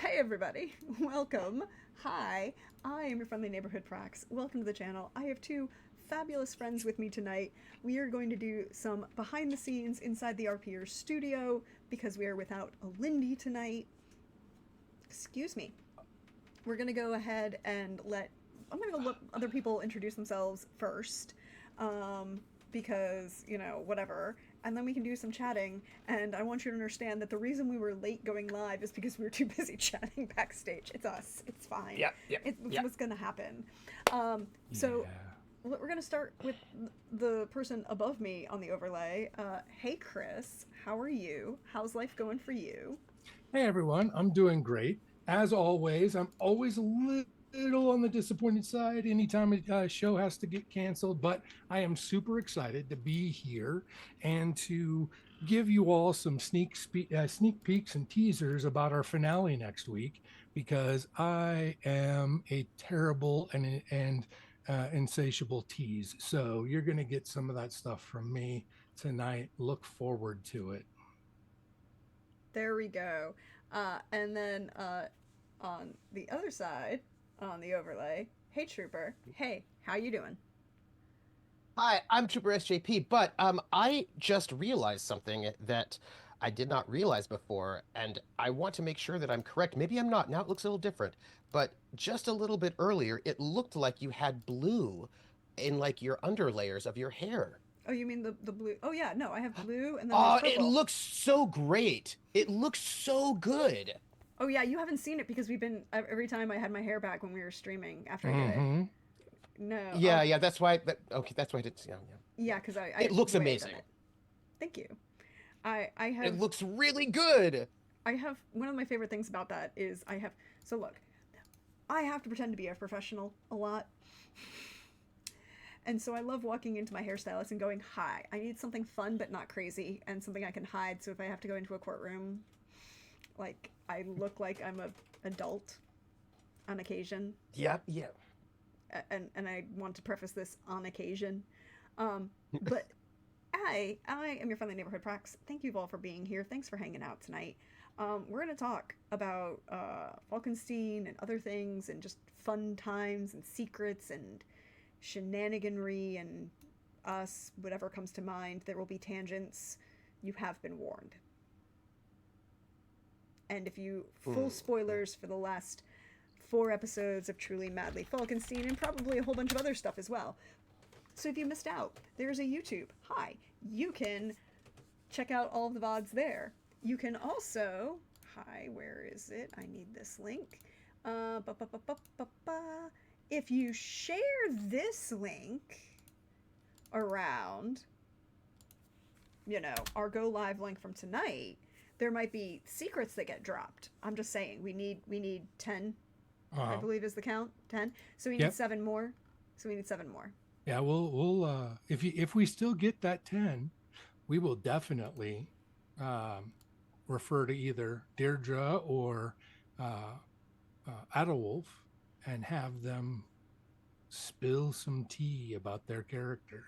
Hey everybody, welcome. Hi, I am your friendly neighborhood Prax. Welcome to the channel. I have two fabulous friends with me tonight. We are going to do some behind the scenes inside the RPers studio because we are without a Lindy tonight. Excuse me. We're going to go ahead and I'm going to let other people introduce themselves first. Because, whatever. And then we can do some chatting. And I want you to understand that the reason we were late going live is because we were too busy chatting backstage. It's us. It's fine. It's what's going to happen. So we're going to start with the person above me on the overlay. Hey, Chris. How are you? How's life going for you? Hey everyone, I'm doing great. As always, I'm always a little on the disappointed side anytime a show has to get canceled, but I am super excited to be here and to give you all some sneak peeks and teasers about our finale next week because I am a terrible and insatiable tease. So you're going to get some of that stuff from me tonight. Look forward to it. There we go. And then on the other side, on the overlay, hey Trooper, hey, how you doing? Hi, I'm Trooper SJP, but I just realized something that I did not realize before, and I want to make sure that I'm correct. Maybe I'm not. Now it looks a little different, but just a little bit earlier, it looked like you had blue in like your underlayers of your hair. Oh, you mean the blue? Oh yeah, no, I have blue, and then there's Oh, it purple. looks so great. It looks so good. Oh yeah, you haven't seen it because we've been every time I had my hair back when we were streaming after I did it. Mm-hmm. No, Yeah, yeah, that's why. Okay, that's why I did. Yeah, yeah, yeah, yeah. because I It looks the way I done amazing. it. Thank you. I It have looks really good. one of my favorite things about that is I have so look, I have to pretend to be a professional a lot. And so I love walking into my hairstylist and going, "Hi, I need something fun but not crazy and something I can hide so if I have to go into a courtroom, like I look like I'm a adult on occasion." Yep, yeah. And I want to preface this on occasion. But I am your friendly neighborhood Prax. Thank you all for being here. Thanks for hanging out tonight. We're going to talk about Falkenstein and other things and just fun times and secrets and shenaniganry and us, whatever comes to mind. There will be tangents. You have been warned. And if you full Mm, mm. spoilers for the last four episodes of Truly Madly Falkenstein and probably a whole bunch of other stuff as well. So if you missed out, there's a YouTube. Hi, you can check out all of the VODs there. You can also, hi, where is it? I need this link. Uh, ba, ba, ba, ba, ba, ba. If you share this link around, our go live link from tonight, there might be secrets that get dropped. I'm just saying, we need 10, I Uh, believe is the count. 10. So we need yep. seven more. So we need seven more. Yeah, we'll if we still get that 10, we will definitely um, refer to either Deirdre or uh, Adewolf and have them spill some tea about their character.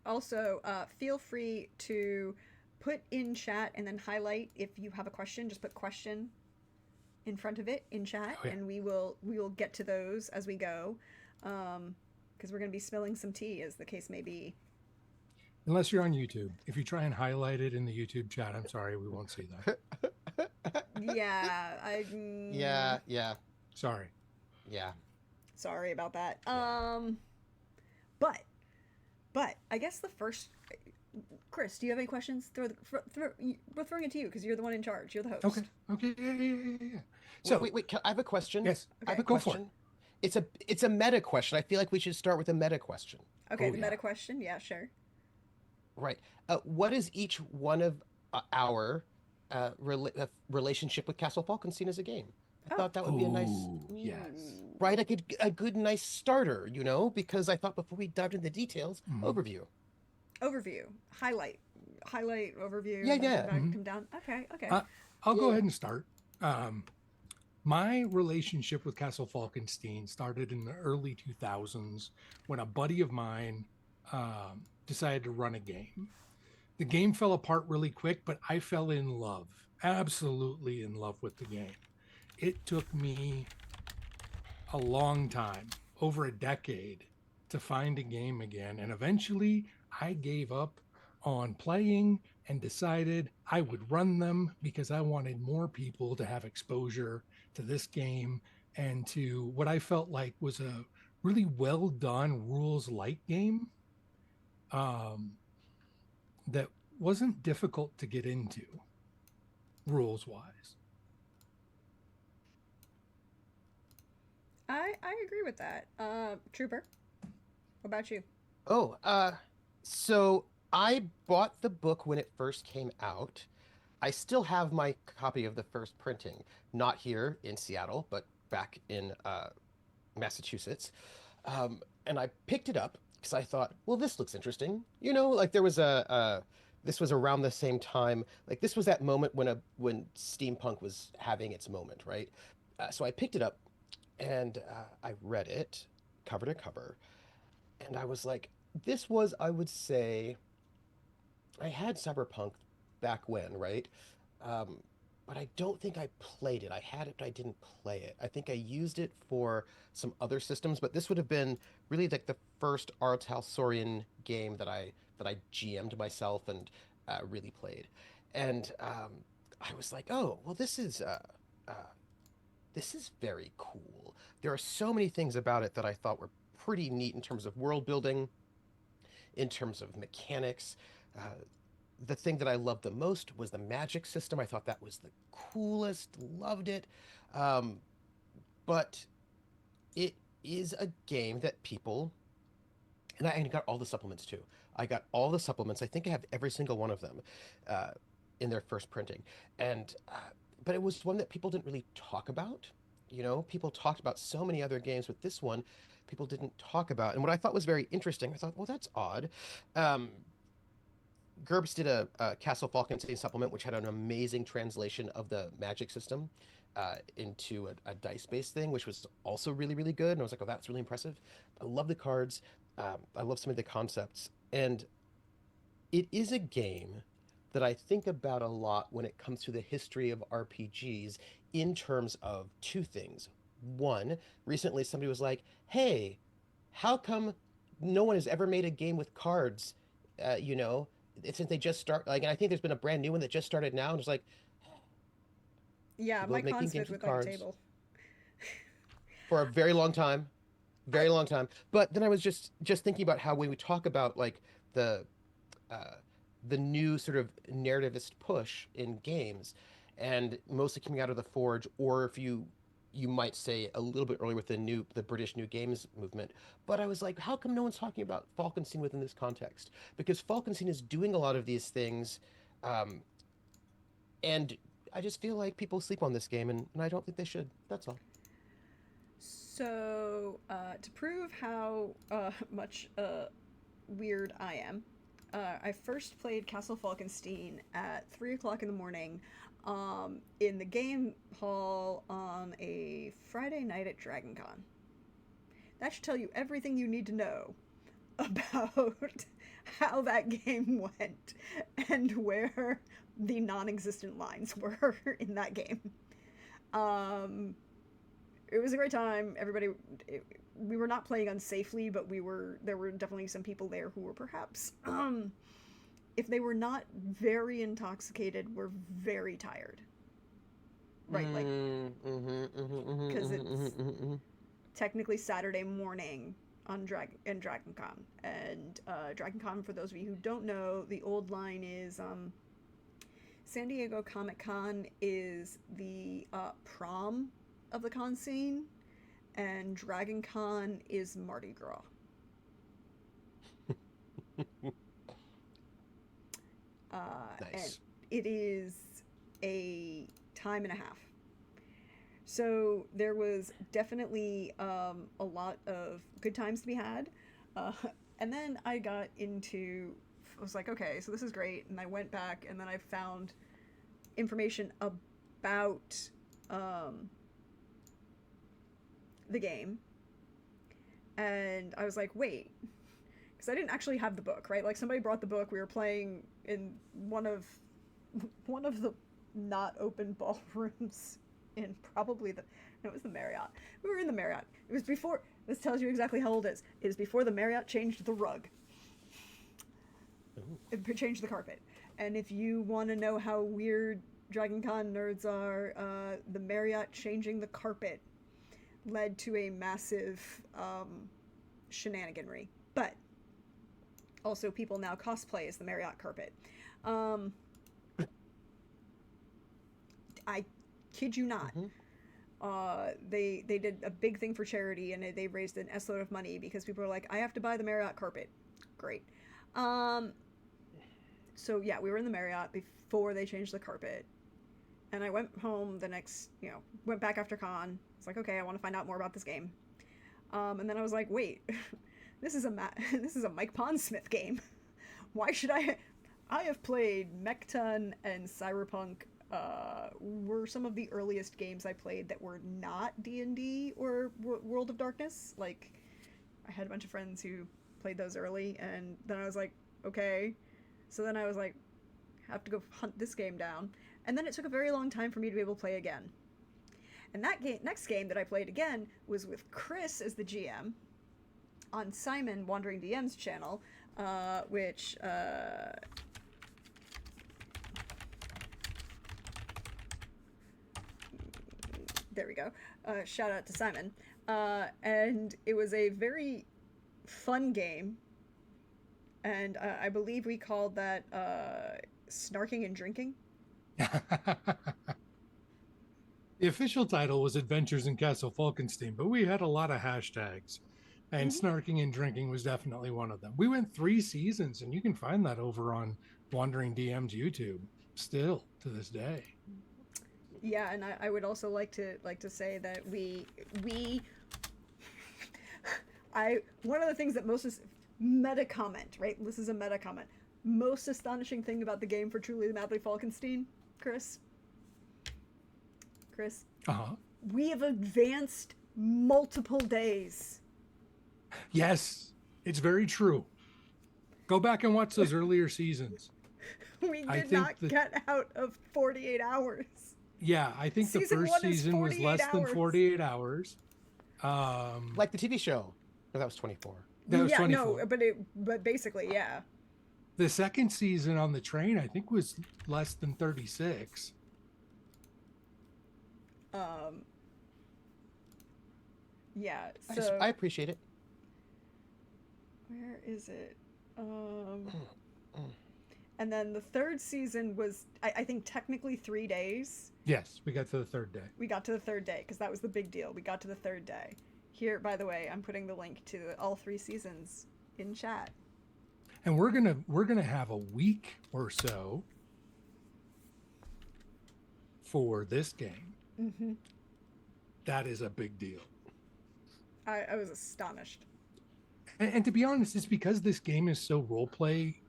Also, feel free to put in chat and then highlight if you have a question. Just put question in front of it in chat, Oh yeah. and we will get to those as we go, because we're going to be spilling some tea, as the case may be. Unless you're on YouTube. If you try and highlight it in the YouTube chat, I'm sorry, we won't see that. Yeah, Yeah, yeah, Sorry. yeah, sorry about that. yeah. But I guess the first. Chris, do you have any questions? We're throwing it to you because you're the one in charge. You're the Okay. host. Okay. Yeah. Wait, So wait, wait. I have a question. yes, I have Okay. a go for it. question. It's a meta question. I feel like we should start with a meta question. Okay, Oh the yeah. meta question. Yeah, sure. Right. What is each one of our relationship with Castle Falkenstein as a game? I Oh. thought that would be a nice, Oh yes. Ooh. right? A good, nice starter, because I thought before we dived into the details, Mhm. overview. Overview. Highlight overview, Yeah, and then yeah, Mhm. come down. Okay. Okay. Uh, I'll yeah, go yeah. ahead and start. My relationship with Castle Falkenstein started in the early 2000s when a buddy of mine decided to run a game. The game fell apart really quick, but I fell in love, absolutely in love with the game. it took me a long time, over a decade, to find a game again. And eventually I gave up on playing and decided I would run them because I wanted more people to have exposure to this game and to what I felt like was a really well done rules light game um, that wasn't difficult to get into rules wise. I agree with that. Trooper, what about you? Oh, so I bought the book when it first came out. I still have my copy of the first printing, not here in Seattle, but back in Massachusetts. And I picked it up because I thought, well, this looks interesting. Like there was this was around the same time. Like this was that moment when steampunk was having its moment, right? So I picked it up and I read it cover to cover, and I was like, this was, I would say, I had Cyberpunk back when, right? Um, but I don't think I played it. I had it, but I didn't play it. I think I used it for some other systems, but this would have been really like the first Artel Saurian game that I GM'd myself and really played. And I was like, oh, well, uh, this is very cool. There are so many things about it that I thought were pretty neat in terms of world building, in terms of mechanics. Uh, the thing that I loved the most was the magic system. I thought that was the coolest, loved it. Um, but it is a game that people, and I got all the supplements too. I got all the supplements. I think I have every single one of them uh, in their first printing. And, but it was one that people didn't really talk about. People talked about so many other games, but this one people didn't talk about. And what I thought was very interesting, I thought, well, that's odd. Um, GURPS did a Castle Falkenstein supplement, which had an amazing translation of the magic system into a dice-based thing, which was also really, really good. And I was like, oh, that's really impressive. I love the cards. I love some of the concepts. And it is a game that I think about a lot when it comes to the history of RPGs in terms of two things. One, recently somebody was like, hey, how come no one has ever made a game with cards? Uh, you know, since they just start, like, and I think there's been a brand new one that just started now, and it's like, Yeah, people my have making con's fit games with without a cards table. for a very long time, I very long time. But then I was just thinking about how when we talk about like the uh, the new sort of narrativist push in games, and mostly coming out of the Forge, or if you might say a little bit earlier with the British New Games movement. But I was like, how come no one's talking about Falkenstein within this context? Because Falkenstein is doing a lot of these things, um, and I just feel like people sleep on this game, and I don't think they should. That's all. So, to prove how much weird I am, I first played Castle Falkenstein at 3 o'clock in the morning in the game hall on a Friday night at Dragon Con. That should tell you everything you need to know about how that game went and where the non existent lines were in that game. Um, it was a great time. We were not playing unsafely, but there were definitely some people there who were perhaps, if they were not very intoxicated, were very tired. Right, like, because it's technically Saturday morning on Dragon Con. And Dragon Con, for those of you who don't know, the old line is San Diego Comic Con is the prom of the con scene, and Dragon Con is Mardi Gras. And Nice. it is a time and a half. So there was definitely a lot of good times to be had. Uh, and then I was like, okay, so this is great. And I went back and then I found information about um, the game. And I was like, wait, because I didn't actually have the book, right? Like somebody brought the book. We were playing in one of the not open ballrooms in probably the no, it was the Marriott. We were in the Marriott. It was before. This tells you exactly how old it is. It is before the Marriott changed the rug. Ooh. It changed the carpet. And if you want to know how weird Dragon Con nerds are, the Marriott changing the carpet led to a massive shenaniganry. But also, people now cosplay as the Marriott carpet. I kid you not. Mhm. They did a big thing for charity, and they raised an S load of money because people were like, I have to buy the Marriott carpet. Great. So yeah, we were in the Marriott before they changed the carpet, and I went home the next, went back after con. It's like, okay, I want to find out more about this game. And then I was like, wait, this is a this is a Mike Pondsmith game. Why should I? I have played Mechton and Cyberpunk. Were some of the earliest games I played that were not D&D or World of Darkness. Like, I had a bunch of friends who played those early, and then I was like, okay. So then I was like, have to go hunt this game down. And then it took a very long time for me to be able to play again. And that next game that I played again was with Chris as the GM on Simon Wandering DM's channel, which there we go. Shout out to Simon. And it was a very fun game. And I believe we called that snarking and drinking. The official title was Adventures in Castle Falkenstein, but we had a lot of hashtags, and snarking and drinking was definitely one of them. We went 3 seasons, and you can find that over on Wandering DM's YouTube still to this day. Yeah, and I would also like to say that we one of the things that most is meta comment, right? This is a meta comment. Most astonishing thing about the game for Truly the Madly Falkenstein, Chris. We have advanced multiple days. Yes, it's very true. Go back and watch those earlier seasons. We did not get out of 48 hours. Yeah, I think the first season was less than 48 hours. Like the TV show. No, that was 24. That was 24. No, but basically, yeah. The second season on the train, I think, was less than 36. Yeah, so I appreciate it. Where is it? And then the third season was, I think, technically 3 days. Yes, we got to the third day. We got to the third day because that was the big deal. We got to the third day. Here, by the way, I'm putting the link to all 3 seasons in chat. And we're gonna have a week or so for this game. Mm-hmm. That is a big deal. I was astonished. And to be honest, it's because this game is so role play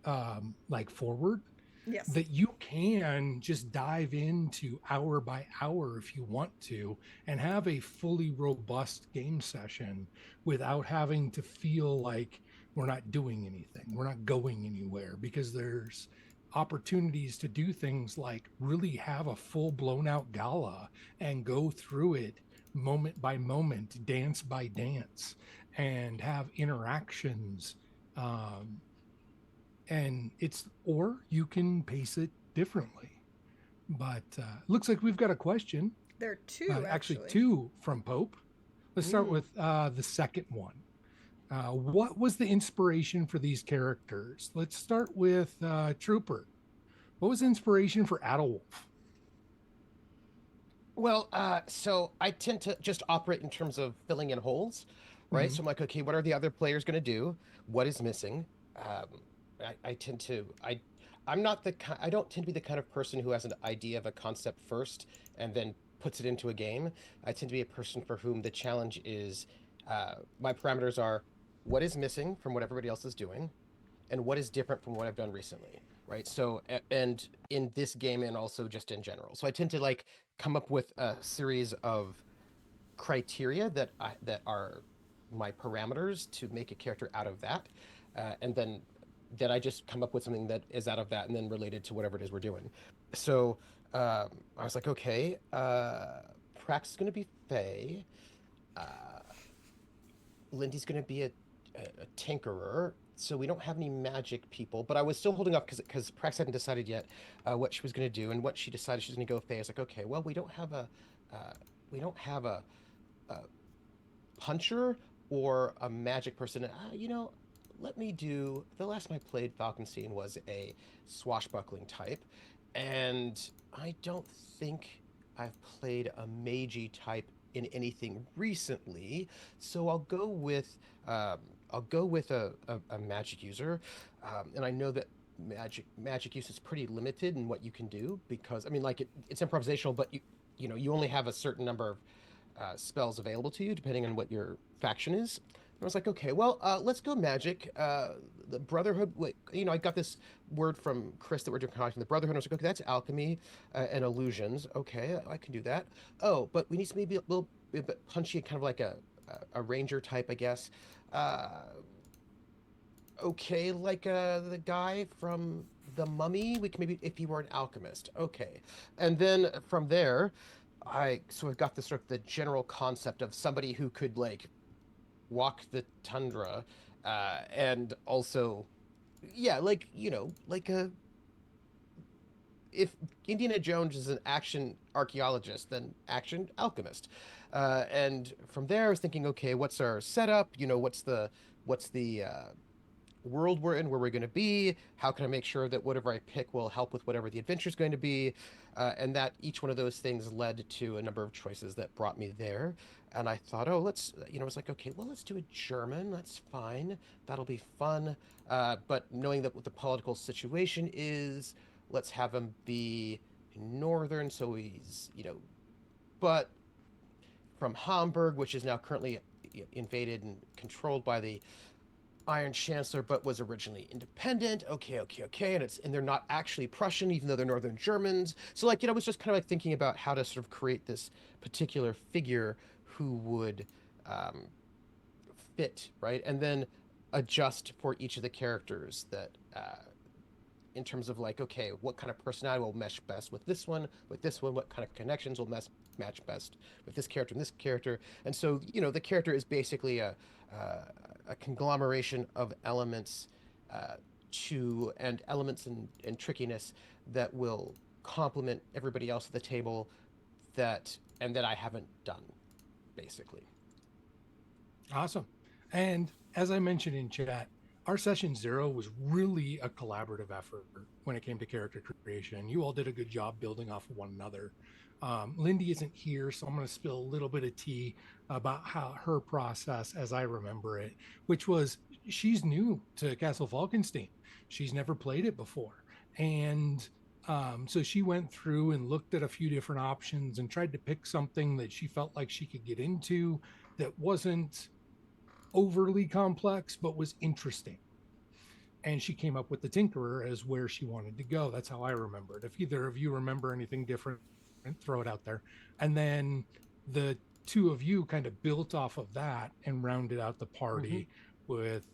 like forward. Yes. That you can just dive into hour by hour if you want to and have a fully robust game session without having to feel like we're not doing anything, we're not going anywhere, because there's opportunities to do things like really have a full blown out gala and go through it moment by moment, dance by dance, and have interactions. And or you can pace it differently. But looks like we've got a question. There are 2, actually 2 from Pope. Let's start with the second one. What was the inspiration for these characters? Let's start with Trooper. What was the inspiration for Adelwolf? Well, so I tend to just operate in terms of filling in holes, right? So I'm like, okay, what are the other players going to do? What is missing? I tend to, I'm not I don't tend to be the kind of person who has an idea of a concept first and then puts it into a game. I tend to be a person for whom the challenge is, my parameters are what is missing from what everybody else is doing and what is different from what I've done recently, right? So, and in this game and also just in general. So I tend to like come up with a series of criteria that are my parameters to make a character out of that. And then I just come up with something that is out of that and then related to whatever it is we're doing. So I was like, okay, Prax is going to be Faye. Uh, Lindy's going to be a tinkerer. So we don't have any magic people, but I was still holding off because Prax hadn't decided yet what she was going to do, and what she decided she was going to go Faye. I was like, okay, well, uh, we don't have a puncher or a magic person. Let me do. The last time I played Falkenstein was a swashbuckling type, and I don't think I've played a magey type in anything recently. So um, I'll go with a magic user, and I know that magic use is pretty limited in what you can do because I mean, like it's improvisational, but you only have a certain number of spells available to you depending on what your faction is. And I was like, okay, well, let's go magic. The Brotherhood, wait, I got this word from Chris that we're doing the Brotherhood. I was like, okay, that's alchemy and illusions. Okay, I can do that. Oh, but we need to maybe a little bit punchy, kind of like a ranger type, I guess. Uh, okay, like the guy from the Mummy. We can maybe if he were an alchemist. Okay, and then from there, I sort of got this sort of the general concept of somebody who could like walk the tundra, and also, yeah, like like a if Indiana Jones is an action archaeologist, then action alchemist. And from there, I was thinking, okay, what's our setup? What's the world we're in, where we're going to be? How can I make sure that whatever I pick will help with whatever the adventure is going to be? And that each one of those things led to a number of choices that brought me there. And I thought, oh, I was like, okay, well, let's do a German. That's fine. That'll be fun. But knowing that what the political situation is, let's have him be northern. So but from Hamburg, which is now currently invaded and controlled by the Iron Chancellor, but was originally independent. Okay, okay, okay, and they're not actually Prussian, even though they're Northern Germans. So I was just kind of like thinking about how to sort of create this particular figure who would um, fit, right, and then adjust for each of the characters that. In terms of like, okay, what kind of personality will mesh best with this one, what kind of connections will match best with this character and this character, and so the character is basically a conglomeration of elements and elements and trickiness that will complement everybody else at the table that I haven't done, basically. Awesome. And as I mentioned in chat, our session 0 was really a collaborative effort when it came to character creation. You all did a good job building off of one another. Lindy isn't here, so I'm going to spill a little bit of tea about how her process, as I remember it, which was she's new to Castle Falkenstein. She's never played it before. And so she went through and looked at a few different options and tried to pick something that she felt like she could get into that wasn't overly complex but was interesting, and she came up with the Tinkerer as where she wanted to go. That's how I remember it. If either of you remember anything different, throw it out there. And then the two of you kind of built off of that and rounded out the party with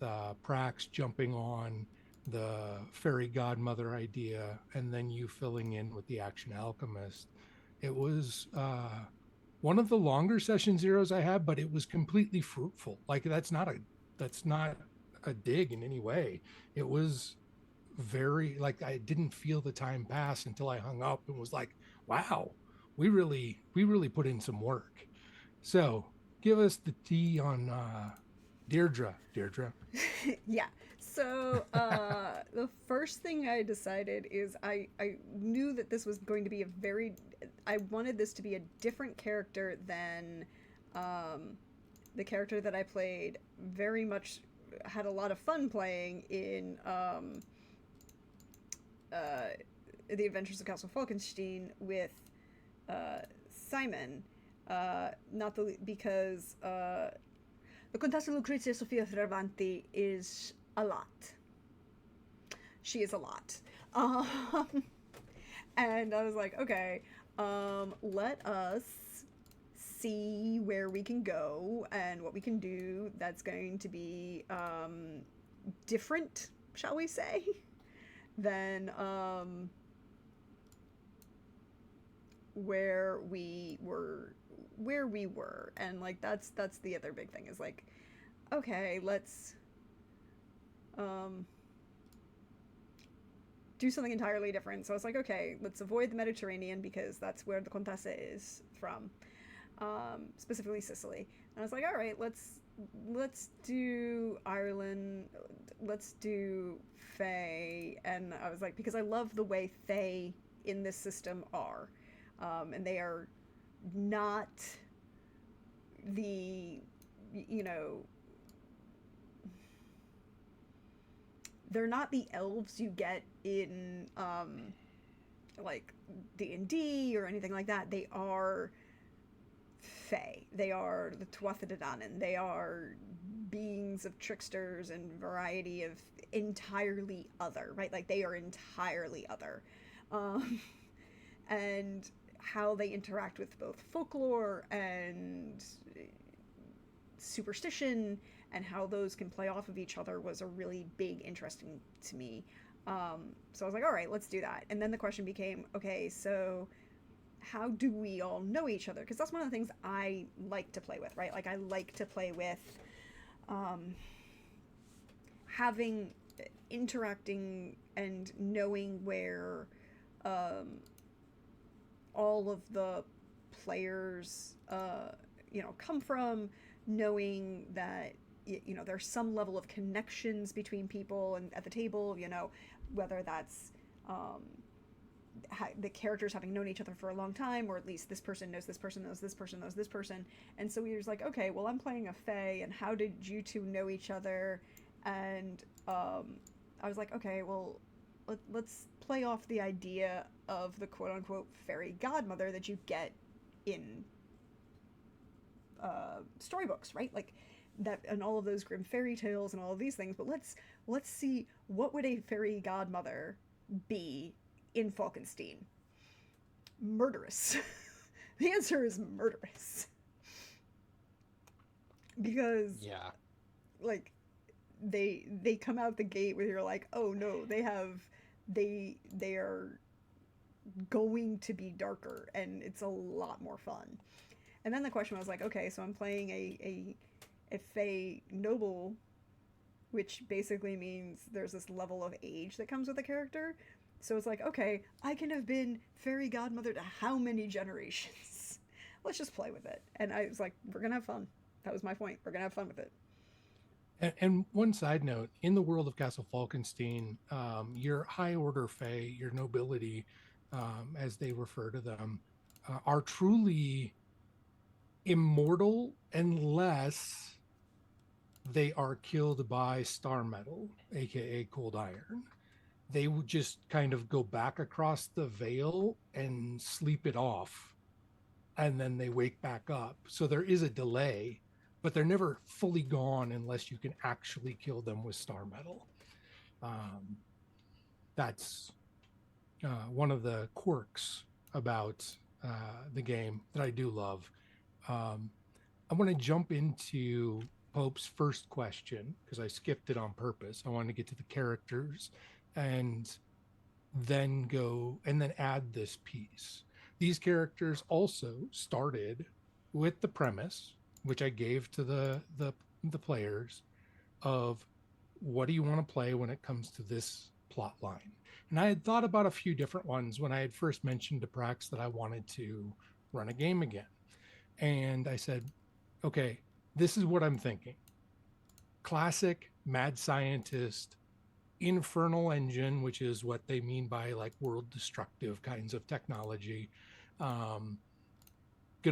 Prax jumping on the fairy godmother idea and then you filling in with the action alchemist. It was one of the longer session zeros I had, but it was completely fruitful. Like that's not a dig in any way. It was very like I didn't feel the time pass until I hung up and was like, wow, we really put in some work. So give us the tea on Deirdre. Yeah. So the first thing I decided is I knew that this was going to be I wanted this to be a different character than the character that I played. Very much had a lot of fun playing in The Adventures of Castle Falkenstein with Simon. Not the because the Contessa Lucrezia Sofia Travanti is a lot. She is a lot. And I was like, okay, let us see where we can go and what we can do that's going to be different, shall we say, than where we were, and like that's the other big thing is like, okay, let's um do something entirely different. So it's like, okay, let's avoid the Mediterranean because that's where the Contessa is from, specifically Sicily. And I was like, all right, let's do Ireland, let's do Fae, and I was like, because I love the way Fae in this system are, and they are not the, you know, they're not the elves you get in like D&D or anything like that. They are Fae. They are the Tuathadanan. They are beings of tricksters and variety of entirely other, right? Like they are entirely other. Um, and how they interact with both folklore and superstition and how those can play off of each other was a really big interesting to me. So I was like, all right, let's do that. And then the question became, okay, so how do we all know each other? Because that's one of the things I like to play with, right? Like I like to play with um, having interacting and knowing where um, all of the players come from, knowing that there's some level of connections between people and at the table, whether that's um, the characters having known each other for a long time, or at least this person knows this person knows this person knows this person. And so we were just like, okay, well, I'm playing a Fae, and how did you two know each other? And I was like, okay, well, let's play off the idea of the quote unquote fairy godmother that you get in storybooks, right? Like that, and all of those grim fairy tales and all of these things. But let's see, what would a fairy godmother be in Falkenstein? Murderous. The answer is murderous. Because Yeah. like they come out the gate where you're like, oh no, they are going to be darker, and it's a lot more fun. And then the question was like, okay, so I'm playing a Fae noble, which basically means there's this level of age that comes with the character. So it's like, okay, I can have been fairy godmother to how many generations? Let's just play with it. And I was like, we're gonna have fun. That was my point. We're gonna have fun with it. And one side note, in the world of Castle Falkenstein, your high order Fae, your nobility, as they refer to them, are truly immortal unless they are killed by star metal, aka cold iron. They would just kind of go back across the veil and sleep it off, and then they wake back up. So there is a delay, but they're never fully gone unless you can actually kill them with star metal. That's one of the quirks about the game that I do love. I want to jump into Pope's first question because I skipped it on purpose. I wanted to get to the characters and then add this piece. These characters also started with the premise, which I gave to the players, of what do you want to play when it comes to this plot line. And I had thought about a few different ones when I had first mentioned to Prax that I wanted to run a game again. And I said, okay, this is what I'm thinking. Classic mad scientist, infernal engine, which is what they mean by like world destructive kinds of technology, gonna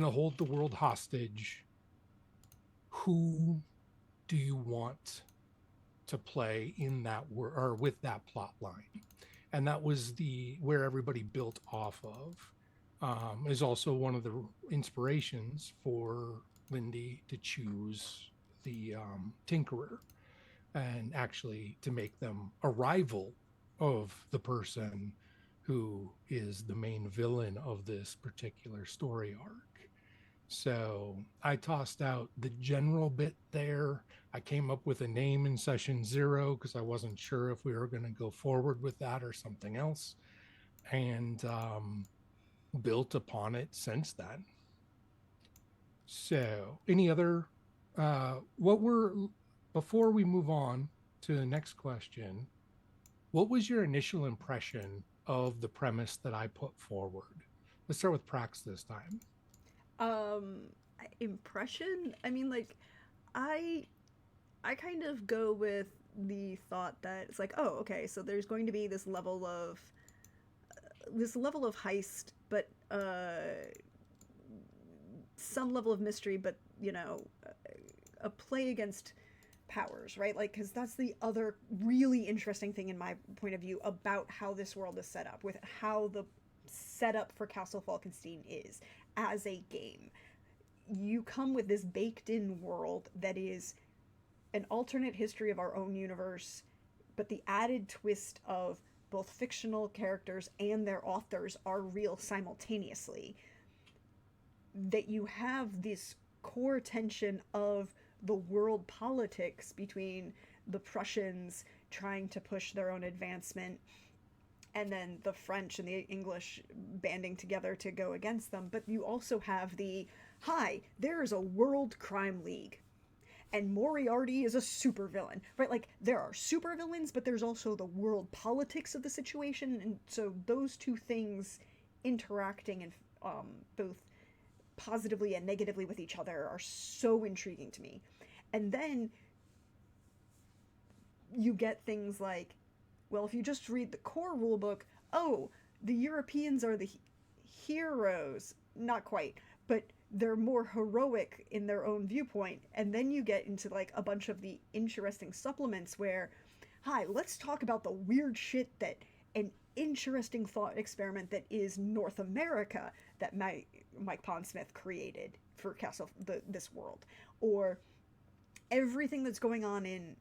hold the world hostage. Who do you want to play in that or with that plot line? And that was where everybody built off of. Is also one of the inspirations for Lindy to choose the Tinkerer, and actually to make them a rival of the person who is the main villain of this particular story arc. So I tossed out the general bit there. I came up with a name in session 0 because I wasn't sure if we were going to go forward with that or something else. And built upon it since then. So, any other what were before we move on to the next question, what was your initial impression of the premise that I put forward? Let's start with Prax this time. Um, Impression? I mean, like, I I kind of go with the thought that it's like, oh, okay, so there's going to be this level of heist, but some level of mystery, but a play against powers, right? Like, because that's the other really interesting thing in my point of view about how this world is set up, with how the setup for Castle Falkenstein is as a game. You come with this baked in world that is an alternate history of our own universe, but the added twist of both fictional characters and their authors are real simultaneously. That you have this core tension of the world politics between the Prussians trying to push their own advancement and then the French and the English banding together to go against them. But you also have the hi, there is a world crime league and Moriarty is a supervillain, right? Like, there are supervillains, but there's also the world politics of the situation, and so those two things interacting and both positively and negatively with each other are so intriguing to me. And then you get things like, well, if you just read the core rulebook, oh, the Europeans are the heroes. Not quite, but they're more heroic in their own viewpoint. And then you get into like a bunch of the interesting supplements where, hi, let's talk about the weird shit that an interesting thought experiment that is North America that Mike Pondsmith created for this world, or everything that's going on in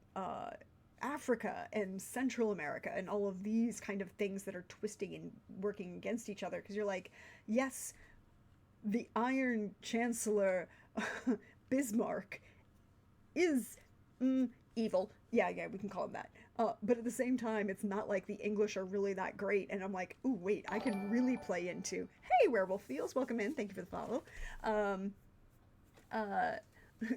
Africa and Central America and all of these kind of things that are twisting and working against each other. Because you're like, yes, the Iron Chancellor Bismarck is evil. Yeah, we can call him that. But at the same time, it's not like the English are really that great. And I'm like, ooh, wait, I can really play into, hey, Werewolf Feels, welcome in, thank you for the follow.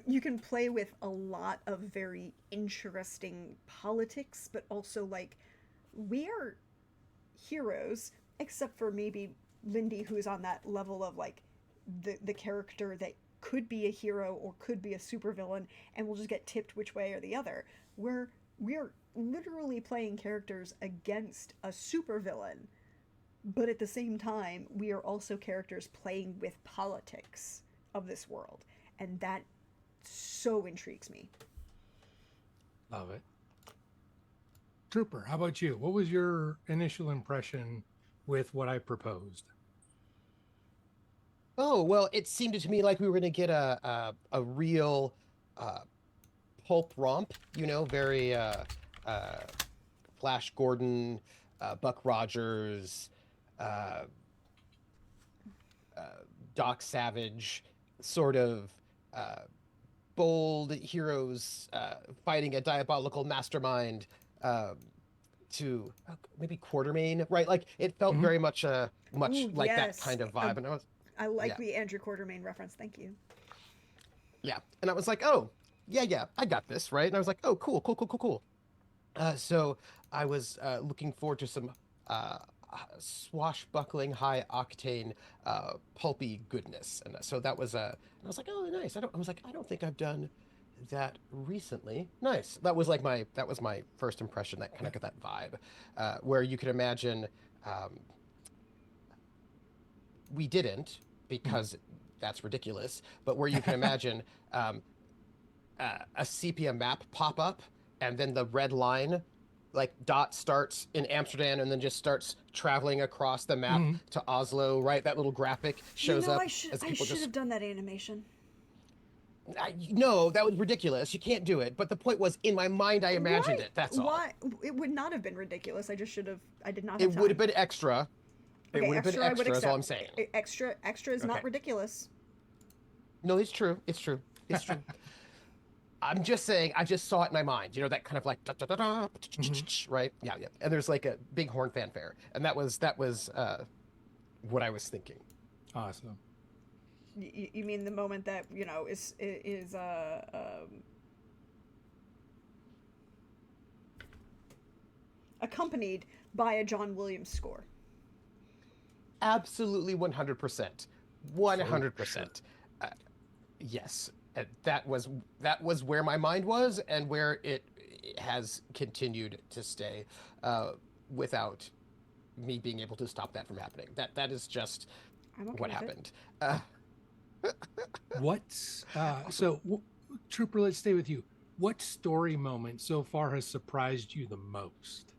You can play with a lot of very interesting politics, but also like, we are heroes, except for maybe Lindy, who's on that level of like the character that could be a hero or could be a supervillain, and we'll just get tipped which way or the other. We're literally playing characters against a supervillain, but at the same time, we are also characters playing with politics of this world, and that so intrigues me. Love it. Trooper, how about you? What was your initial impression with what I proposed? Oh, well, it seemed to me like we were going to get a real pulp romp, very Flash Gordon, Buck Rogers, uh, uh, Doc Savage, sort of bold heroes fighting a diabolical mastermind to maybe Quartermain, right? Like it felt very much Ooh, like that yes. kind of vibe, and I like yeah, the Andrew Quartermain reference. Thank you. yeah, and I was like, oh, yeah, I got this, right? And I was like, oh, cool. So I was looking forward to some uh, swashbuckling, high octane, pulpy goodness, and so that was I was like, oh, nice. I was like, I don't think I've done that recently. Nice. That was my first impression. That kind of got that vibe, where you could imagine. We didn't because that's ridiculous. But where you can imagine a sepia map pop up, and then the red line like dot starts in Amsterdam and then just starts traveling across the map to Oslo, right? That little graphic shows up as I people should just have done that animation. no, that was ridiculous. You can't do it. But the point was, in my mind, I imagined Why? it. That's all. Why? It would not have been ridiculous. I just should have. I did not have It would have time. been extra. It Okay, would have been extra I would extra, is all I'm accept. saying. Extra is Okay. not ridiculous. No, it's true. It's true. It's true. I'm just saying, I just saw it in my mind, that kind of like, da, da, da, da, Mhm. right? Yeah. And there's like a big horn fanfare. And that was what I was thinking. Awesome. You mean the moment that is accompanied by a John Williams score? Absolutely 100%. For sure. 100%. Uh, yes. That was where my mind was and where it has continued to stay without me being able to stop that from happening. That is just I'm okay what with it. happened. Uh, What's awesome. Trooper? Let's stay with you. What story moment so far has surprised you the most?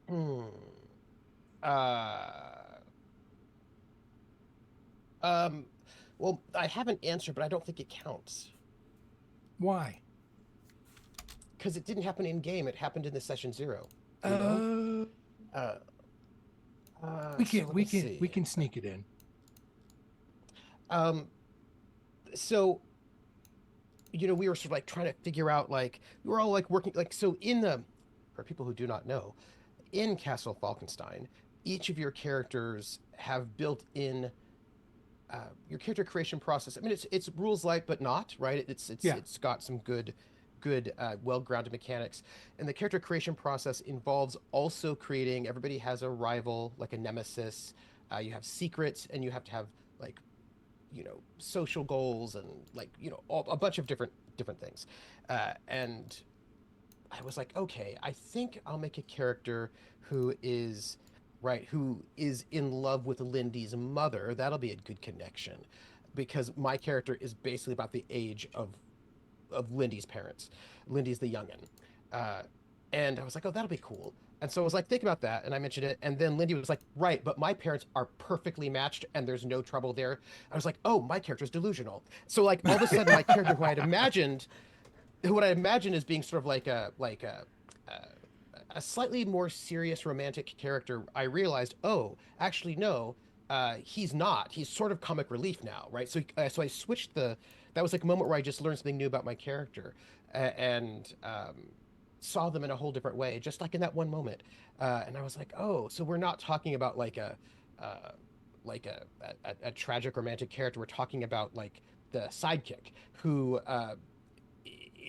Hmm. Uh, um, well, I have an answer, but I don't think it counts Why? because it didn't happen in game. It happened in the session zero. You know. Uh, Uh, we so can let we me can we see. can sneak it in. Um, so we were sort of like trying to figure out like we were all like working like so in the for people who do not know, in Castle Falkenstein, each of your characters have built in your character creation process. I mean, it's rules light, but not right. Yeah. It's got some good well-grounded mechanics, and the character creation process involves also creating. Everybody has a rival, like a nemesis. You have secrets, and you have to have like social goals and like a bunch of different things. And I was like, okay, I think I'll make a character who is who is in love with Lindy's mother. That'll be a good connection because my character is basically about the age of Lindy's parents. Lindy's the youngin. Uh, and I was like, oh, that'll be cool. And so I was like, think about that. And I mentioned it. And then Lindy was like, right, but my parents are perfectly matched and there's no trouble there. I was like, oh, my character's delusional. So like all of a sudden my character who I imagined as being sort of a slightly more serious romantic character, I realized, oh, actually, no, he's not. He's sort of comic relief now, right? So I switched the. That was like a moment where I just learned something new about my character, and saw them in a whole different way, just like in that one moment. And I was like, oh, so we're not talking about uh, a tragic romantic character. We're talking about like the sidekick who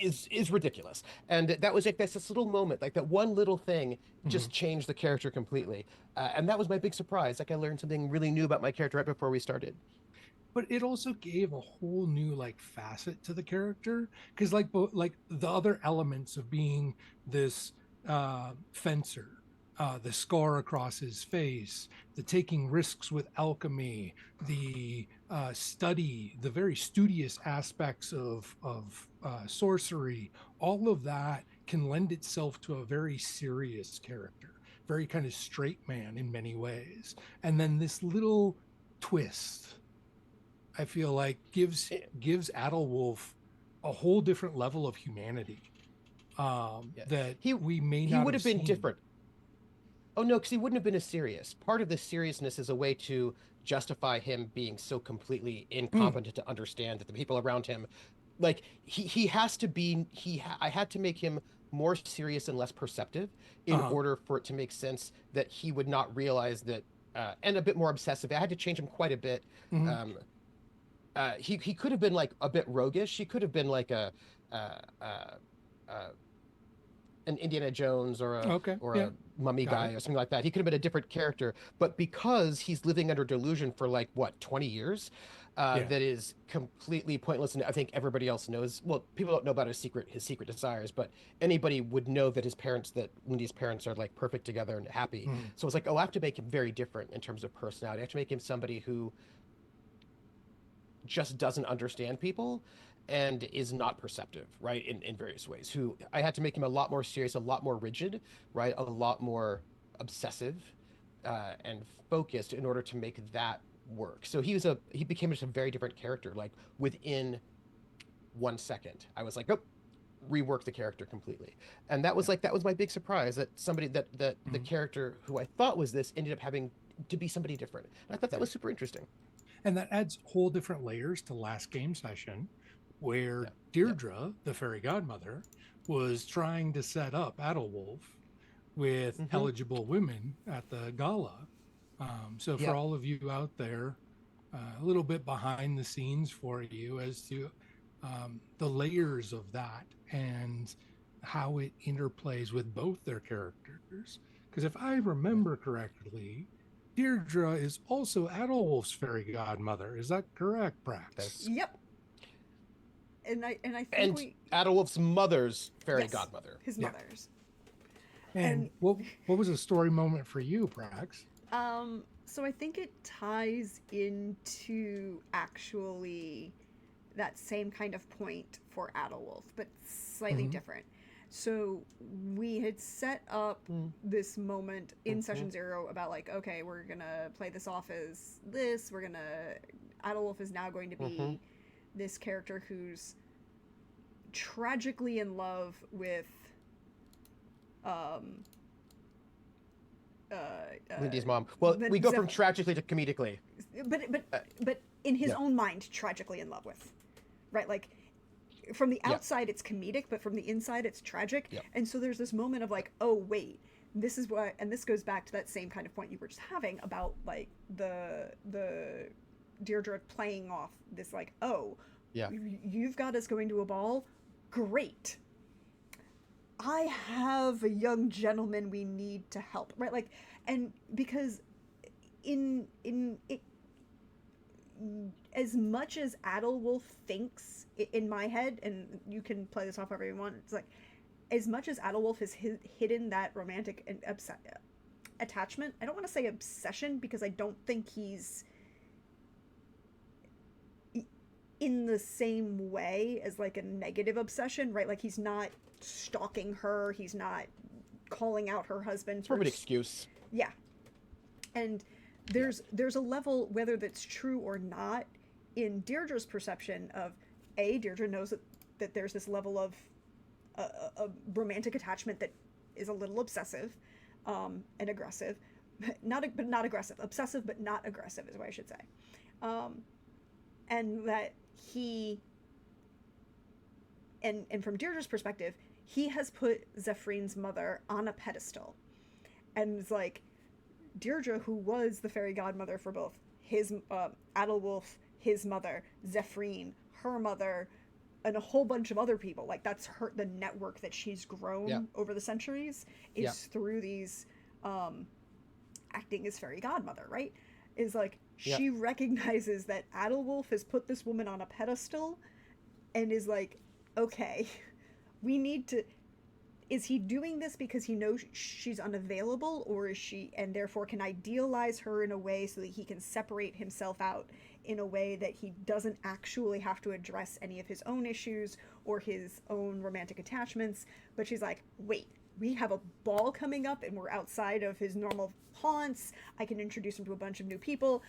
is ridiculous. And that was like this little moment, like that one little thing Mhm. just changed the character completely. And that was my big surprise. Like I learned something really new about my character right before we started. But it also gave a whole new like facet to the character because like the other elements of being this fencer, the scar across his face, the taking risks with alchemy, the study, the very studious aspects of sorcery, all of that can lend itself to a very serious character, very kind of straight man in many ways. And then this little twist, I feel like Eh, gives Adolwolf a whole different level of humanity yeah, that he we may he not would have have been seen. different. Oh no, because he wouldn't have been as serious. Part of the seriousness is a way to justify him being so completely Mm, incompetent to understand that the people around him, like he has to be. I had to make him more serious and less perceptive in uh-huh. order for it to make sense that he would not realize that, and a bit more obsessive. I had to change him quite a bit. Hmm. Um, he could have been like a bit roguish. He could have been like uh, uh, uh, an Indiana Jones Okay. or Yeah. a mummy Got guy it. or something like that. He could have been a different character, but because he's living under delusion for like what 20 years, Yeah. that is completely pointless. And I think everybody else knows. Well, people don't know about his secret desires, but anybody would know that that Lindy's parents are like perfect together and happy. Mm, So it's like, oh, I have to make him very different in terms of personality. I have to make him somebody who just doesn't understand people and is not perceptive, right? In various ways. Who I had to make him a lot more serious, a lot more rigid, right? A lot more obsessive and focused in order to make that work. So he became just a very different character. Like within 1 second, I was like, oh, rework the character completely. And yeah. that was my big surprise that somebody that the Mm, character who I thought was this ended up having to be somebody different. And I thought that yeah. was super interesting. And that adds whole different layers to last game session where Yeah. Yeah. Deirdre, the fairy godmother, was trying to set up Adolwolf with Mm-hmm. eligible women at the gala. So for all of you out there, a little bit behind the scenes for you as to the layers of that and how it interplays with both their characters. Because if I remember correctly, Deirdre is also Adolf's fairy godmother. Is that correct, Prax? Yep. And I think And Adolf's mother's fairy yes, godmother. his mother's. And what was a story moment for you, Prax? So I think it ties into actually that same kind of point for Adolwolf, but slightly different. So we had set up this moment in session 0 about like, okay, we're gonna play this off as this. Adolwolf is now going to be this character who's tragically in love with Lindy's mom. Well, we go from tragically to comedically. But in his own mind, tragically in love with, right? Like from the outside, it's comedic, but from the inside, it's tragic. Yep. And so there's this moment of like, oh wait, this is what, and this goes back to that same kind of point you were just having about like the Deirdre playing off this like, oh, you've got us going to a ball, great. I have a young gentleman we need to help, right? Like, and because in it, as much as Adolwolf thinks in my head, and you can play this off however you want, it's like, as much as Adolwolf has hidden that romantic and attachment, I don't want to say obsession because I don't think he's in the same way as like a negative obsession, right? Like he's not stalking her, he's not calling out her husband for an excuse. Yeah. And there's a level, whether that's true or not, in Deirdre's perception of Deirdre knows that there's this level of a romantic attachment that is a little obsessive and aggressive, but not aggressive, obsessive but not aggressive is what I should say, and that he and from Deirdre's perspective, he has put Zephryn's mother on a pedestal, and it's like Deirdre, who was the fairy godmother for both his Adolwolf, his mother, Zephryn, her mother, and a whole bunch of other people. Like that's the network that she's grown over the centuries is through these acting as fairy godmother, right? Is like she recognizes that Adolwolf has put this woman on a pedestal and is like, okay, we need to, is he doing this because he knows she's unavailable, or is she, and therefore can idealize her in a way so that he can separate himself out in a way that he doesn't actually have to address any of his own issues or his own romantic attachments? But she's like, wait, we have a ball coming up and we're outside of his normal haunts. I can introduce him to a bunch of new people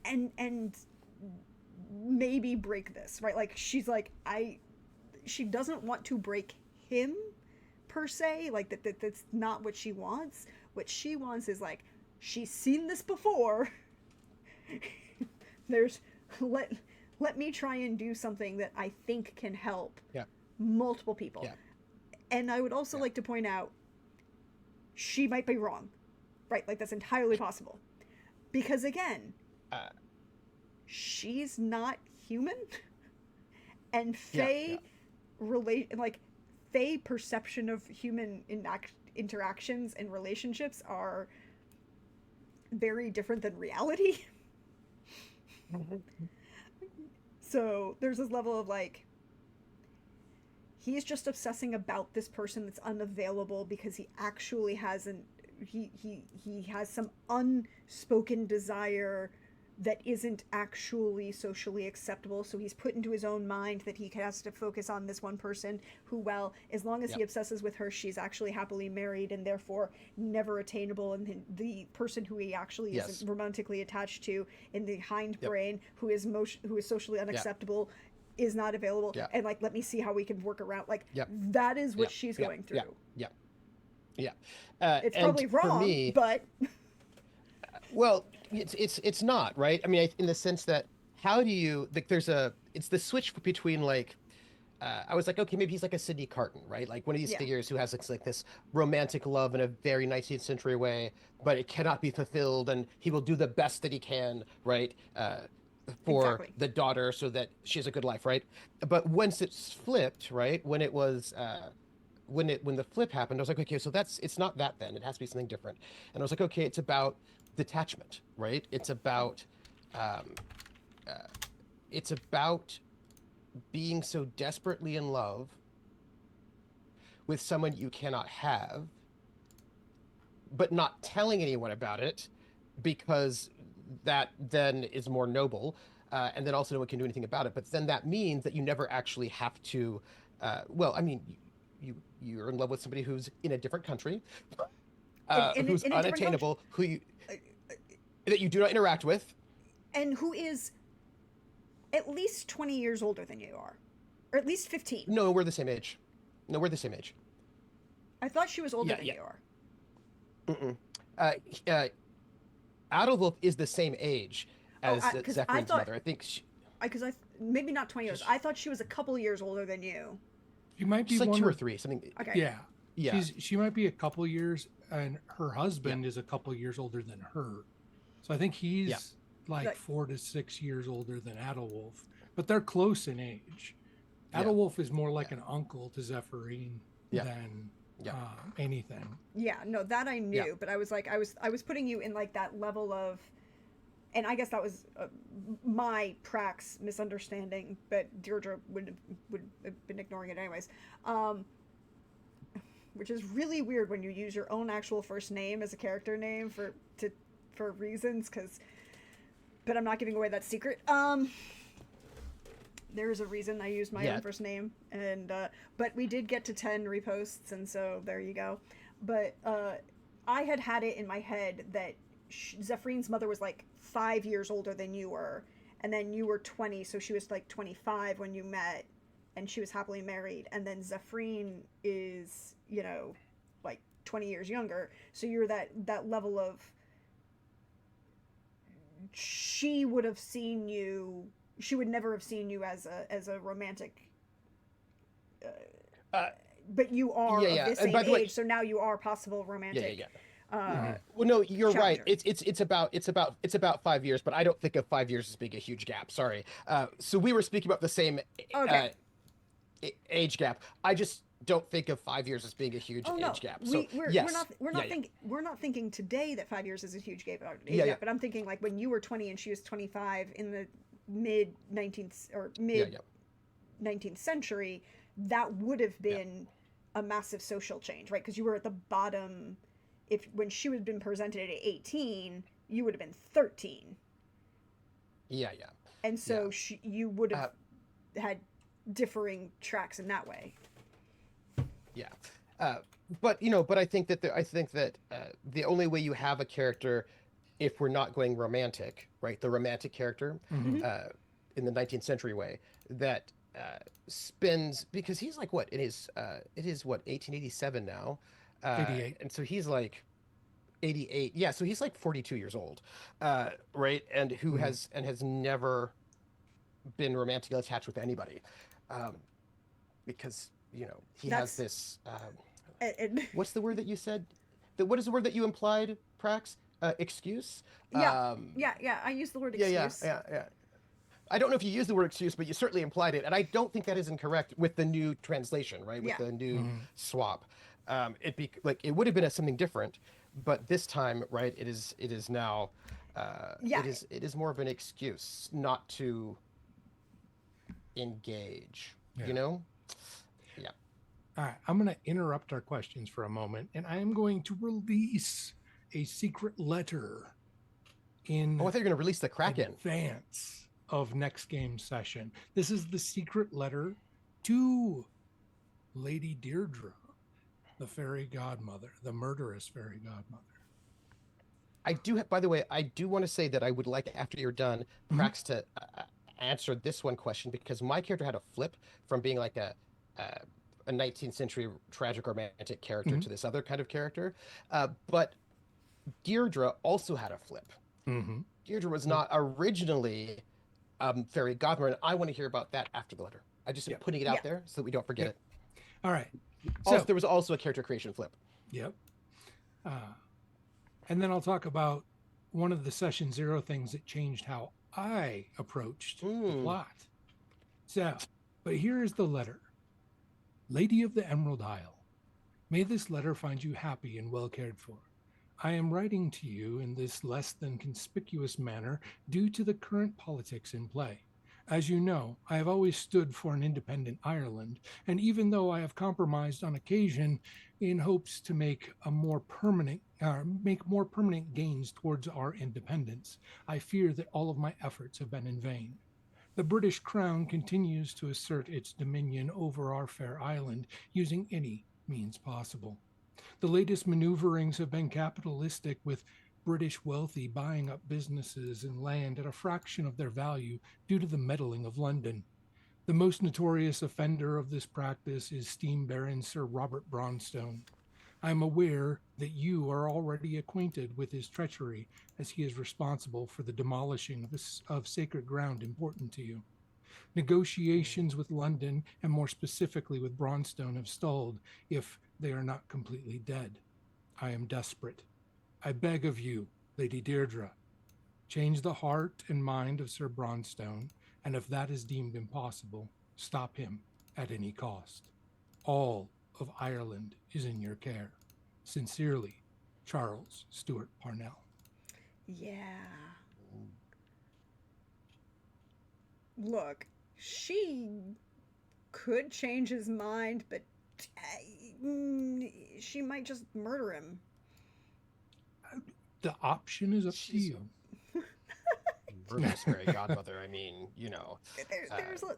and maybe break this, right? Like she's like, she doesn't want to break him per se, like that's not what she wants. What she wants is like, she's seen this before. There's let me try and do something that I think can help multiple people. And I would also like to point out, she might be wrong, right? Like that's entirely possible, because again, she's not human, and Faye Faye perception of human interactions and relationships are very different than reality. So there's this level of like, he's just obsessing about this person that's unavailable because he actually hasn't, he has some unspoken desire that isn't actually socially acceptable, so he's put into his own mind that he has to focus on this one person who, well, as long as he obsesses with her, she's actually happily married and therefore never attainable, and the person who he actually is romantically attached to in the hindbrain, who is socially unacceptable, is not available, and like, let me see how we can work around, like, that is what she's going through. It's probably wrong, for me, but well, it's not, right? I mean, in the sense that, how do you, like, it's the switch between like I was like, okay, maybe he's like a Sidney Carton, right? Like one of these Yeah. figures who has like this romantic love in a very 19th century way, but it cannot be fulfilled, and he will do the best that he can, right? For Exactly. the daughter so that she has a good life, right? But once it's flipped, right? When it was when the flip happened, I was like, okay, so it's not that then. It has to be something different. And I was like, okay, it's about detachment, right? Um, uh, it's about being so desperately in love with someone you cannot have, but not telling anyone about it because that then is more noble. And then also no one can do anything about it. But then that means that you never actually have to. Well, I mean, you're in love with somebody who's in a different country, who's In a different country, unattainable, that you do not interact with. and who is at least 20 years older than you are, or at least 15. No, we're the same age. No, we're the same age. I thought she was older Yeah, than yeah. you are. Mm-mm. Adolf is the same age as Because Zephyr's mother. I think because maybe not 20 years. I thought she was a couple years older than you. She might be she's like one two or or three, something. Okay. yeah. Yeah. She might be a couple years, and her husband is a couple years older than her. So I think he's like 4 to 6 years older than Adolwolf, but they're close in age. Adolwolf is more like an uncle to Zephyrine than anything. Yeah, no, that I knew, but I was like, I was putting you in like that level of, and I guess that was my Prax misunderstanding, but Deirdre would have been ignoring it anyways. Which is really weird when you use your own actual first name as a character name for reasons, but I'm not giving away that secret. There's a reason I used my own first name, and but we did get to 10 reposts, and so there you go. But I had it in my head that Zephyrine mother was like 5 years older than you were, and then you were 20, so she was like 25 when you met, and she was happily married, and then Zephyrine is, like 20 years younger, so you're that level of, she would never have seen you as a romantic, but you are of this same age, so now you are possible romantic. Well, no, you're right. challenger. It's about 5 years, but I don't think of 5 years as being a huge gap. Sorry. So we were speaking about the same age gap. I just don't think of 5 years as being a huge age gap. So we're not thinking today that 5 years is a huge gap. But I'm thinking like when you were 20 and she was 25 in the mid 19th century, that would have been a massive social change, right? Because you were at the bottom. When she would have been presented at 18, you would have been 13. And so you would have had differing tracks in that way. But I think that the only way you have a character, if we're not going romantic, right? The romantic character, in the 19th century way, that spins, because he's like what it is 1887 now, 88, and so he's like 88. Yeah, so he's like 42 years old, right? And who has never been romantically attached with anybody, because he has this. What's the word that you said? What is the word that you implied, Prax? Excuse? I used the word excuse. Yeah. I don't know if you used the word excuse, but you certainly implied it, and I don't think that is incorrect with the new translation, right? With the new swap. It would have been something different, but this time, right? It is now. It is more of an excuse not to engage. Yeah. All right, I'm going to interrupt our questions for a moment, and I am going to release a secret letter in I thought you were going to release the Kraken. Advance of next game session. This is the secret letter to Lady Deirdre, the fairy godmother, the murderous fairy godmother. By the way, I do want to say that I would like, after you're done, Prax to answer this one question, because my character had a flip from being like a 19th century tragic romantic character to this other kind of character. But Deirdre also had a flip. Deirdre was not originally fairy godmother, and I want to hear about that after the letter. I just am Yep. putting it Yeah. out there so that we don't forget Yep. it. All right. Also, So, there was also a character creation flip. yep. Uh, and then I'll talk about one of the session 0 things that changed how I approached the Mm. plot. So, but here is the letter. Lady of the Emerald Isle, may this letter find you happy and well cared for. I am writing to you in this less than conspicuous manner due to the current politics in play. As you know, I have always stood for an independent Ireland, and even though I have compromised on occasion in hopes to make more permanent gains towards our independence, I fear that all of my efforts have been in vain. The British Crown continues to assert its dominion over our fair island using any means possible. The latest maneuverings have been capitalistic, with British wealthy buying up businesses and land at a fraction of their value due to the meddling of London. The most notorious offender of this practice is Steam Baron Sir Robert Bronstone. I am aware that you are already acquainted with his treachery, as he is responsible for the demolishing of sacred ground important to you. Negotiations with London, and more specifically with Bronstone, have stalled, if they are not completely dead. I am desperate. I beg of you, Lady Deirdre, change the heart and mind of Sir Bronstone, and if that is deemed impossible, stop him at any cost. All of Ireland is in your care. Sincerely, Charles Stuart Parnell. Yeah. Look, she could change his mind, but she might just murder him. The option is up to She's you. murderous fairy godmother. I mean, you know.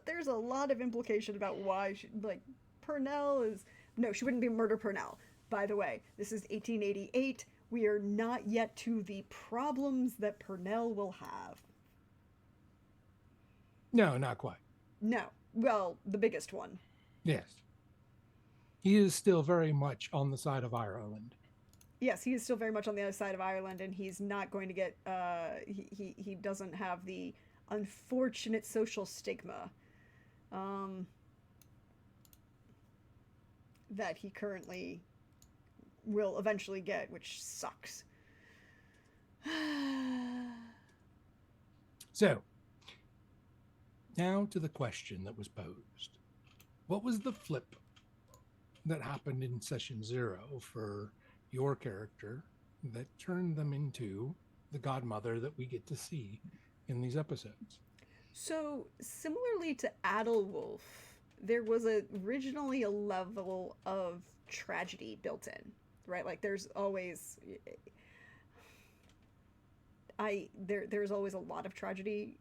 There's a lot of implication about why she, like, Purnell is, no, she wouldn't be murder Purnell. By the way, this is 1888. We are not yet to the problems that Purnell will have. No, not quite. No, well, the biggest one. Yes. He is still very much on the side of Ireland. Yes, he is still very much on the other side of Ireland, and he's not going to get. He doesn't have the unfortunate social stigma that he currently will eventually get, which sucks. So, now to the question that was posed. What was the flip that happened in session 0 for your character that turned them into the godmother that we get to see in these episodes? So, similarly to Adelwolf, there was originally a level of tragedy built in, right? Like, there's always there's always a lot of tragedy.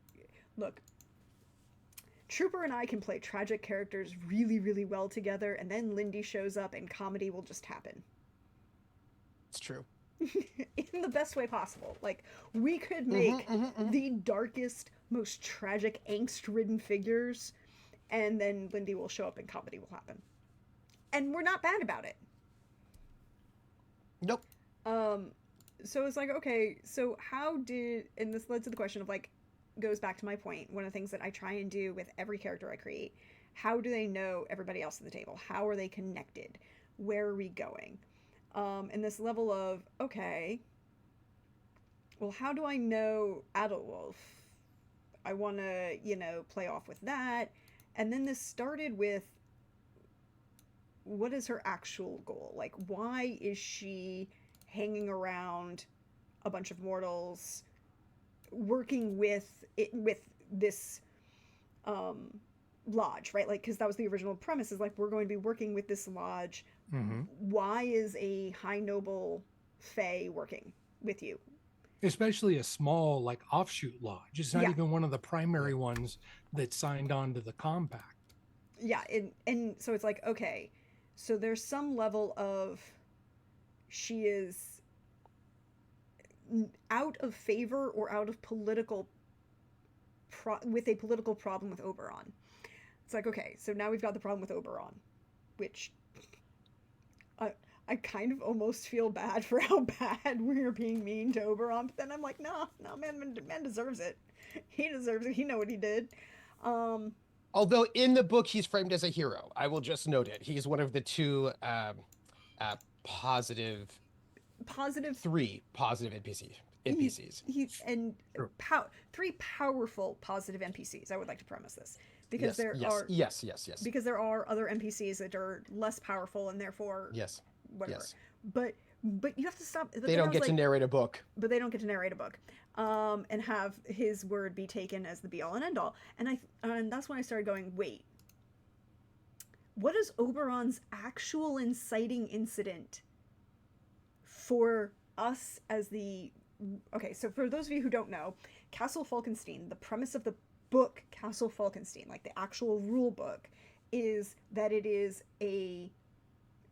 Look, Trooper and I can play tragic characters really, really well together, and then Lindy shows up and comedy will just happen. It's true. In the best way possible. Like, we could make the darkest, most tragic, angst-ridden figures, and then Lindy will show up and comedy will happen. And we're not bad about it. Nope. So it's like, okay, so how did, and this led to the question of, like, goes back to my point, one of the things that I try and do with every character I create, how do they know everybody else at the table? How are they connected? Where are we going? And this level of, okay, well, how do I know Adelwolf? I want to, play off with that. And then this started with, what is her actual goal? Like, why is she hanging around a bunch of mortals, working with this lodge, right? Like, because that was the original premise, is like, we're going to be working with this lodge. Mm-hmm. Why is a high noble fae working with you? Especially a small, like, offshoot lodge. It's not even one of the primary ones that signed on to the compact. Yeah, and so it's like, okay, so there's some level of, she is out of favor or out of with a political problem with Oberon. It's like, okay, so now we've got the problem with Oberon, which I kind of almost feel bad for how bad we're being mean to Oberon, but then I'm like, no, man deserves it. He deserves it. He know what he did. Although in the book he's framed as a hero, I will just note it. He's one of the two positive, Positive. three positive He's NPCs. True. Three powerful positive NPCs. I would like to premise this because Yes, yes. because there are other NPCs that are less powerful and therefore Yes, whatever. yes. But you have to stop. They don't get to narrate a book. But they don't get to narrate a book, and have his word be taken as the be all and end all. And that's when I started going, wait, what is Oberon's actual inciting incident for us as the... Okay, so for those of you who don't know, Castle Falkenstein, the premise of the book Castle Falkenstein, like the actual rule book, is that it is a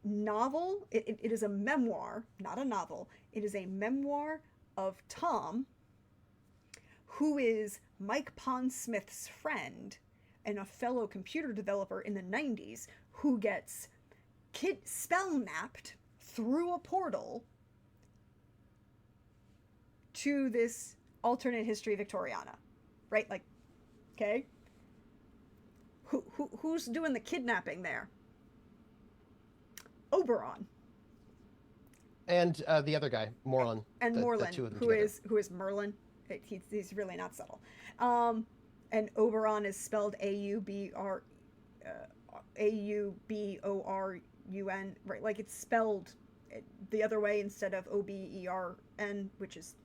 novel. It is a memoir, not a novel. It is a memoir of Tom, who is Mike Pondsmith's friend and a fellow computer developer in the 90s, who gets spell-napped through a portal to this alternate history Victoriana, right? Like, okay, who's doing the kidnapping there? Oberon. And the other guy, Morlun. And Morlun, the two of them who together. is Merlin. He's really not subtle. And Oberon is spelled Auborun, right? Like it's spelled the other way instead of Obern, which is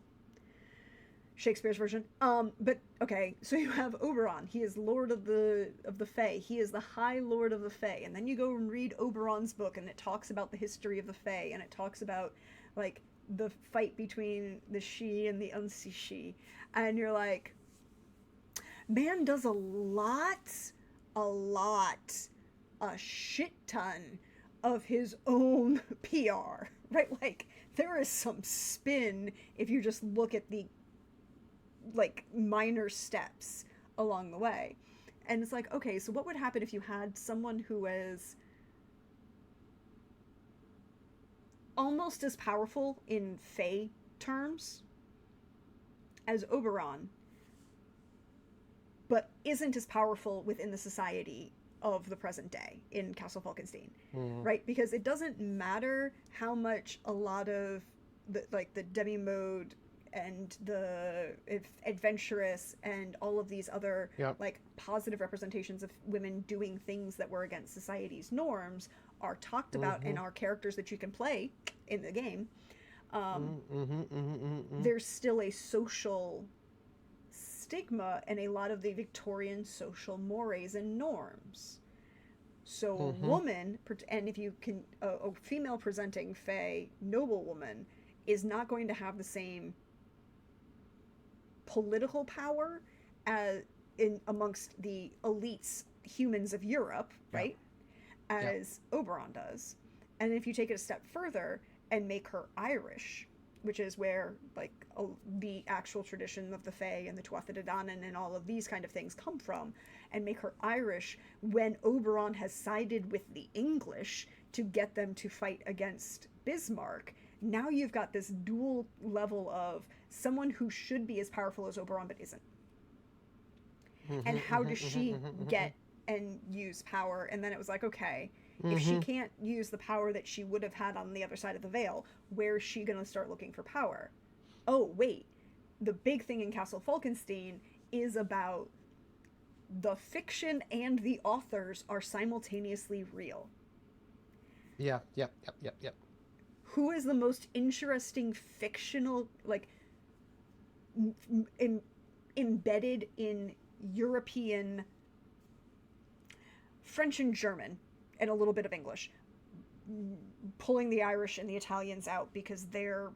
Shakespeare's version. But okay, so you have Oberon. He is Lord of the Fae. He is the High Lord of the Fae. And then you go and read Oberon's book, and it talks about the history of the Fae, and it talks about like the fight between the She and the Unsi-She, and you're like, man does a shit ton of his own PR, right? Like there is some spin if you just look at the like minor steps along the way. And it's like, okay, so what would happen if you had someone who was almost as powerful in Fae terms as Oberon, but isn't as powerful within the society of the present day in Castle Falkenstein, right? Because it doesn't matter how much a lot of the demi-mode and the adventurous and all of these other like positive representations of women doing things that were against society's norms are talked about in our characters that you can play in the game. There's still a social stigma and a lot of the Victorian social mores and norms. So a woman, and if you can, a female presenting Fae noblewoman is not going to have the same political power as in amongst the elites humans of Europe, right? As Oberon does. And if you take it a step further and make her Irish, which is where like the actual tradition of the Fae and the Tuatha De Danann and all of these kind of things come from, and make her Irish when Oberon has sided with the English to get them to fight against Bismarck, now you've got this dual level of someone who should be as powerful as Oberon but isn't. And how does she get and use power? And then it was like, okay, if she can't use the power that she would have had on the other side of the veil, where's she going to start looking for power? Oh, wait. The big thing in Castle Falkenstein is about the fiction and the authors are simultaneously real. Yep. Who is the most interesting fictional, like, embedded in European French and German and a little bit of English, pulling the Irish and the Italians out because their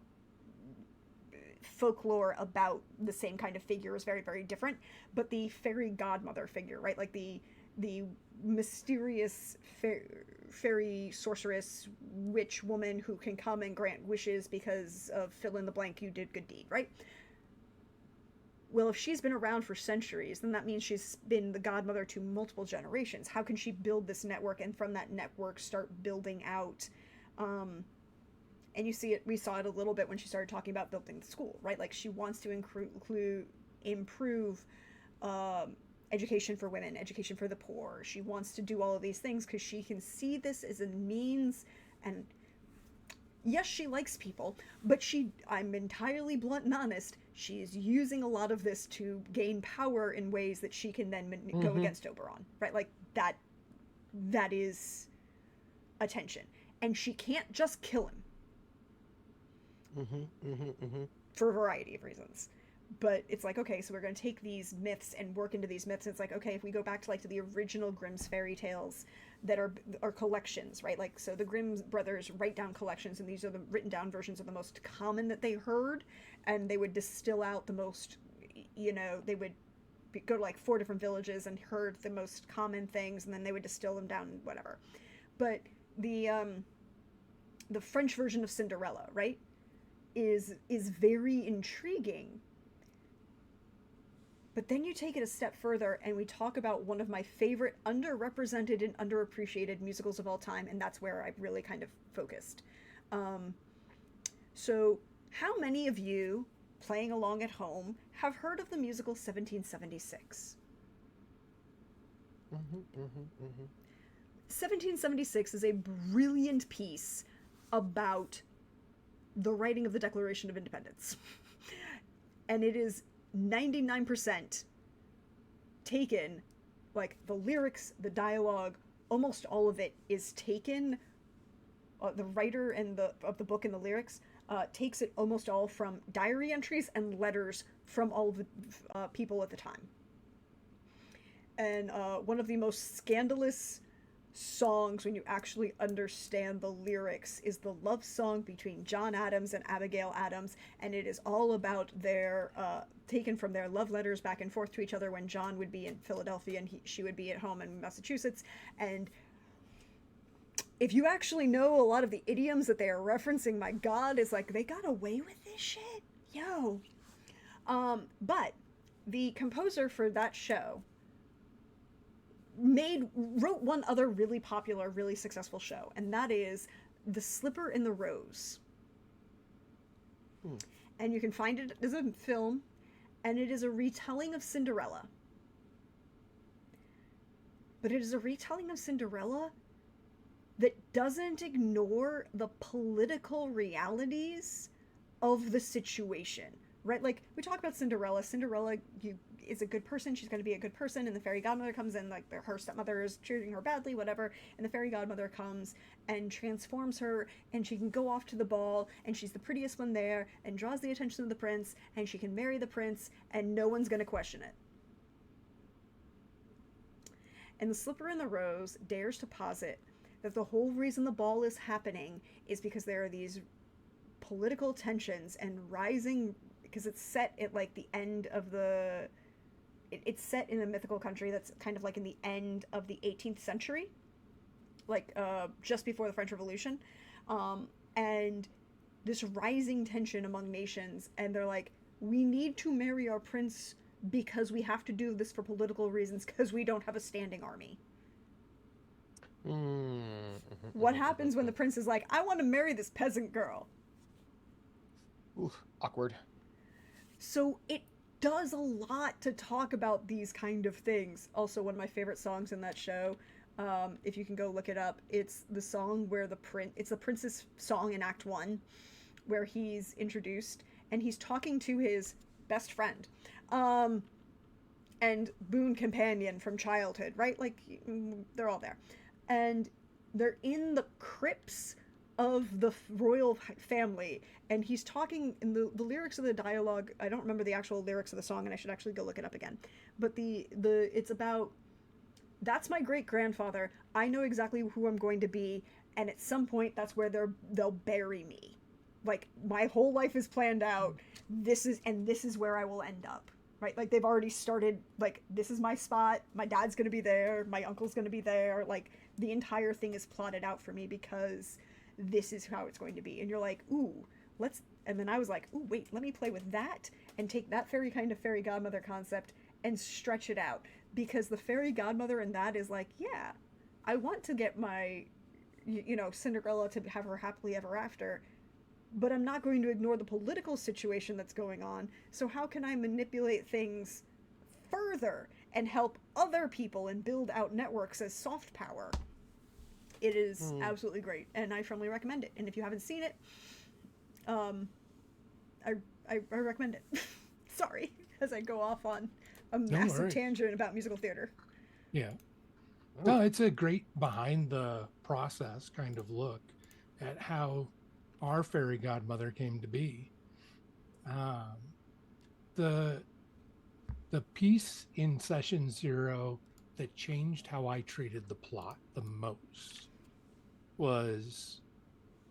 folklore about the same kind of figure is very, very different. But the fairy godmother figure, right? Like the mysterious fairy sorceress witch woman who can come and grant wishes because of fill in the blank, you did good deed, right? Well, if she's been around for centuries, then that means she's been the godmother to multiple generations. How can she build this network and from that network start building out? And you see it, we saw it a little bit when she started talking about building the school, right? Like she wants to improve education for women, education for the poor. She wants to do all of these things because she can see this as a means. And yes, she likes people, but I'm entirely blunt and honest, she's using a lot of this to gain power in ways that she can then go against Oberon, right? Like, that is attention. And she can't just kill him. For a variety of reasons. But it's like, okay, so we're going to take these myths and work into these myths. And it's like, okay, if we go back to like to the original Grimm's fairy tales that are collections, right? Like, so the Grimm brothers write down collections, and these are the written down versions of the most common that they heard, and they would distill out the most, they would go to like 4 different villages and heard the most common things, and then they would distill them down, whatever. But the French version of Cinderella, right, is very intriguing. But then you take it a step further, and we talk about one of my favorite underrepresented and underappreciated musicals of all time, and that's where I really kind of focused. So how many of you, playing along at home, have heard of the musical 1776? 1776 is a brilliant piece about the writing of the Declaration of Independence. And it is 99% taken, like the lyrics, the dialogue, almost all of it is taken, the writer of the book and the lyrics takes it almost all from diary entries and letters from all of the people at the time. And one of the most scandalous songs, when you actually understand the lyrics, is the love song between John Adams and Abigail Adams, and it is all about their taken from their love letters back and forth to each other when John would be in Philadelphia and she would be at home in Massachusetts. And if you actually know a lot of the idioms that they are referencing, my God, is like, they got away with this shit, yo. But the composer for that show wrote one other really popular, really successful show, and that is The Slipper and the Rose. And you can find it as a film, and it is a retelling of Cinderella. But it is a retelling of Cinderella that doesn't ignore the political realities of the situation, right? Like, we talk about Cinderella. Cinderella is a good person. She's going to be a good person. And the fairy godmother comes in, like, her stepmother is treating her badly, whatever. And the fairy godmother comes and transforms her, and she can go off to the ball, and she's the prettiest one there, and draws the attention of the prince, and she can marry the prince, and no one's going to question it. And The Slipper and the Rose dares to posit that the whole reason the ball is happening is because there are these political tensions and rising, because it's set at like the end of it's set in a mythical country that's kind of like in the end of the 18th century, like just before the French Revolution, and this rising tension among nations, and they're like, we need to marry our prince because we have to do this for political reasons because we don't have a standing army. What happens when the prince is like, I want to marry this peasant girl? Oof, awkward. So it does a lot to talk about these kind of things. Also, one of my favorite songs in that show, if you can go look it up, it's the song where it's the prince's song in Act 1, where he's introduced, and he's talking to his best friend, and boon companion from childhood, right? Like, they're all there. And they're in the crypts of the royal family, and he's talking in the lyrics of the dialogue. I don't remember the actual lyrics of the song, and I should actually go look it up again. But it's about, that's my great grandfather. I know exactly who I'm going to be, and at some point that's where they'll bury me. Like, my whole life is planned out. This is where I will end up. Right? Like, they've already started, like, this is my spot. My dad's going to be there. My uncle's going to be there. Like, the entire thing is plotted out for me because this is how it's going to be. And you're like, ooh, and then I was like, ooh, wait, let me play with that and take that fairy godmother concept and stretch it out. Because the fairy godmother in that is like, yeah, I want to get my, Cinderella to have her happily ever after, but I'm not going to ignore the political situation that's going on. So how can I manipulate things further? and help other people and build out networks as soft power. It is Hmm. absolutely great, and I firmly recommend it. And if you haven't seen it, um, I, I recommend it. Sorry, as I go off on a No massive worries. tangent about musical theater. Yeah. Ooh. No, it's a great behind the process kind of look at how our fairy godmother came to be. Um, the the piece in session 0 that changed how I treated the plot the most was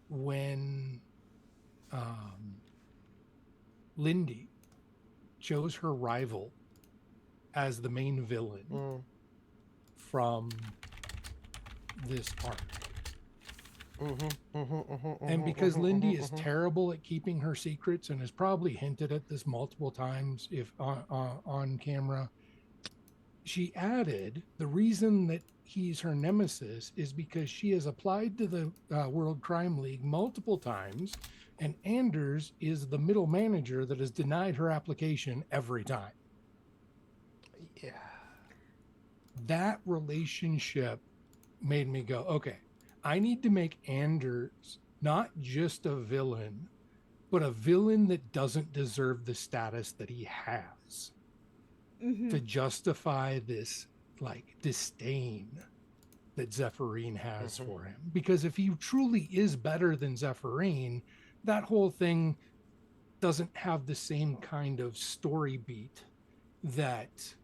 when um, Lindy chose her rival as the main villain Mm. from this arc. Mm-hmm, mm-hmm, mm-hmm, And mm-hmm, because mm-hmm, Lindy mm-hmm, is mm-hmm. terrible at keeping her secrets and has probably hinted at this multiple times if on camera, she added the reason that he's her nemesis is because she has applied to the World Crime League multiple times, and Anders is the middle manager that has denied her application every time. Yeah. That relationship made me go, okay, I need to make Anders not just a villain, but a villain that doesn't deserve the status that he has Mm-hmm. to justify this like disdain that Zephyrin has Mm-hmm. for him. Because if he truly is better than Zephyrin, that whole thing doesn't have the same kind of story beat that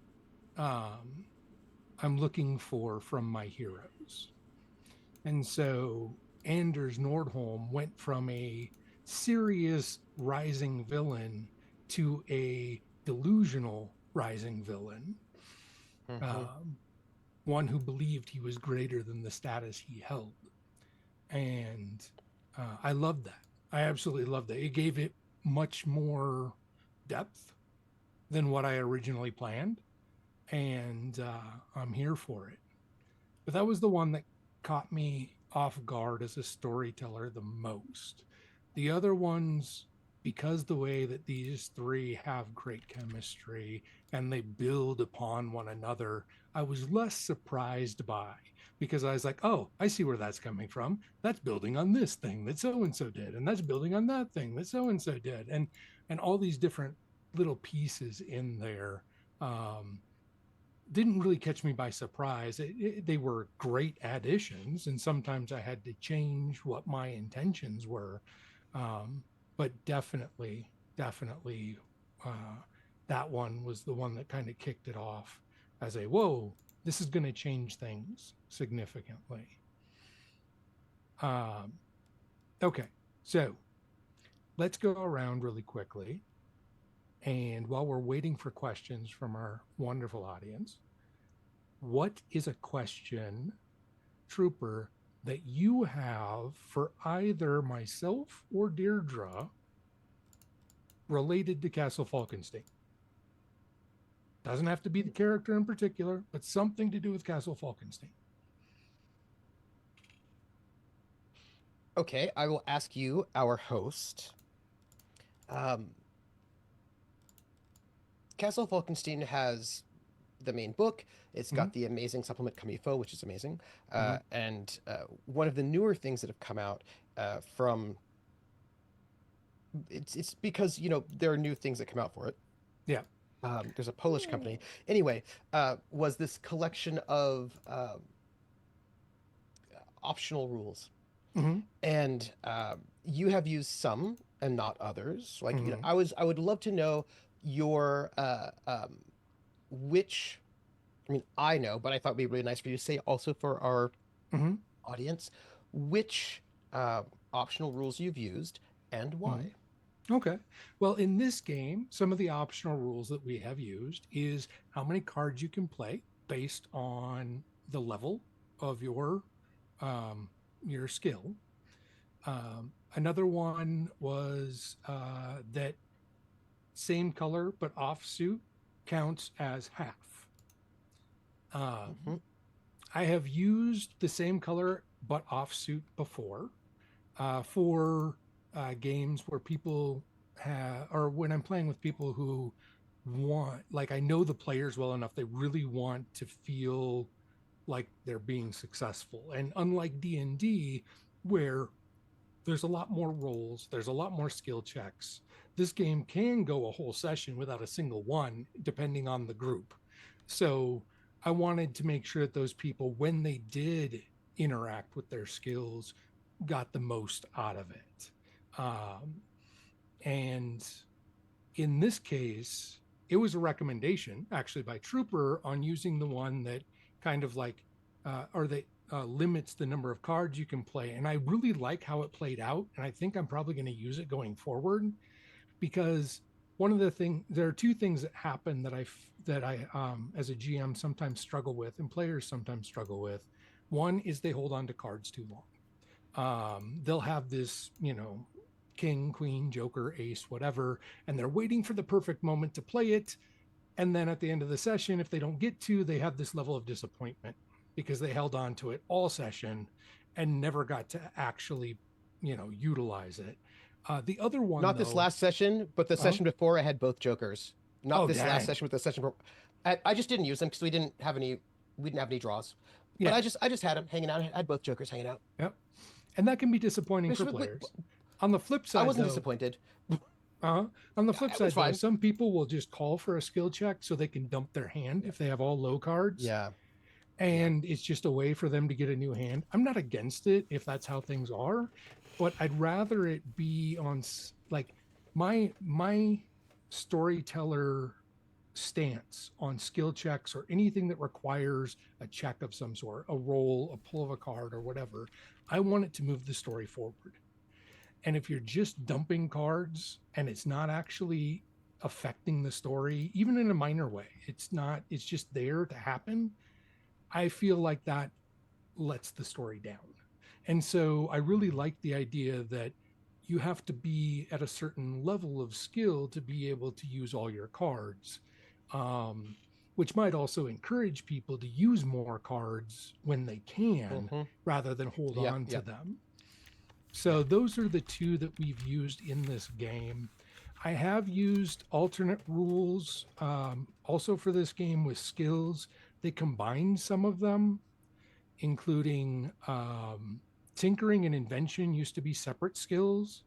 um, I'm looking for from my heroes. And so Anders Nordholm went from a serious rising villain to a delusional rising villain, Mm-hmm. um, one who believed he was greater than the status he held. And I loved that. I absolutely loved that. It gave it much more depth than what I originally planned. And I'm here for it. But that was the one that caught me off guard as a storyteller the most. The other ones, because the way that these three have great chemistry and they build upon one another, I was less surprised by, because I was like, oh, I see where that's coming from. That's building on this thing that so and so did, and that's building on that thing that so and so did, and all these different little pieces in there. Didn't really catch me by surprise. They were great additions, and sometimes I had to change what my intentions were. Um, but definitely, uh, that one was the one that kind of kicked it off as a whoa, this is going to change things significantly. Um, okay, so let's go around really quickly. And while we're waiting for questions from our wonderful audience, what is a question, Trooper, that you have for either myself or Deirdre related to Castle Falkenstein? Doesn't have to be the character in particular, but something to do with Castle Falkenstein. Okay, I will ask you, our host. Um, Castle Falkenstein has the main book. It's Mm-hmm, got the amazing supplement Kamifo, which is amazing. mm-hmm, And one of the newer things that have come out from it's because there are new things that come out for it. yeah. There's a Polish company. Anyway, was this collection of optional rules, Mm-hmm, and you have used some and not others. Like mm-hmm, I would love to know your which. I mean, I know, but I thought it'd be really nice for you to say also for our mm-hmm, audience which optional rules you've used and why. mm-hmm. Okay. Well, in this game, some of the optional rules that we have used is how many cards you can play based on the level of um, your skill. Another one was that same color but offsuit counts as half. Mm-hmm. Um, I have used the same color but offsuit before for games where people have, or when I'm playing with people who I know the players well enough. They really want to feel like they're being successful. And unlike D&D, where there's a lot more rolls, there's a lot more skill checks, this game can go a whole session without a single one, depending on the group. So I wanted to make sure that those people, when they did interact with their skills, got the most out of it. And in this case, it was a recommendation actually by Trooper on using the one that kind of like, limits the number of cards you can play. And I really like how it played out. And I think I'm probably going to use it going forward, because one of the things, there are two things that happen that I as a GM sometimes struggle with, and players sometimes struggle with. One is they hold on to cards too long. They'll have this, king, queen, joker, ace, whatever, and they're waiting for the perfect moment to play it. And then at the end of the session, if they don't get to, they have this level of disappointment because they held on to it all session and never got to actually, utilize it. The other one, Not this last session, but the session before I had both jokers. Not this last session, but the session before. I just didn't use them because we didn't have any draws. Yeah. But I just had them hanging out. I had both jokers hanging out. Yep. And that can be disappointing for players. On the flip side, I wasn't disappointed. On the flip side, though, some people will just call for a skill check so they can dump their hand if they have all low cards. Yeah. And it's just a way for them to get a new hand. I'm not against it if that's how things are, but I'd rather it be on like my storyteller stance on skill checks or anything that requires a check of some sort, a roll, a pull of a card, or whatever. I want it to move the story forward. And if you're just dumping cards and it's not actually affecting the story, even in a minor way, it's just there to happen, I feel like that lets the story down. And so I really like the idea that you have to be at a certain level of skill to be able to use all your cards, which might also encourage people to use more cards when they can, rather than hold on to them. So those are the two that we've used in this game. I have used alternate rules also for this game with skills. They combined some of them, including tinkering and invention used to be separate skills,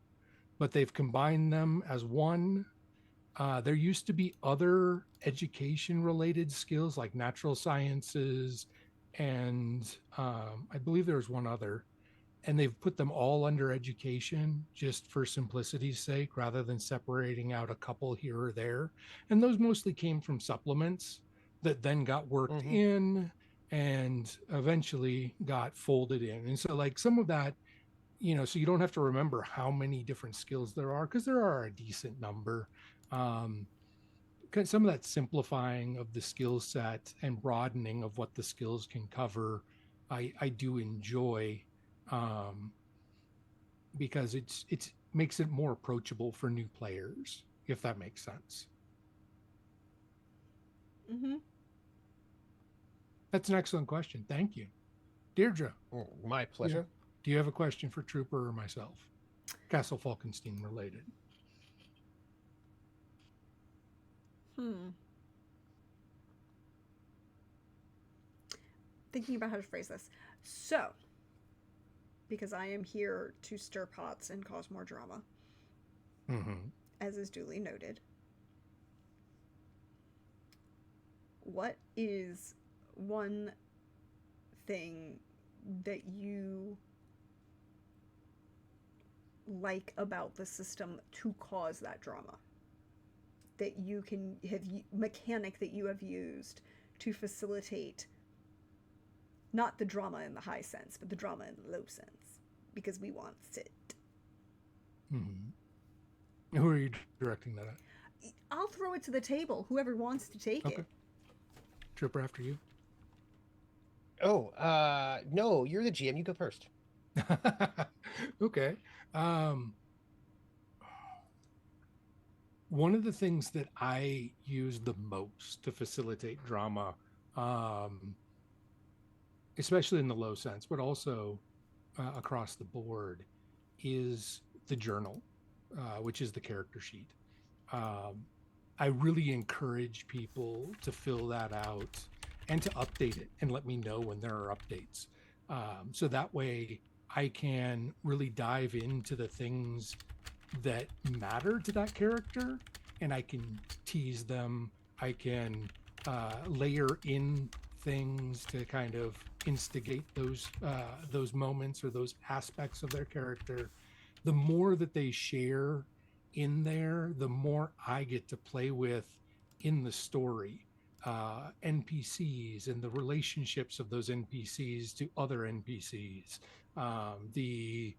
but they've combined them as one. There used to be other education-related skills like natural sciences, and I believe there was one other. And they've put them all under education just for simplicity's sake, rather than separating out a couple here or there. And those mostly came from supplements that then got worked in and eventually got folded in. And so like some of that, so you don't have to remember how many different skills there are, because there are a decent number. Some of that simplifying of the skill set and broadening of what the skills can cover, I do enjoy. Because it's makes it more approachable for new players, if that makes sense. That's an excellent question. Thank you. Deirdre. My pleasure. Do you have a question for Trooper or myself? Castle Falkenstein related. Thinking about how to phrase this. So, because I am here to stir pots and cause more drama, as is duly noted. What is one thing that you like about the system to cause that drama? That you can have mechanic that you have used to facilitate not the drama in the high sense, but the drama in the low sense, because we want it. Who are you directing that at? I'll throw it to the table. Whoever wants to take it. Trooper, after you. Oh, no, you're the GM. You go first. Okay. One of the things that I use the most to facilitate drama, especially in the low sense, but also across the board, is the journal, which is the character sheet. I really encourage people to fill that out and to update it and let me know when there are updates. So that way I can really dive into the things that matter to that character, and I can tease them. I can layer in things to kind of instigate those moments or those aspects of their character. The more that they share in there, the more I get to play with in the story. NPCs and the relationships of those NPCs to other NPCs, the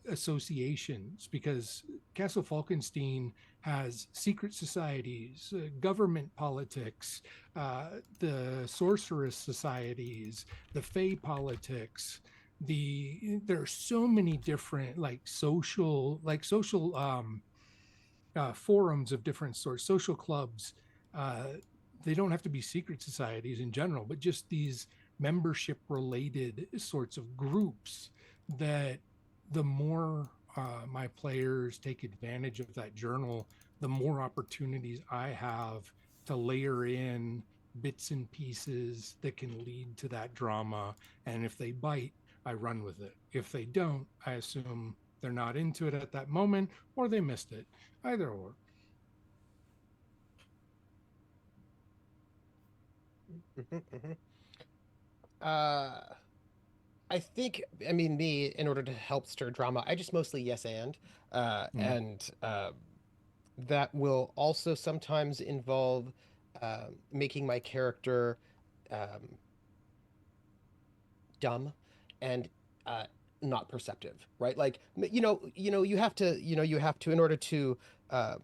associations, because Castle Falkenstein has secret societies, government politics, the sorceress societies, the Fey politics. There are so many different social forums of different sorts, social clubs. Uh, they don't have to be secret societies in general, but just these membership related sorts of groups that the more my players take advantage of that journal, the more opportunities I have to layer in bits and pieces that can lead to that drama. And if they bite, I run with it. If they don't, I assume they're not into it at that moment or they missed it. Either or. Uh, I think, I mean, me, in order to help stir drama, I just mostly yes Mm. and that will also sometimes involve making my character um, dumb and uh, not perceptive, right? Like, you have to, uh,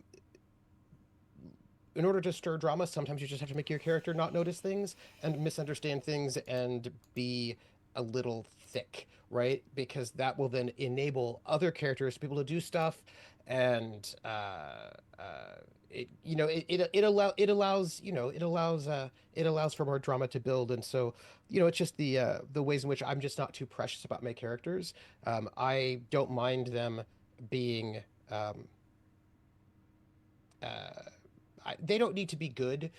in order to stir drama, sometimes you just have to make your character not notice things and misunderstand things and be a little thick, right? Because that will then enable other characters to be able to do stuff, and it allows for more drama to build, and so it's just the ways in which I'm just not too precious about my characters. I don't mind them being. Uh, they don't need to be good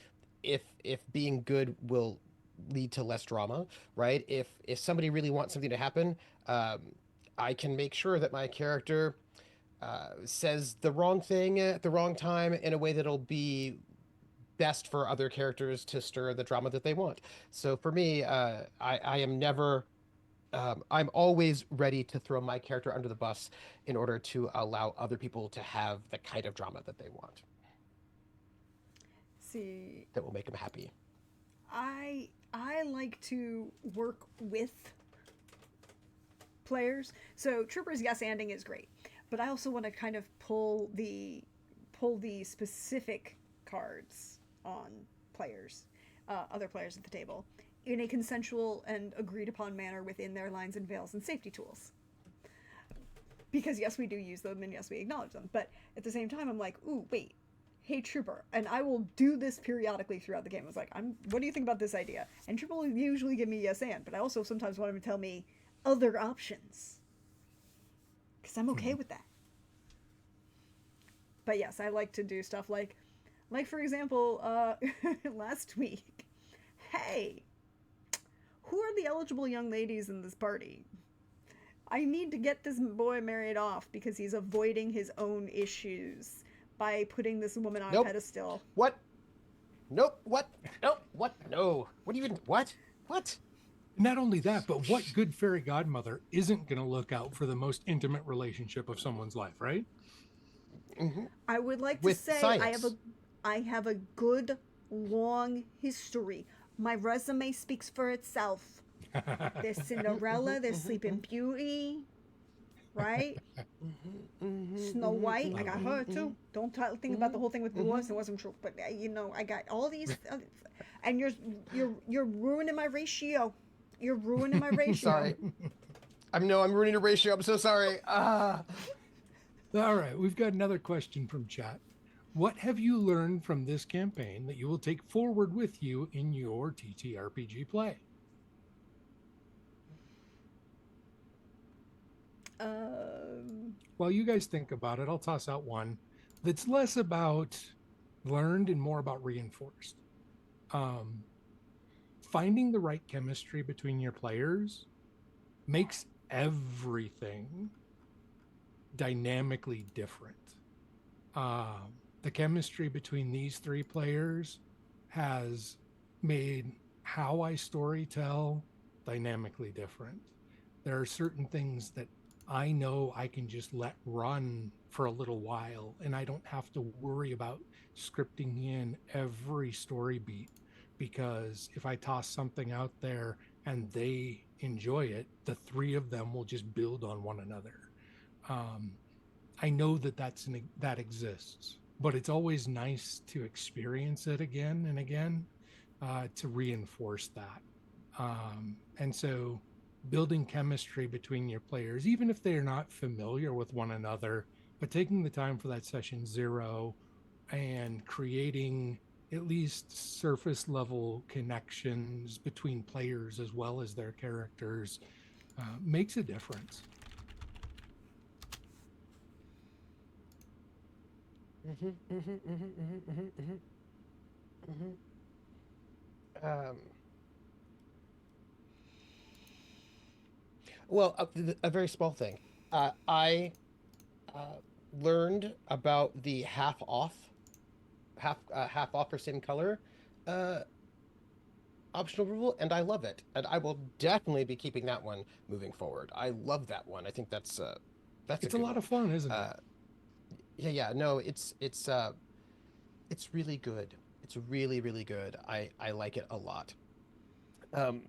if being good will lead to less drama, right? If somebody really wants something to happen, um, I can make sure that my character says the wrong thing at the wrong time in a way that'll be best for other characters to stir the drama that they want. So for me, I am never. I'm always ready to throw my character under the bus in order to allow other people to have the kind of drama that they want See, that will make them happy. I like to work with players. So Troopers yes anding is great, but I also want to kind of pull the specific cards on players, other players at the table, in a consensual and agreed upon manner within their lines and veils and safety tools. Because yes, we do use them and yes, we acknowledge them, but at the same time, I'm like, ooh, wait, hey Trooper, and I will do this periodically throughout the game. I was like, what do you think about this idea? And Trooper will usually give me yes and, but I also sometimes want him to tell me other options, because I'm okay with that. But yes, I like to do stuff like for example, last week, hey, who are the eligible young ladies in this party? I need to get this boy married off because he's avoiding his own issues by putting this woman on a Nope. pedestal. What? Nope. What? Nope. What? No. What even? What? What? Not only that, but what good fairy godmother isn't going to look out for the most intimate relationship of someone's life, right? Mm-hmm. I would like to With say science. I have a good long history. My resume speaks for itself. There's Cinderella, there's Sleeping Beauty, right? Snow White, I got her too. Don't think about the whole thing with divorce; it wasn't true. But I got all these, and you're ruining my ratio. You're ruining my ratio. Sorry. I'm ruining a ratio. I'm so sorry. All right, we've got another question from chat. What have you learned from this campaign that you will take forward with you in your TTRPG play? Um, While you guys think about it, I'll toss out one that's less about learned and more about reinforced. Um, Finding the right chemistry between your players makes everything dynamically different. The chemistry between these three players has made how I story tell dynamically different. There are certain things that I know I can just let run for a little while, and I don't have to worry about scripting in every story beat, because if I toss something out there and they enjoy it, the three of them will just build on one another. Um, I know that that exists, but it's always nice to experience it again and again, to reinforce that. And so, building chemistry between your players, even if they are not familiar with one another, but taking the time for that session zero and creating at least surface level connections between players as well as their characters, makes a difference. Mm-hmm, mm-hmm, mm-hmm, mm-hmm, mm-hmm, mm-hmm. Um, well, a very small thing. I uh, learned about the half off for same color uh, optional rule, and I love it, and I will definitely be keeping that one moving forward. I love that one. I think that's a It's a good lot one. of fun, isn't it? Uh, yeah, yeah, no, it's really good. It's really, really good. I like it a lot. Um,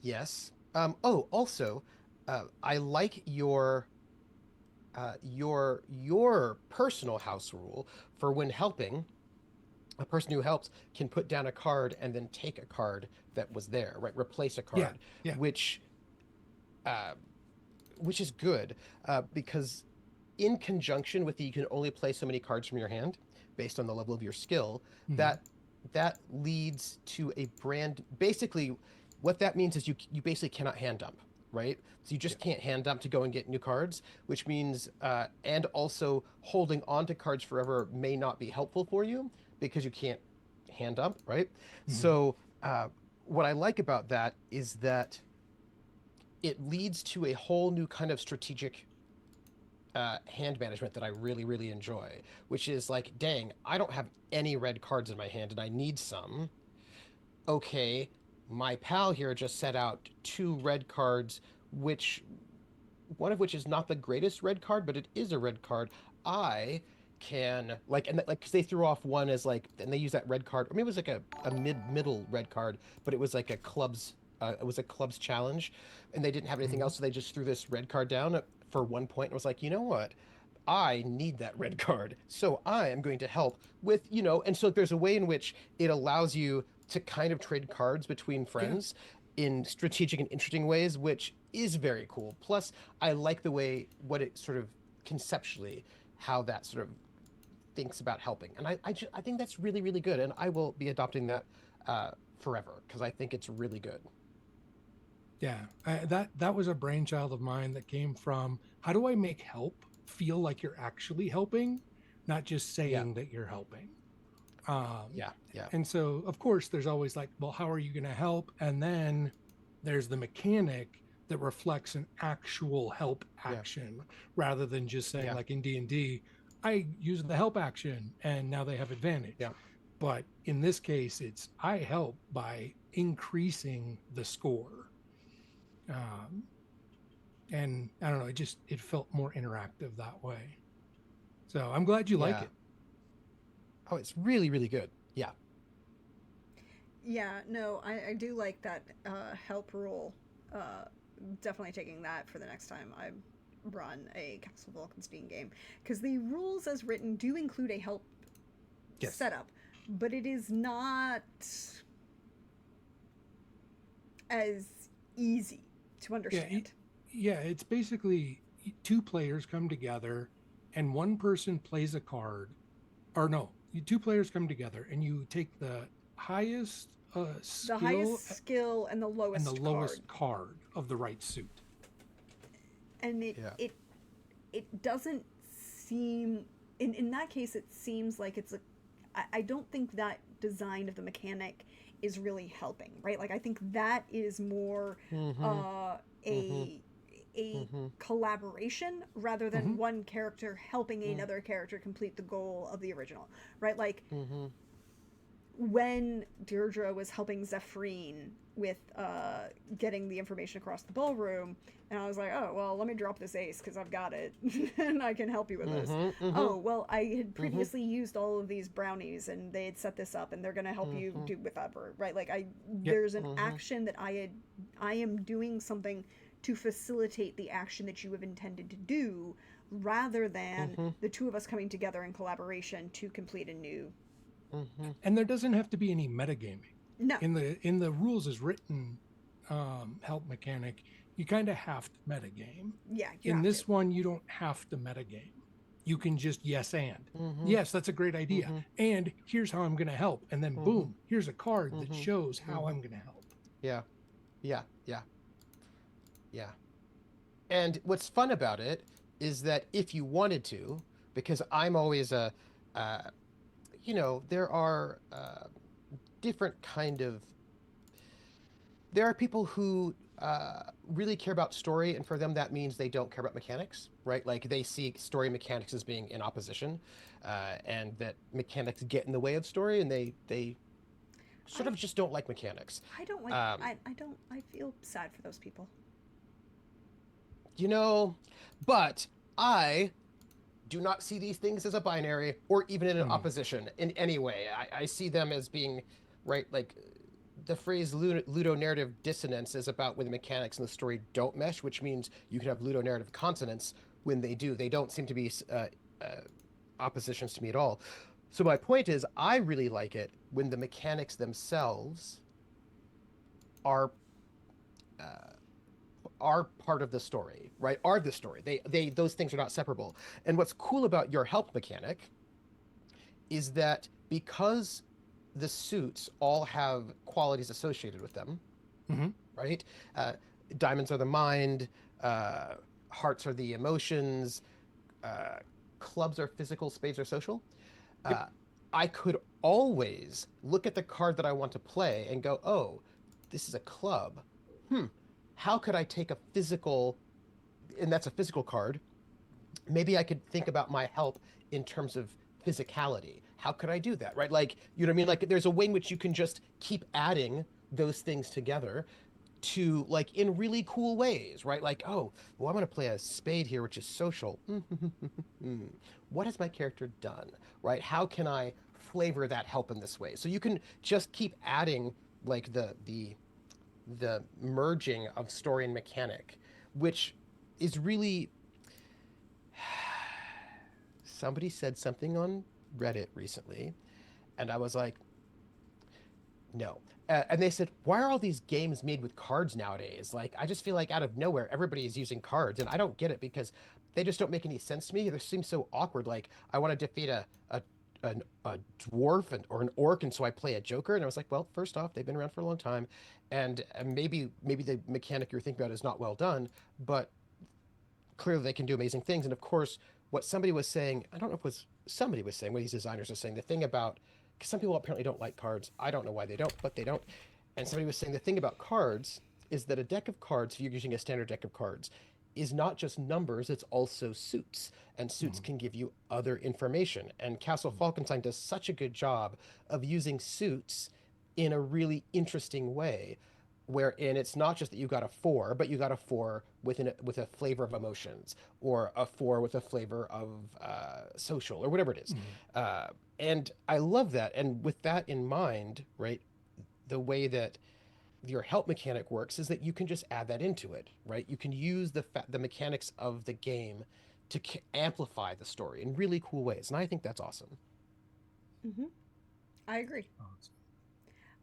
yes. Oh, also, I like your personal house rule for when helping. A person who helps can put down a card and then take a card that was there, right? Replace a Yeah, card, yeah. which uh, which is good because in conjunction with the you can only play so many cards from your hand based on the level of your skill, Mhm. that leads to a brand. Basically, what that means is you basically cannot hand dump, right? So you Yeah. just can't hand dump to go and get new cards, which means and also holding on to cards forever may not be helpful for you because you can't hand dump, right? Mhm. So what I like about that is that it leads to a whole new kind of strategic hand management that I really, really enjoy, which is like, dang, I don't have any red cards in my hand and I need some. Okay, my pal here just set out two red cards, which one of which is not the greatest red card, but it is a red card. I can like and like because they threw off one as like and they use that red card or maybe it was like a middle red card but it was like a clubs it was a clubs challenge and they didn't have anything Mhm. else so they just threw this red card down for 1 point and was like you know what I need that red card so I am going to help with and so there's a way in which it allows you to kind of trade cards between Yeah. friends in strategic and interesting ways which is very cool plus I like the way what it sort of conceptually how that sort of thinks about helping, and I think that's really really good, and I will be adopting that uh, forever because I think it's really good. Yeah. That was a brainchild of mine that came from how do I make help feel like you're actually helping, not just Yeah, saying that you're helping. Um, yeah, yeah, and so, of course, there's always like, well, how are you going to help? And then there's the mechanic that reflects an actual help yeah, action rather than just saying, yeah, like in D&D, I use the help action and now they have advantage. yeah, But in this case, it's I help by increasing the score. Um, and I don't know, it felt more interactive that way. So I'm glad you like yeah. it. Oh, it's really really good. Yeah, Yeah, no, I do like that help rule. Uh, Definitely taking that for the next time I run a Castle Falkenstein game. Because the rules as written do include a help Yes. setup, but it is not as easy to Yeah. understand. Yeah. It's basically two players come together and one person plays a card, or no, two players come together and you take the highest The skill highest skill and the and the lowest card. lowest card of the right suit. And yeah, it doesn't seem in that case, it seems like it's a. I don't think that design of the mechanic is really helping, right? Like I think that is more Mm-hmm. uh, Mm-hmm. a Mm-hmm. collaboration rather than Hmm. one character helping another character complete the goal of the original, right? Like Mm-hmm. when Deirdre was helping Zephrine with getting the information across the ballroom, and I was like, oh, well, let me drop this ace because I've got it and I can help you with this. Mm-hmm. Mm-hmm. Oh, well, I had Mm-hmm. previously used all of these brownies and they had set this up and they're going to help you Mm-hmm. do whatever, right? Like, Yep. there's an Mm-hmm. action that I am doing something to facilitate the action that you have intended to do rather than Mm-hmm. the two of us coming together in collaboration to complete a new. Mm-hmm. And there doesn't have to be any metagaming. No. In the rules as written help mechanic, you kind of have to metagame. Yeah, you In have to. this one, you don't have to metagame. You can just yes and. Mm-hmm. Yes, that's a great idea. Mm-hmm. And here's how I'm going to help. And then Mm-hmm. boom, here's a card that Mm-hmm. shows how Mm-hmm. I'm going to help. Yeah. Yeah. Yeah. Yeah. And what's fun about it is that if you wanted to, because I'm always uh, there are different kind of there are people who really care about story, and for them that means they don't care about mechanics, right? Like they see story and mechanics as being in opposition, and that mechanics get in the way of story, and they sort I of just don't like mechanics. I don't like Um, I don't I feel sad for those people. you know, but I do not see these things as a binary or even in an Hmm. opposition in any way. I see them as being, right, like the phrase ludonarrative dissonance is about when the mechanics and the story don't mesh, which means you can have ludonarrative consonance when they do. They don't seem to be uh, oppositions to me at all. So my point is, I really like it when the mechanics themselves are uh, are part of the story, right? Are the story. They those things are not separable. And what's cool about your help mechanic is that because the suits all have qualities associated with them, Hmm. right? Uh, Diamonds are the mind, uh, hearts are the emotions, uh, clubs are physical, spades are social. Yep. Uh, I could always look at the card that I want to play and go, oh, this is a club. Hmm. How could I take a physical, and that's a physical card? Maybe I could think about my help in terms of physicality. How could I do that? Right? Like, you know what I mean? Like, there's a way in which you can just keep adding those things together to like in really cool ways, right? Like, oh, well, I'm going to play a spade here, which is social. What has my character done? Right? How can I flavor that help in this way? So you can just keep adding like the merging of story and mechanic, which is really somebody said something on Reddit recently, and I was like, no. And they said, why are all these games made with cards nowadays? Like, I just feel like out of nowhere, everybody is using cards, and I don't get it because they just don't make any sense to me. They seem so awkward. Like, I want to defeat a dwarf or an orc, and so I play a joker. And I was like, well, first off, they've been around for a long time, and maybe the mechanic you're thinking about is not well done, but clearly they can do amazing things. And of course, what somebody was saying, I don't know if it was somebody was saying, what these designers are saying, the thing about, because some people apparently don't like cards. I don't know why they don't, but they don't. And somebody was saying the thing about cards is that a deck of cards, if you're using a standard deck of cards, is not just numbers, it's also suits. And suits Hmm. can give you other information. And Castle Falkenstein does such a good job of using suits in a really interesting way wherein it's not just that you got a four, but you got a four with a flavor of emotions, or a four with a flavor of social, or whatever it is. Hmm. Uh, and I love that. And with that in mind, right, the way that your help mechanic works is that you can just add that into it, right? You can use the mechanics of the game to amplify the story in really cool ways, and I think that's awesome. Mm-hmm. I agree. Awesome.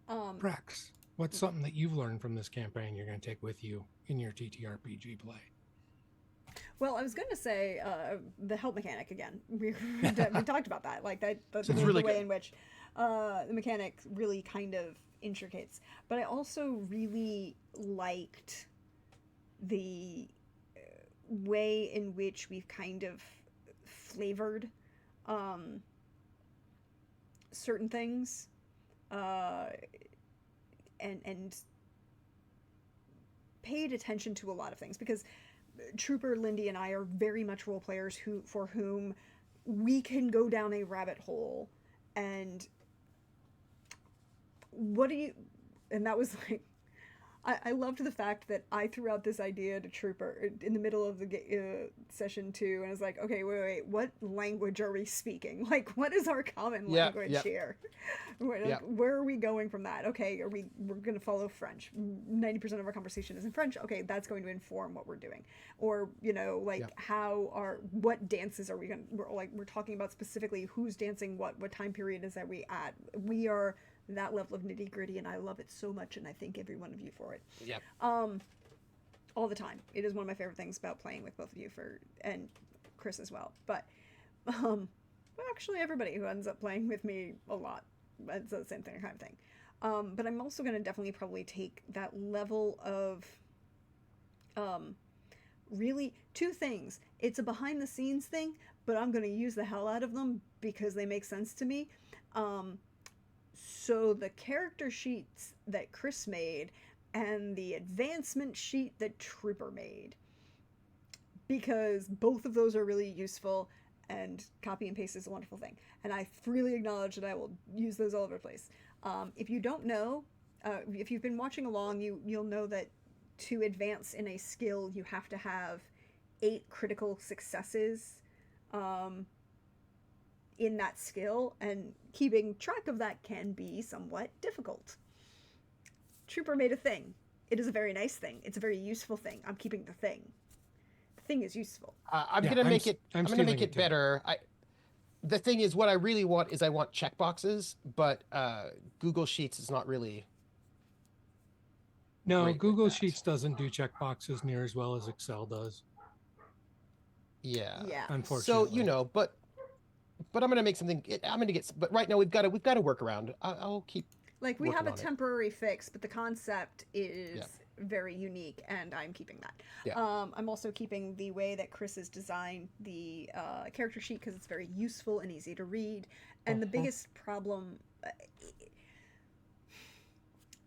Um, Prax, what's something that you've learned from this campaign you're going to take with you in your TTRPG play? well, I was going to say the help mechanic again. We talked about that, like that It's really the way good. in which the mechanic really kind of intricates. But I also really liked the way in which we've kind of flavored um, certain things, uh, and paid attention to a lot of things, because Trooper, Lindy, and I are very much role players for whom we can go down a rabbit hole. And what do you and that was like, I loved the fact that I threw out this idea to Trooper in the middle of the session 2, and I was like, okay, wait, what language are we speaking? Like, what is our common language here? Where are we going from that? Okay, we're going to follow French. 90% of our conversation is in French. Okay, that's going to inform what we're doing. Or, what dances are we going to, we're talking about specifically who's dancing what time period is that we at. We are that level of nitty gritty, and I love it so much, and I thank every one of you for it. Yep. All the time. It is one of my favorite things about playing with both of you, and Chris as well. But actually everybody who ends up playing with me a lot, it's the same thing kind of thing. But I'm also going to definitely probably take that level of really two things. It's a behind the scenes thing, but I'm going to use the hell out of them because they make sense to me. So the character sheets that Chris made and the advancement sheet that Trooper made, because both of those are really useful, and copy and paste is a wonderful thing. And I freely acknowledge that I will use those all over the place. If you don't know, if you've been watching along, you'll know that to advance in a skill, you have to have 8 critical successes in that skill, and keeping track of that can be somewhat difficult. Trooper made a thing. It is a very nice thing. It's a very useful thing. I'm keeping the thing. The thing is useful. I'm gonna make it better. The thing is, what I really want is I want checkboxes, but Google Sheets is not really. No, Google Sheets doesn't do checkboxes near as well as Excel does. Yeah. Unfortunately. So but I'm gonna make something. But right now we've got to work around. I'll keep. Like, we have a temporary fix, but the concept is very unique, and I'm keeping that. Yeah. I'm also keeping the way that Chris has designed the character sheet, because it's very useful and easy to read. And the biggest problem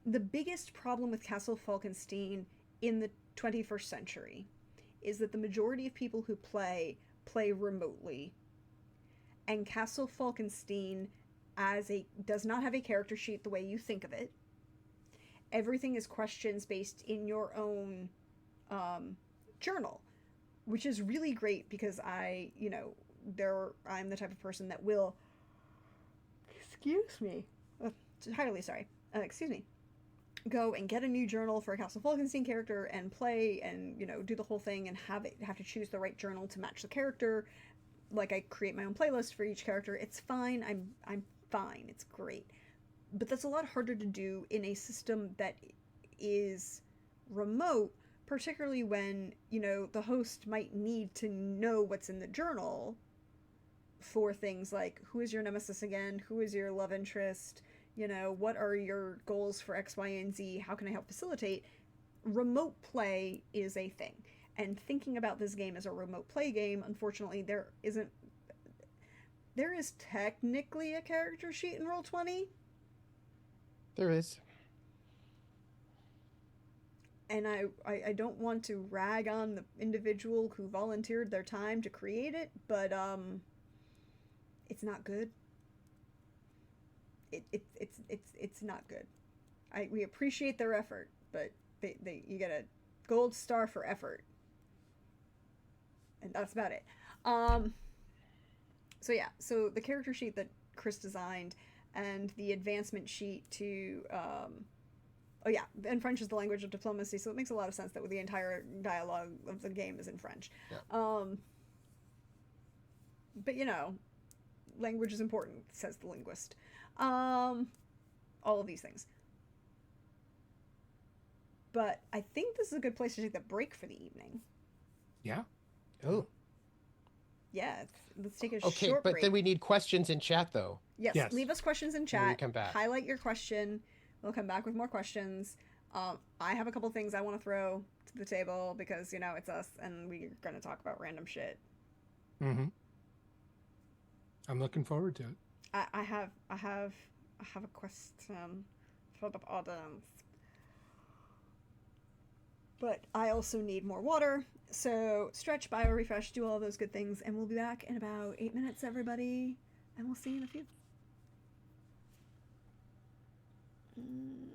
with Castle Falkenstein in the 21st century is that the majority of people who play remotely, and Castle Falkenstein does not have a character sheet the way you think of it. Everything is questions based in your own journal, which is really great, because I'm the type of person that will, go and get a new journal for a Castle Falkenstein character and play, and do the whole thing, and have to choose the right journal to match the character. Like, I create my own playlist for each character. It's fine. I'm fine. It's great. But that's a lot harder to do in a system that is remote, particularly when, the host might need to know what's in the journal for things like, who is your nemesis again? Who is your love interest? What are your goals for X, Y, and Z? How can I help facilitate? Remote play is a thing. And thinking about this game as a remote play game, unfortunately, there is technically a character sheet in Roll20. There is. And I don't want to rag on the individual who volunteered their time to create it, but it's not good. It's not good. We appreciate their effort, but you get a gold star for effort. And that's about it. So the character sheet that Chris designed, and the advancement sheet to and French is the language of diplomacy, so it makes a lot of sense that the entire dialogue of the game is in French. But language is important, says the linguist. All of these things. But I think this is a good place to take the break for the evening. Yeah. Oh. Yeah, let's take a short break. Okay, but then we need questions in chat, though. Yes, leave us questions in chat. When we come back. Highlight your question. We'll come back with more questions. I have a couple things I want to throw to the table, because, it's us, and we're going to talk about random shit. Mm-hmm. I'm looking forward to it. I have a question for the audience, but I also need more water. So stretch, bio refresh, do all those good things, and we'll be back in about 8 minutes, everybody, and we'll see you in a few. Mm.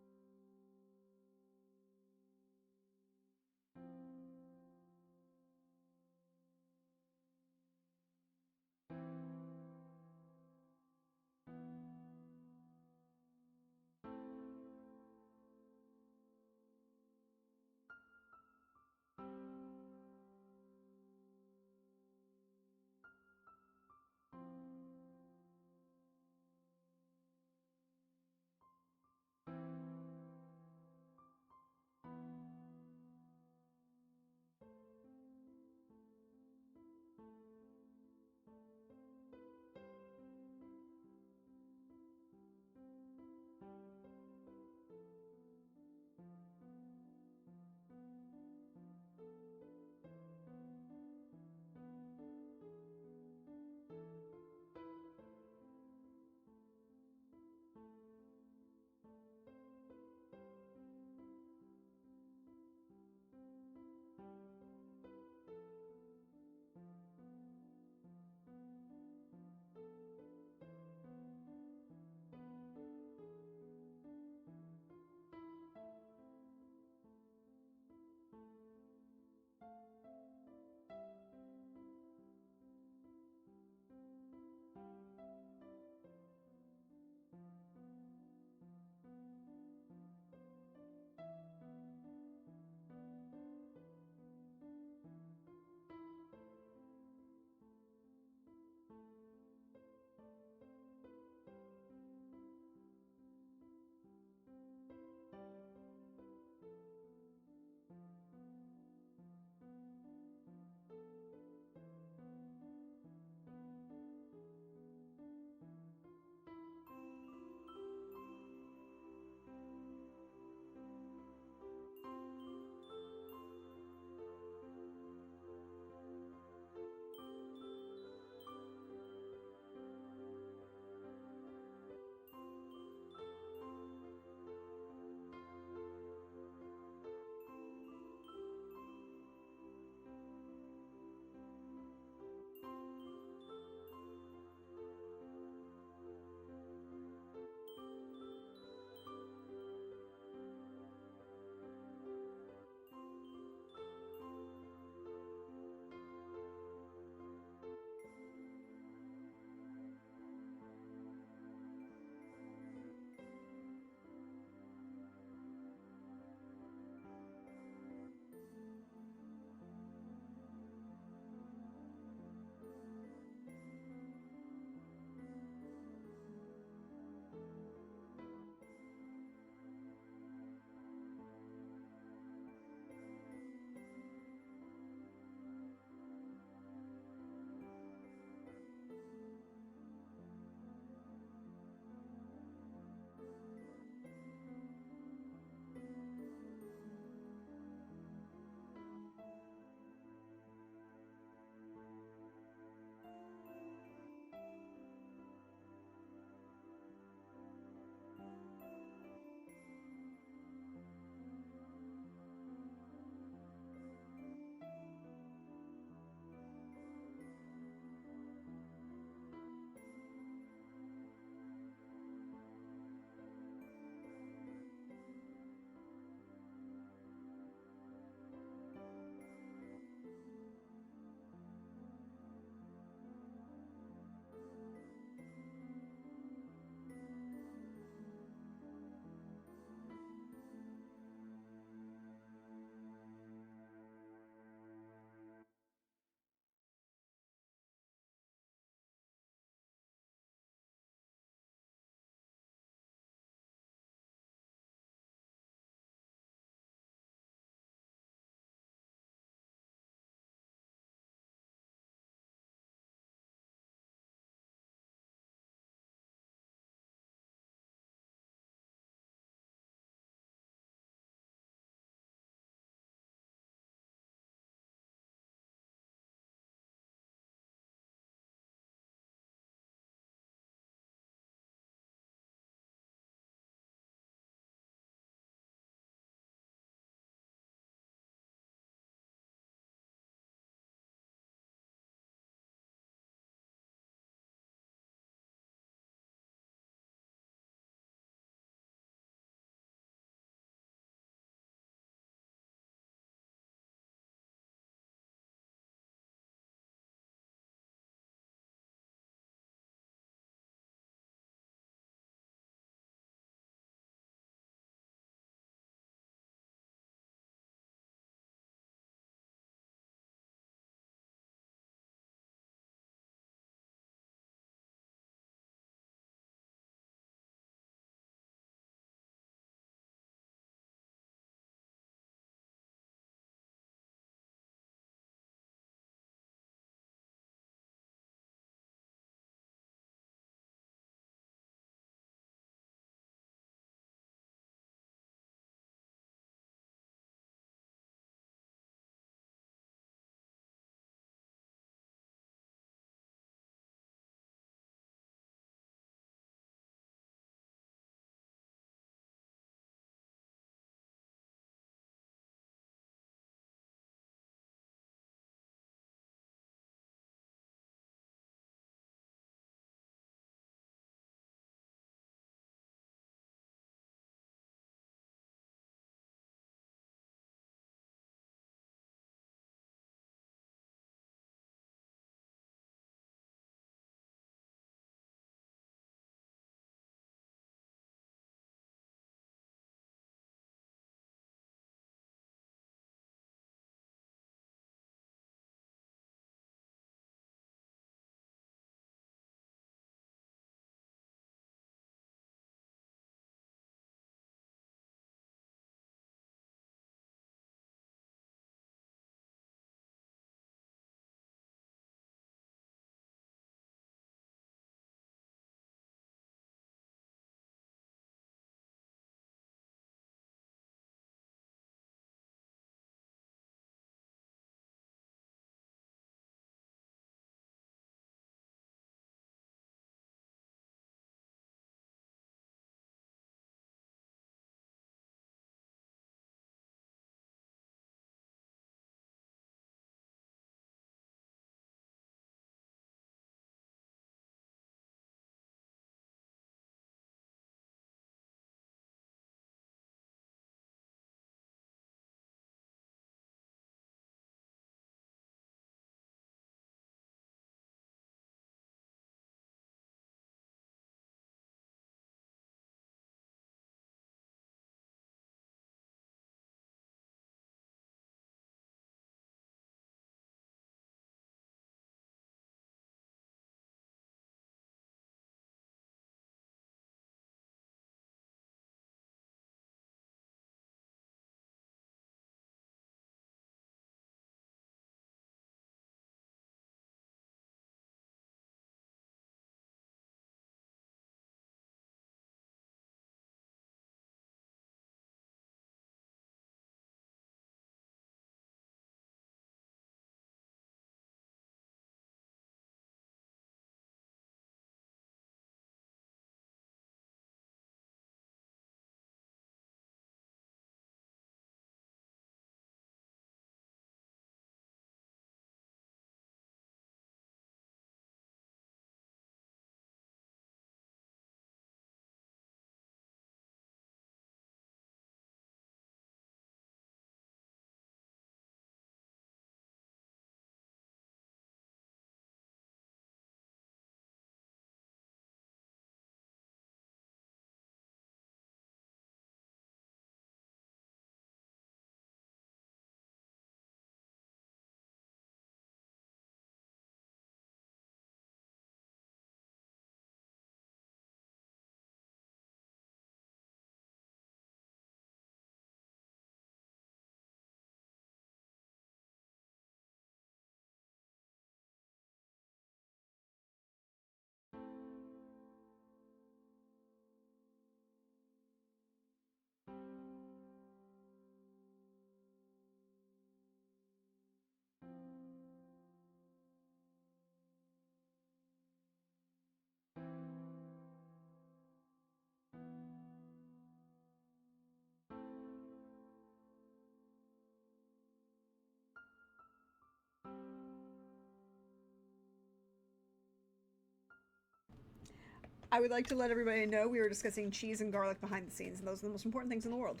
I would like to let everybody know we were discussing cheese and garlic behind the scenes, and those are the most important things in the world.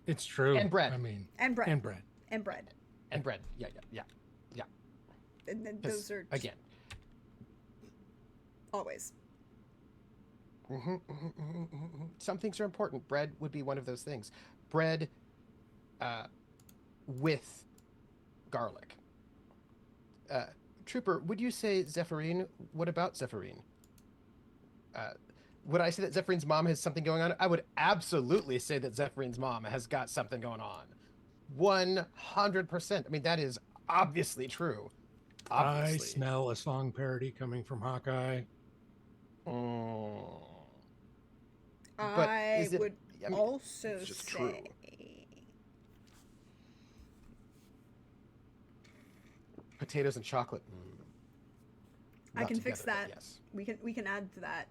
It's true. And bread. I mean, And bread. and bread. And bread. And bread. Yeah. And those are Again. always. Some things are important. Bread would be one of those things. Bread with garlic. Trooper, would you say Zephyrine? What about Zephyrine? Would I say that Zephyrines' mom has something going on? I would absolutely say that Zephyrines' mom has got something going on. 100%. I mean, that is obviously true. Obviously. I smell a song parody coming from Hawkeye. But I is it, would I mean, also it's just say true. Potatoes and chocolate. I Not can fix together, that. but yes. We can add to that.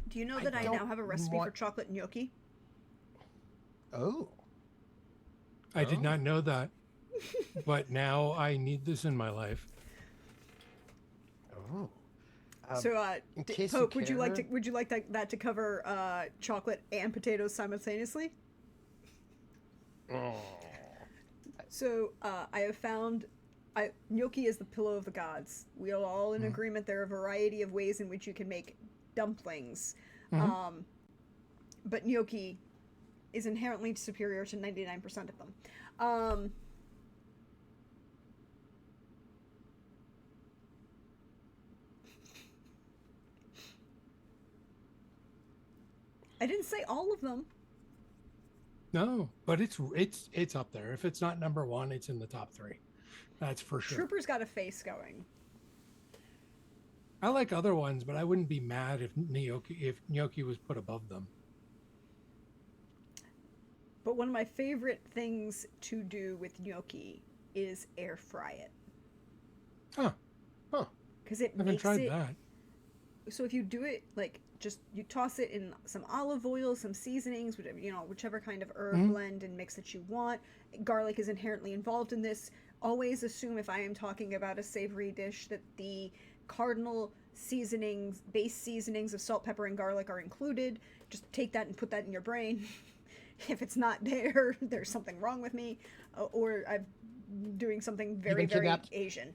Do you know that I now don't have a recipe for want- chocolate gnocchi? Oh. I did not know that, but now I need this in my life. Oh. So, in case Pope, you would you like care- that to cover chocolate and potatoes simultaneously? Oh. So, I have found gnocchi is the pillow of the gods. We are all in agreement there are a variety of ways in which you can make dumplings. But gnocchi is inherently superior to 99% of them. I didn't say all of them. No, but it's up there. If it's not number one, it's in the top 3. That's for sure. Trooper's got a face going. I like other ones, but I wouldn't be mad if gnocchi was put above them. But one of my favorite things to do with gnocchi is air fry it. Huh. Because it I haven't makes tried it. that. So if you do it like just you toss it in some olive oil, some seasonings, whichever kind of herb blend and mix that you want. Garlic is inherently involved in this. Always assume if I am talking about a savory dish that the cardinal base seasonings of salt, pepper, and garlic are included. Just take that and put that in your brain. If it's not there, there's something wrong with me, or I'm doing something very, very Asian.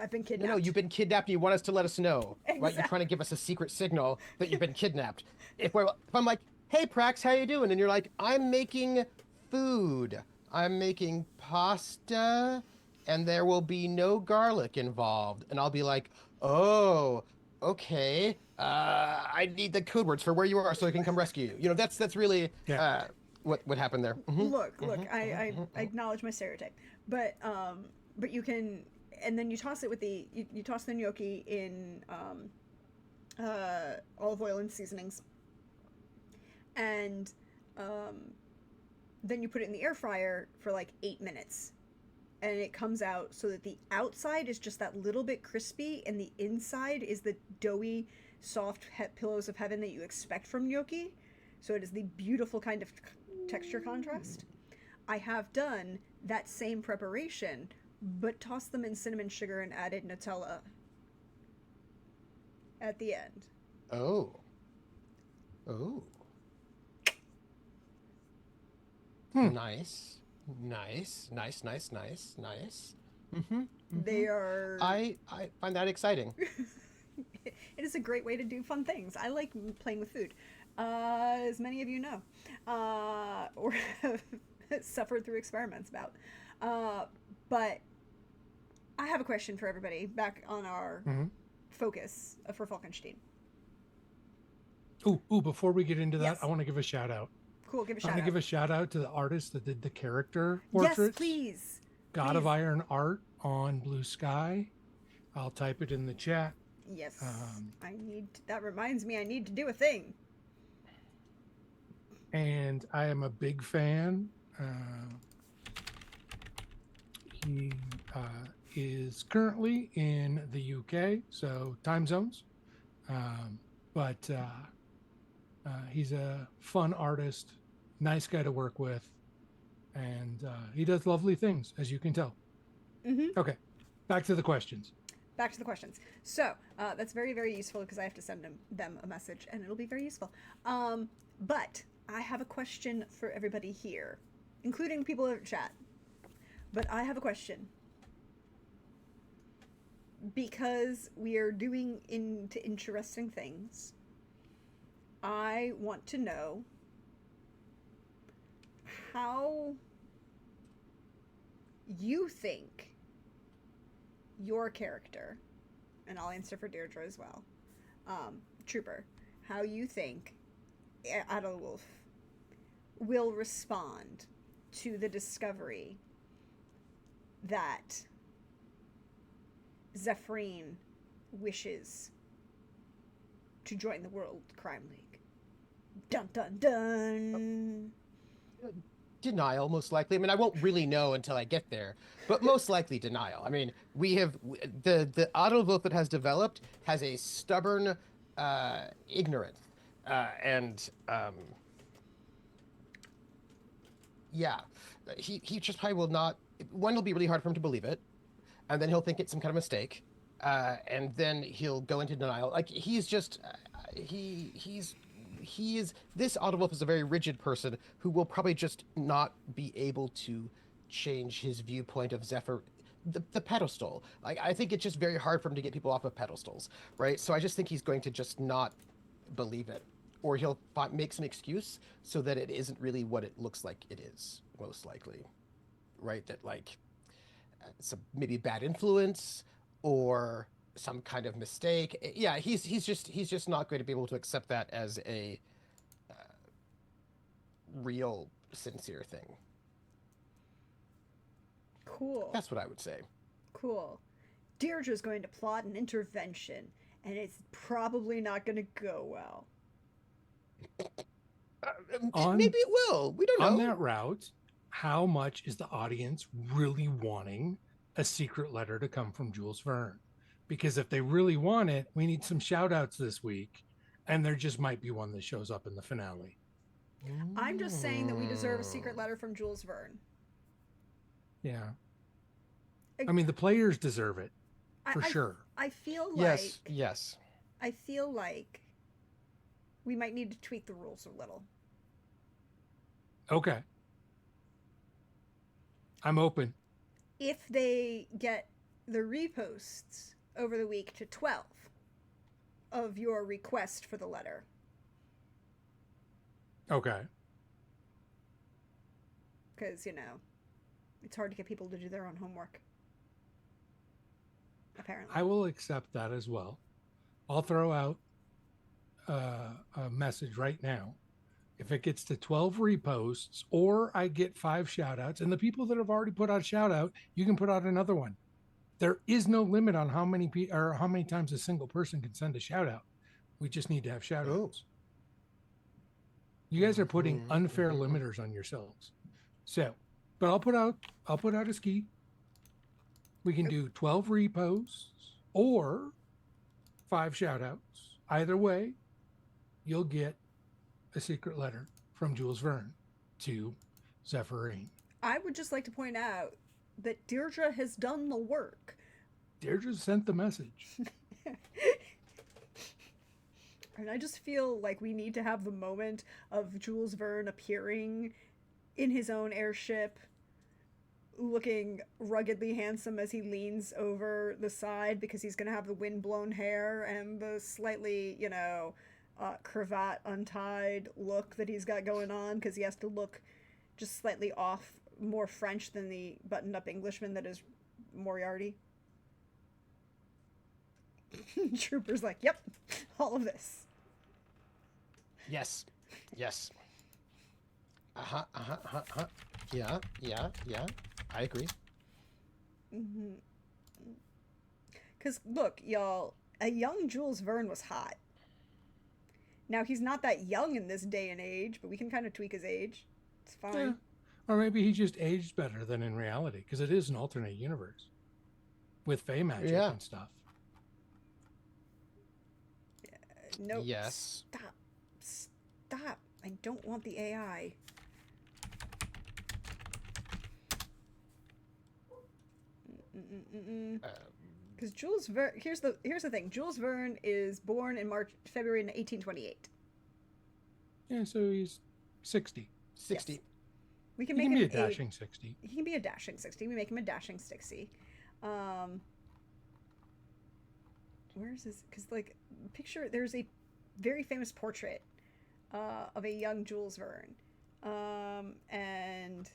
I've been kidnapped. No, you've been kidnapped and you want us to let us know. Exactly. Right? You're trying to give us a secret signal that you've been kidnapped. If I'm like, hey, Prax, how you doing? And you're like, I'm making food. I'm making pasta, and there will be no garlic involved. And I'll be like, oh, okay. I need the code words for where you are so I can come rescue you. That's really what happened there. Look, I acknowledge my stereotype, but you can, and then you toss it with you toss the gnocchi in olive oil and seasonings, and then you put it in the air fryer for like 8 minutes, and it comes out so that the outside is just that little bit crispy and the inside is the doughy, soft pillows of heaven that you expect from gnocchi. So it is the beautiful kind of texture contrast. I have done that same preparation, but tossed them in cinnamon sugar and added Nutella at the end. Oh. Nice. They are. I find that exciting. It is a great way to do fun things. I like playing with food, as many of you know, or have suffered through experiments about. But I have a question for everybody back on our focus for Falkenstein. Ooh, before we get into that, Yes. I want to give a shout out. Cool, give a I shout want to out. give a shout out to the artist that did the character Yes, portraits. please. God of Iron Art on Blue Sky. I'll type it in the chat. Yes. That reminds me I need to do a thing. And I am a big fan. He is currently in the UK, so time zones. But he's a fun artist, nice guy to work with, and he does lovely things, as you can tell. Mm-hmm. Okay. Back to the questions. Back to the questions. So that's very, very useful because I have to send them a message, and it'll be very useful. But I have a question for everybody here, including the people in chat. But I have a question. Because we are doing into interesting things, I want to know how you think your character, and I'll answer for Deirdre as well, Trooper, how you think Adolwolf will respond to the discovery that Zephrine wishes to join the World Crime League. Dun dun dun. Denial, most likely. I mean, I won't really know until I get there, but most likely denial. I mean, we have the Adolwolf that has developed has a stubborn ignorance, and yeah, he just probably will not. One, it'll be really hard for him to believe it, and then he'll think it's some kind of mistake, and then he'll go into denial. Like he's just he is this Adolwolf is a very rigid person who will probably just not be able to change his viewpoint of Zephyr. The pedestal. Like I think it's just very hard for him to get people off of pedestals, right? So I just think he's going to just not believe it, or he'll make some excuse so that it isn't really what it looks like it is, most likely, right? That like some maybe bad influence or some kind of mistake. Yeah, he's just not going to be able to accept that as a real sincere thing. Cool. That's what I would say. Cool. Deirdre's going to plot an intervention, and it's probably not going to go well. Maybe it will. We don't know. On that route, how much is the audience really wanting a secret letter to come from Jules Verne? Because if they really want it, we need some shout outs this week, and there just might be one that shows up in the finale. I'm just saying that we deserve a secret letter from Jules Verne. Yeah. I mean, the players deserve it, for sure. I feel like... Yes. I feel like we might need to tweak the rules a little. Okay. I'm open. If they get the reposts over the week to 12 of your request for the letter. Okay. Because, it's hard to get people to do their own homework. Apparently. I will accept that as well. I'll throw out a message right now. If it gets to 12 reposts or I get 5 shout outs, and the people that have already put out a shout out, you can put out another one. There is no limit on how many times a single person can send a shout out. We just need to have shout outs. You guys are putting unfair limiters on yourselves. So, but I'll put out a ski. We can do 12 reposts or 5 shout outs. Either way, you'll get a secret letter from Jules Verne to Zephrine. I would just like to point out that Deirdre has done the work. Deirdre sent the message. And I just feel like we need to have the moment of Jules Verne appearing in his own airship, looking ruggedly handsome as he leans over the side because he's going to have the wind-blown hair and the slightly, cravat untied look that he's got going on because he has to look just slightly off, more French than the buttoned-up Englishman that is Moriarty. Trooper's like, yep, all of this. Yes. Yeah. I agree. Because, look, y'all, a young Jules Verne was hot. Now, he's not that young in this day and age, but we can kind of tweak his age. It's fine. Yeah. Or maybe he just aged better than in reality, because it is an alternate universe with Fey magic and stuff. No. Yes. Stop. I don't want the AI. Uh, Because Jules Verne, here's the thing. Jules Verne is born in February 1828. Yeah, so he's 60. 60. Yes. We can He make can be him a dashing 60. He can be a dashing 60. We make him a dashing 60. Where is this? Because like picture, there's a very famous portrait of a young Jules Verne, and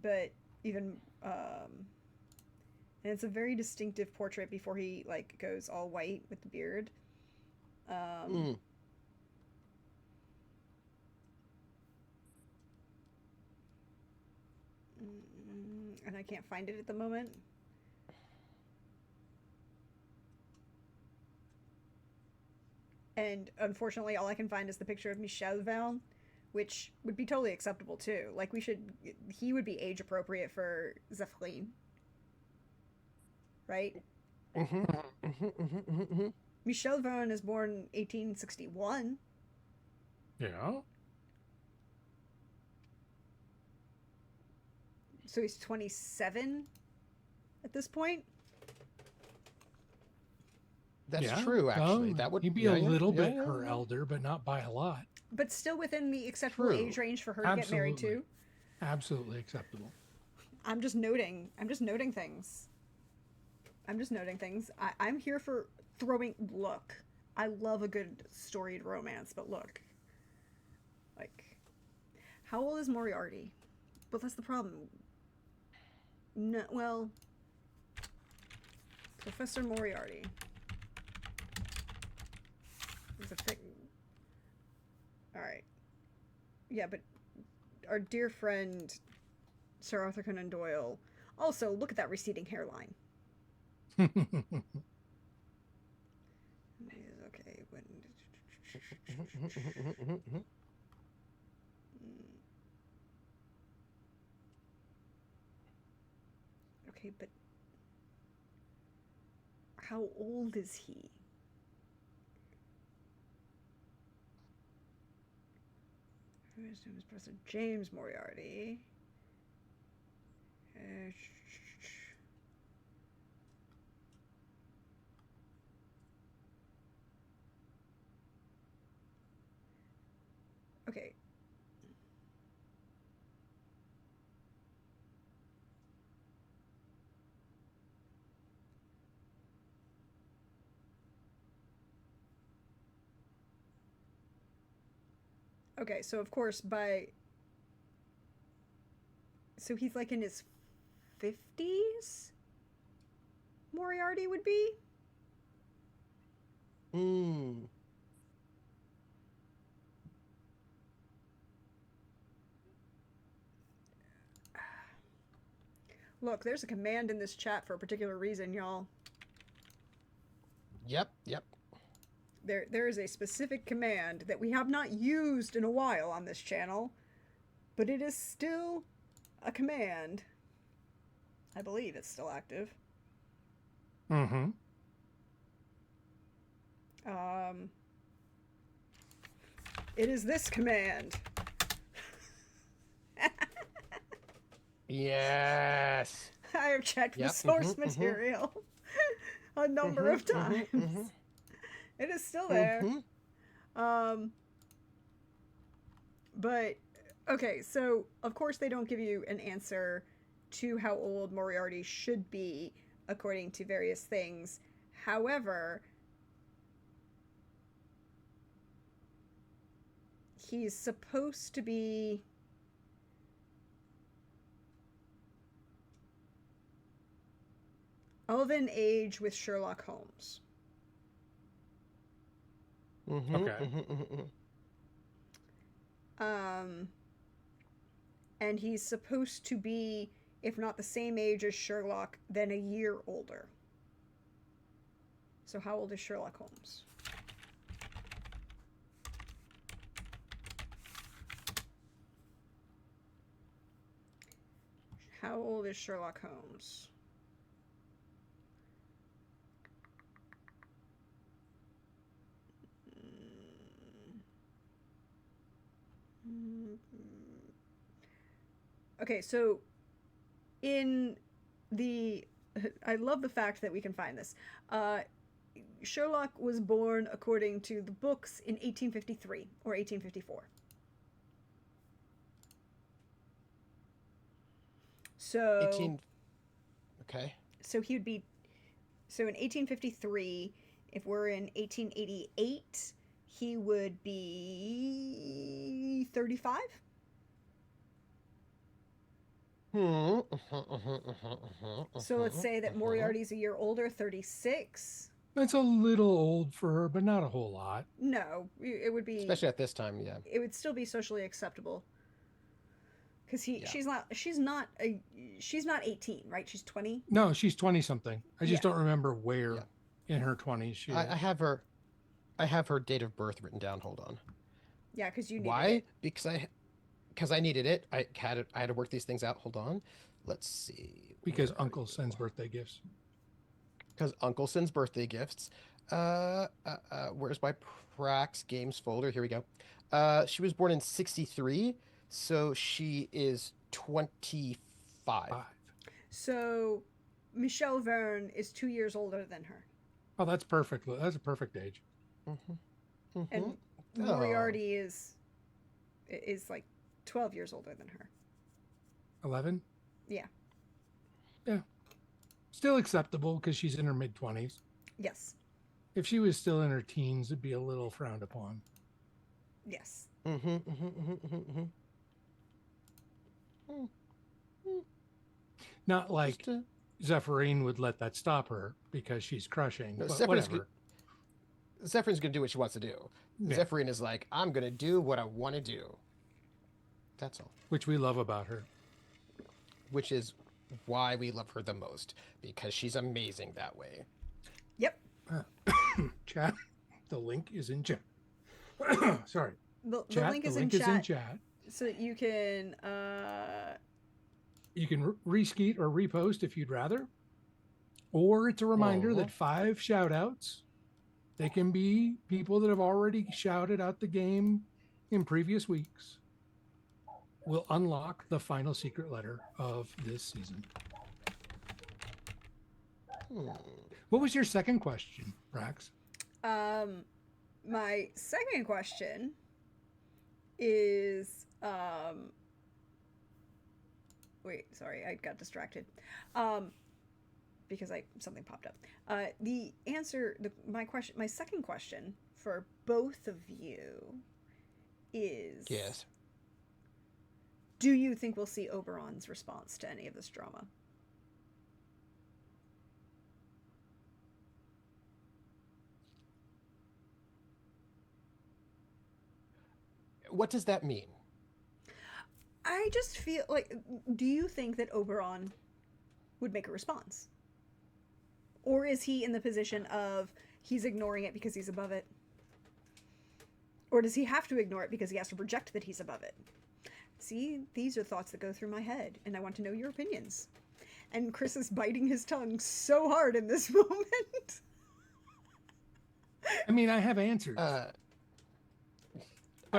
but even and it's a very distinctive portrait before he like goes all white with the beard. Mm. And I can't find it at the moment. And unfortunately, all I can find is the picture of Michel Verne, which would be totally acceptable too. Like he would be age appropriate for Zephyrin, right? Mm-hmm. Mm-hmm. Mm-hmm. Mm-hmm. Michel Verne is born 1861. Yeah. So he's 27 at this point. That's Yeah. true, actually. That would he'd be yeah, a yeah, little yeah, bit yeah, her yeah. elder, but not by a lot. But still within the acceptable True. age range for her to get married Absolutely. to. Absolutely acceptable. I'm just noting things. I'm here for throwing. Look, I love a good storied romance, but look. Like, how old is Moriarty? But that's the problem. No, well, Professor Moriarty. Is a thing. Alright. Yeah, but our dear friend Sir Arthur Conan Doyle. Also, look at that receding hairline. Okay, when. Okay, but how old is he? His name is Professor James Moriarty. Okay. Okay, so of course so he's like in his 50s? Moriarty would be? Mm. Look, there's a command in this chat for a particular reason, y'all. Yep. Yep. There is a specific command that we have not used in a while on this channel, but it is still a command. I believe it's still active. Mm-hmm. It is this command. Yes. I have checked Yep, the source mhm, mhm. material a number of times. It is still there. Mhm. But okay, so of course they don't give you an answer to how old Moriarty should be according to various things. However, he's supposed to be of an age with Sherlock Holmes. Mhm, Okay. mhm, mhm, mhm. And he's supposed to be, if not the same age as Sherlock, then a year older. So how old is Sherlock Holmes? How old is Sherlock Holmes? Okay, so in the I love the fact that we can find this. Uh, Sherlock was born according to the books in 1853 or 1854. So 18. Okay. so he would be so in 1853. If we're in 1888, he would be 35. So let's say that Moriarty's a year older, 36. That's a little old for her, but not a whole lot. No, it would be. Especially at this time, yeah. It would still be socially acceptable because Yeah. she's not 18, right? She's 20. No, she's 20 something. I just Yeah. don't remember where Yeah. in her 20s she I have her. I have her date of birth written down. Hold on. Yeah, because you needed Why? it. Because I needed it. I had to work these things out. Hold on. Let's see. Because Where are Uncle you? sends birthday gifts. Because Uncle sends birthday gifts. Where's my Prax Games folder? Here we go. She was born in 63, so she is 25. 5. So Michelle Verne is 2 years older than her, Oh, that's perfect. That's a perfect age. Mm-hmm. Mm-hmm. and Oh. Moriarty is like 12 years older than her. 11? Yeah. Yeah. Still acceptable because she's in her mid 20s. Yes. If she was still in her teens, it'd be a little frowned upon. Yes. Mm-hmm. Mm-hmm. Mm-hmm. Mm-hmm. Mm-hmm. Not like Just, Zephyrine would let that stop her because she's crushing, No, but Zephyr's whatever. Zephyr's gonna do what she wants to do. Yeah, Zephyrin is like, I'm gonna do what I want to do. That's all. which we love about her. Which is why we love her the most, because she's amazing that way. Yep. Chat, the link is in chat. Sorry. The Chat, link the is link in is chat, in chat. so that you can You can reskeet or repost if you'd rather. Or it's a reminder that 5 shout outs, they can be people that have already shouted out the game in previous weeks, will unlock the final secret letter of this season. What was your second question, Rax? my second question is wait, sorry, I got distracted. Because something popped up. The answer, my second question for both of you is: Yes. do you think we'll see Oberon's response to any of this drama? What does that mean? I just feel like, do you think that Oberon would make a response? Or is he in the position of he's ignoring it because he's above it? Or does he have to ignore it because he has to project that he's above it? See, these are thoughts that go through my head, and I want to know your opinions. And Chris is biting his tongue so hard in this moment. I mean, I have answers, but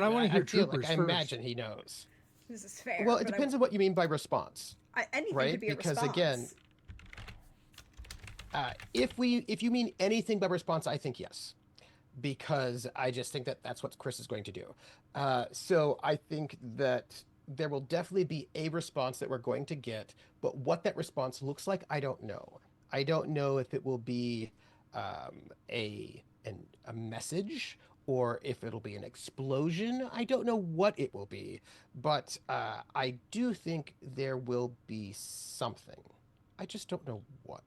I want to hear feel Troopers like I first. imagine he knows. This is fair. Well, it depends on what you mean by response. Anything right? could be a Because, response. again, if you mean anything by response, I think yes, because I just think that that's what Chris is going to do. So I think that there will definitely be a response that we're going to get, but what that response looks like, I don't know. I don't know if it will be a message or if it'll be an explosion. I don't know what it will be, but I do think there will be something. I just don't know what.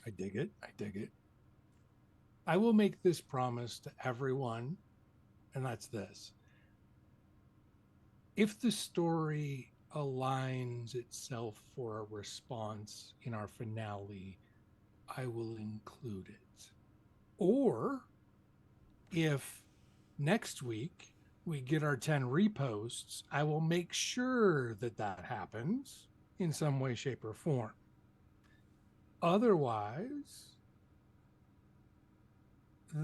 I dig it. I dig it. I will make this promise to everyone, and that's this. If the story aligns itself for a response in our finale, I will include it. Or if next week we get our 10 reposts, I will make sure that that happens in some way, shape, or form. Otherwise,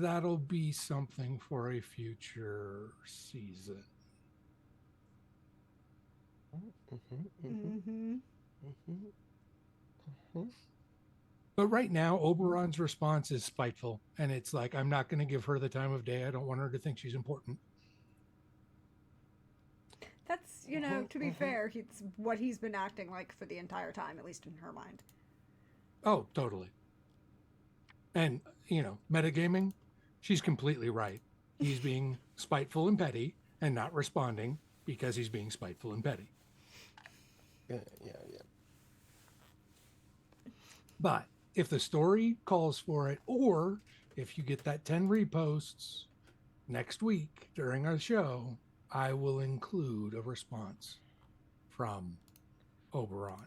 that'll be something for a future season. Mm-hmm. But right now, Oberon's response is spiteful, and it's like, I'm not going to give her the time of day. I don't want her to think she's important. That's, to be fair, it's what he's been acting like for the entire time, at least in her mind. Oh, totally. And, metagaming, she's completely right. He's being spiteful and petty and not responding because he's being spiteful and petty. Yeah. But if the story calls for it, or if you get that 10 reposts next week during our show, I will include a response from Oberon.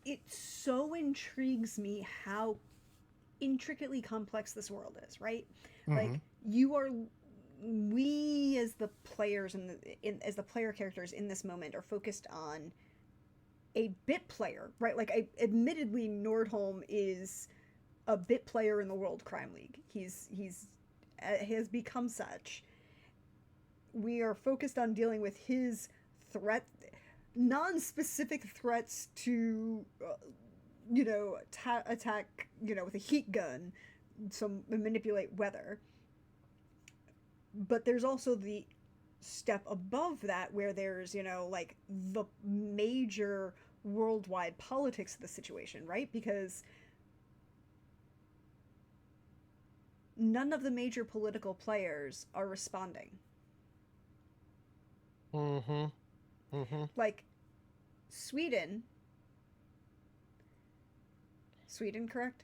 It so intrigues me how intricately complex this world is, right? Like, we as the players as the player characters in this moment are focused on a bit player, right? Like, admittedly, Nordholm is a bit player in the World Crime League. He has become such. We are focused on dealing with his non-specific threats to, attack, with a heat gun, manipulate weather. But there's also the step above that where there's, like the major worldwide politics of the situation, right? Because none of the major political players are responding. Like, Sweden, correct?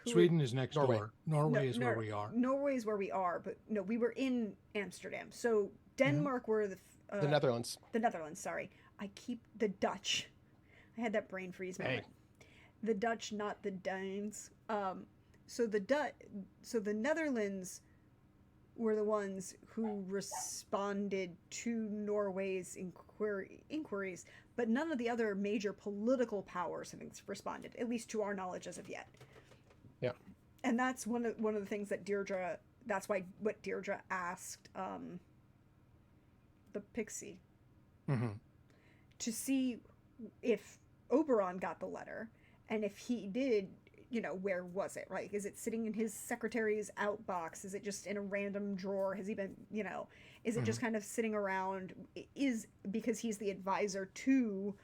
Sweden is next Norway. door. Norway is where we are. Norway is where we are, but no, we were in Amsterdam. So Denmark were the Netherlands. The Netherlands, sorry. I keep the Dutch. I had that brain freeze moment. The Dutch, not the Danes. So the Netherlands were the ones who responded to Norway's inquiries, but none of the other major political powers have responded, at least to our knowledge as of yet. Yeah. And that's one of the things that Deirdre. That's what Deirdre asked the Pixie to see if Oberon got the letter, and if he did, where was it? Right? Is it sitting in his secretary's outbox? Is it just in a random drawer? Has he been, is it just kind of sitting around? Because he's the advisor to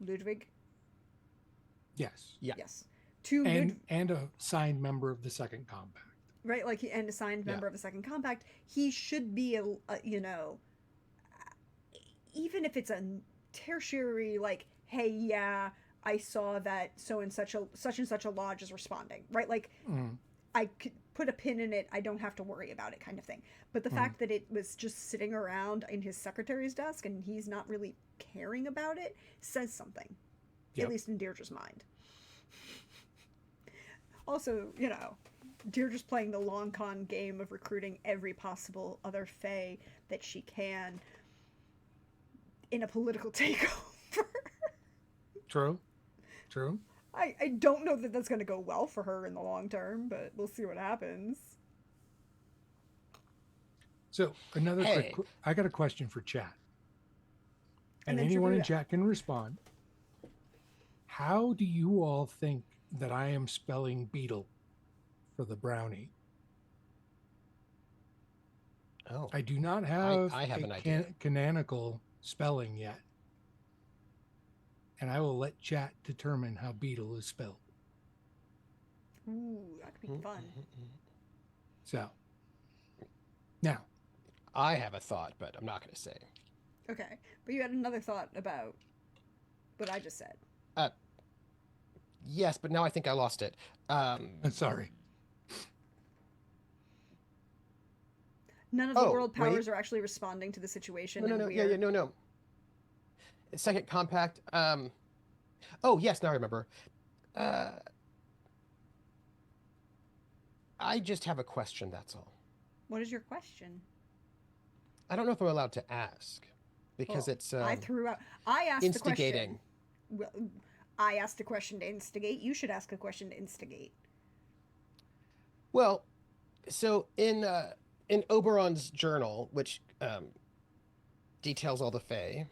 Ludwig? Yes. Yeah. Yes. And a signed member of the Second Compact. Right, like, and a signed member of the Second Compact. He should be even if it's a tertiary, like, hey, yeah, I saw that such and such a lodge is responding, right? Like, I could put a pin in it, I don't have to worry about it, kind of thing. But the fact that it was just sitting around in his secretary's desk and he's not really caring about it says something, at least in Deirdre's mind. Also, Deirdre's playing the long con game of recruiting every possible other fae that she can in a political takeover. True. I don't know that that's going to go well for her in the long term, but we'll see what happens. So I got a question for chat. And anyone in chat can respond. How do you all think that I am spelling beetle for the brownie? Oh. I do not have I have an idea. Canonical spelling yet. And I will let chat determine how beetle is spelled. Ooh, that could be fun. So, now. I have a thought, but I'm not going to say. Okay, but you had another thought about what I just said. Yes, but now I think I lost it. Sorry. None of the world powers are actually responding to the situation. No. Second Compact. Oh, yes, now I remember. I just have a question, that's all. What is your question? I don't know if I'm allowed to ask, because it's I asked instigating. the question. Well, I asked a question to instigate. You should ask a question to instigate. Well, so in Oberon's journal, which details all the Fae,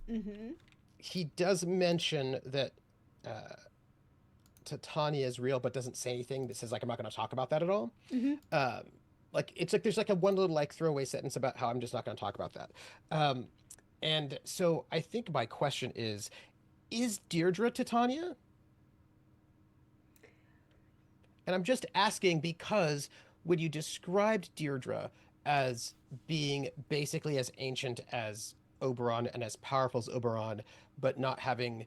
Mm-hmm. he does mention that uh, Titania is real, but doesn't say anything that says like I'm not going to talk about that at all. Mm-hmm. Um, like it's like there's like a one little like throwaway sentence about how I'm just not going to talk about that. Um, and so I think my question is Deirdre Titania? And I'm just asking because when you described Deirdre as being basically as ancient as Oberon and as powerful as Oberon, but not having,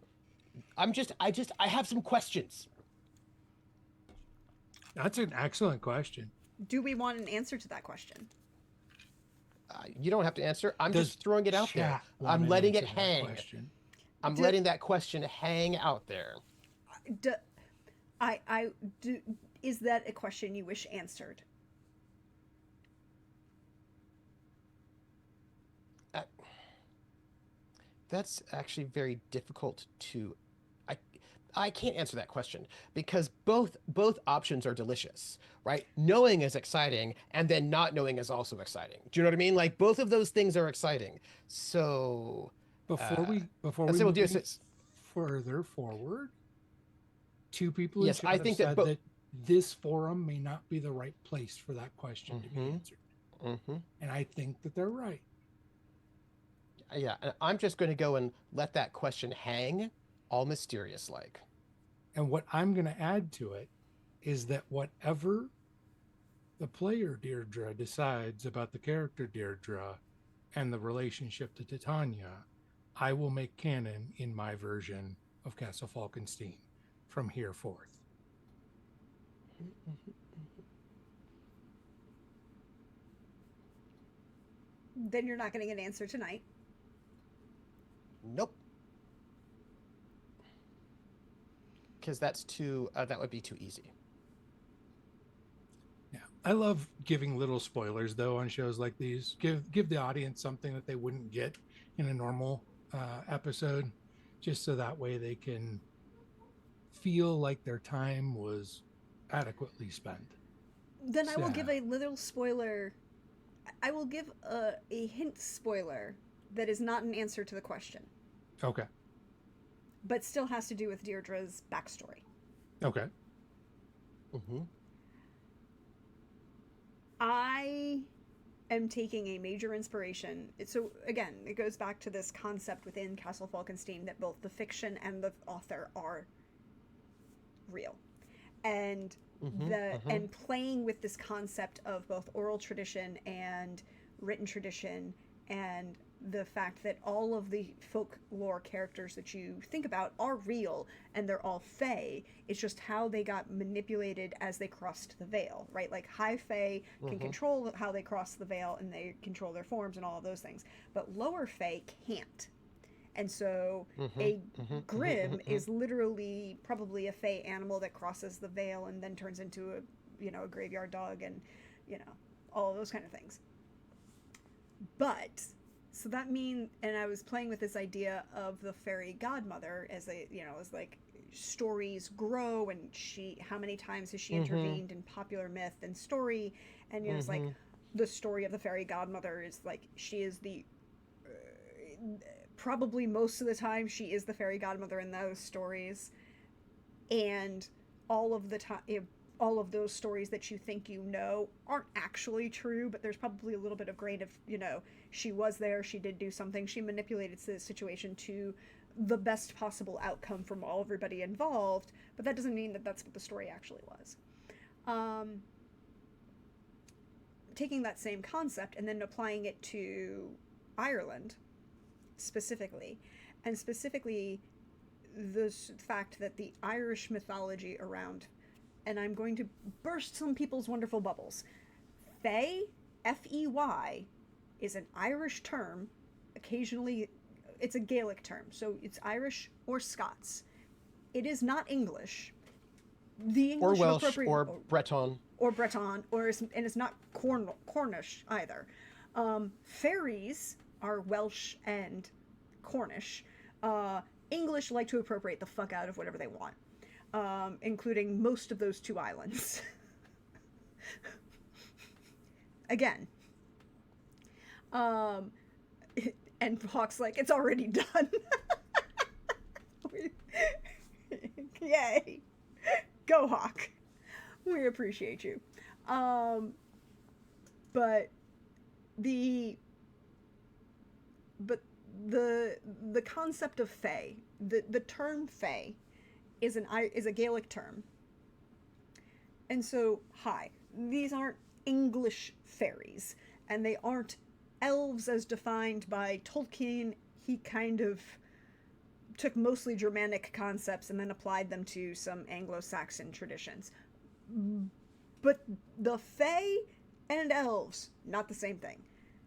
I have some questions. That's an excellent question. Do we want an answer to that question? You don't have to answer. I'm Does just throwing it out there. chat want I'm an letting it answer to that hang. question? I'm Do- letting that question hang out there. Do, I do. Is that a question you wish answered? Uh, that's actually very difficult to. I I can't answer that question because both options are delicious, right? Knowing is exciting, and then not knowing is also exciting. Do you know what I mean? Like both of those things are exciting. So Before uh, before I we say we'll move do any this. further forward, two people in Yes, chat I have think that said both. that this forum may not be the right place for that question to be Mm-hmm. answered. Mm-hmm. And I think that they're right. Yeah, and I'm just going to go and let that question hang, all mysterious like. And what I'm going to add to it is that whatever the player Deirdre decides about the character Deirdre and the relationship to Titania, I will make canon in my version of Castle Falkenstein from here forth. Then you're not getting an answer tonight. Nope. Because that's too. That would be too easy. Yeah, I love giving little spoilers though on shows like these. Give the audience something that they wouldn't get in a normal episode, just so that way they can feel like their time was adequately spent. Then I will So, give a little spoiler. I will give a hint spoiler that is not an answer to the question, okay, but still has to do with Deirdre's backstory. okay, Mm-hmm. I am taking a major inspiration. So again, it goes back to this concept within Castle Falkenstein that both the fiction and the author are real, and Mm-hmm. Mm-hmm. and playing with this concept of both oral tradition and written tradition, and the fact that all of the folklore characters that you think about are real and they're all fae. It's just how they got manipulated as they crossed the veil, right? Like high fae can Mm-hmm. control how they cross the veil and they control their forms and all of those things, but lower fae can't. And so Mm-hmm. a Mm-hmm. grim Mm-hmm. is literally probably a fey animal that crosses the veil and then turns into a graveyard dog, and all of those kind of things. But so that mean and I was playing with this idea of the fairy godmother as as like stories grow, and she how many times has she Mm-hmm. intervened in popular myth and story, and it's like Mm-hmm. the story of the fairy godmother is like she is the probably most of the time she is the fairy godmother in those stories, and all of the time all of those stories that you think aren't actually true, but there's probably a little bit of grain of she was there, she did do something, she manipulated the situation to the best possible outcome from everybody involved, but that doesn't mean that that's what the story actually was. um, Taking that same concept and then applying it to Ireland specifically, and specifically the fact that the Irish mythology around, and I'm going to burst some people's wonderful bubbles. Fey, Fey, is an Irish term. Occasionally, it's a Gaelic term, so it's Irish or Scots. It is not English. The Or English Welsh appropriate or Breton. or Breton, and it's not Cornish either. Fairies are Welsh and Cornish. English like to appropriate the fuck out of whatever they want, including most of those 2 islands. Again. And Hawk's like, it's already done. Yay. Go, Hawk. We appreciate you. But the concept of fae, the term fae is a Gaelic term. And so, these aren't English fairies, and they aren't elves as defined by Tolkien. He kind of took mostly Germanic concepts and then applied them to some Anglo-Saxon traditions. But the fae and elves, not the same thing.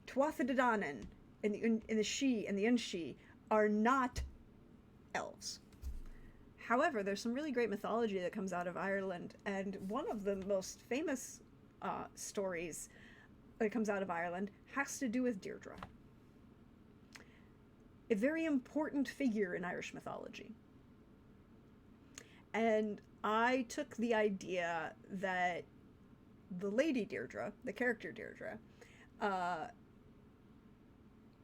Tuathadanan and the She and the Unshi are not elves. However, there's some really great mythology that comes out of Ireland, and one of the most famous stories that comes out of Ireland has to do with Deirdre. A very important figure in Irish mythology. And I took the idea that the Lady Deirdre, the character Deirdre,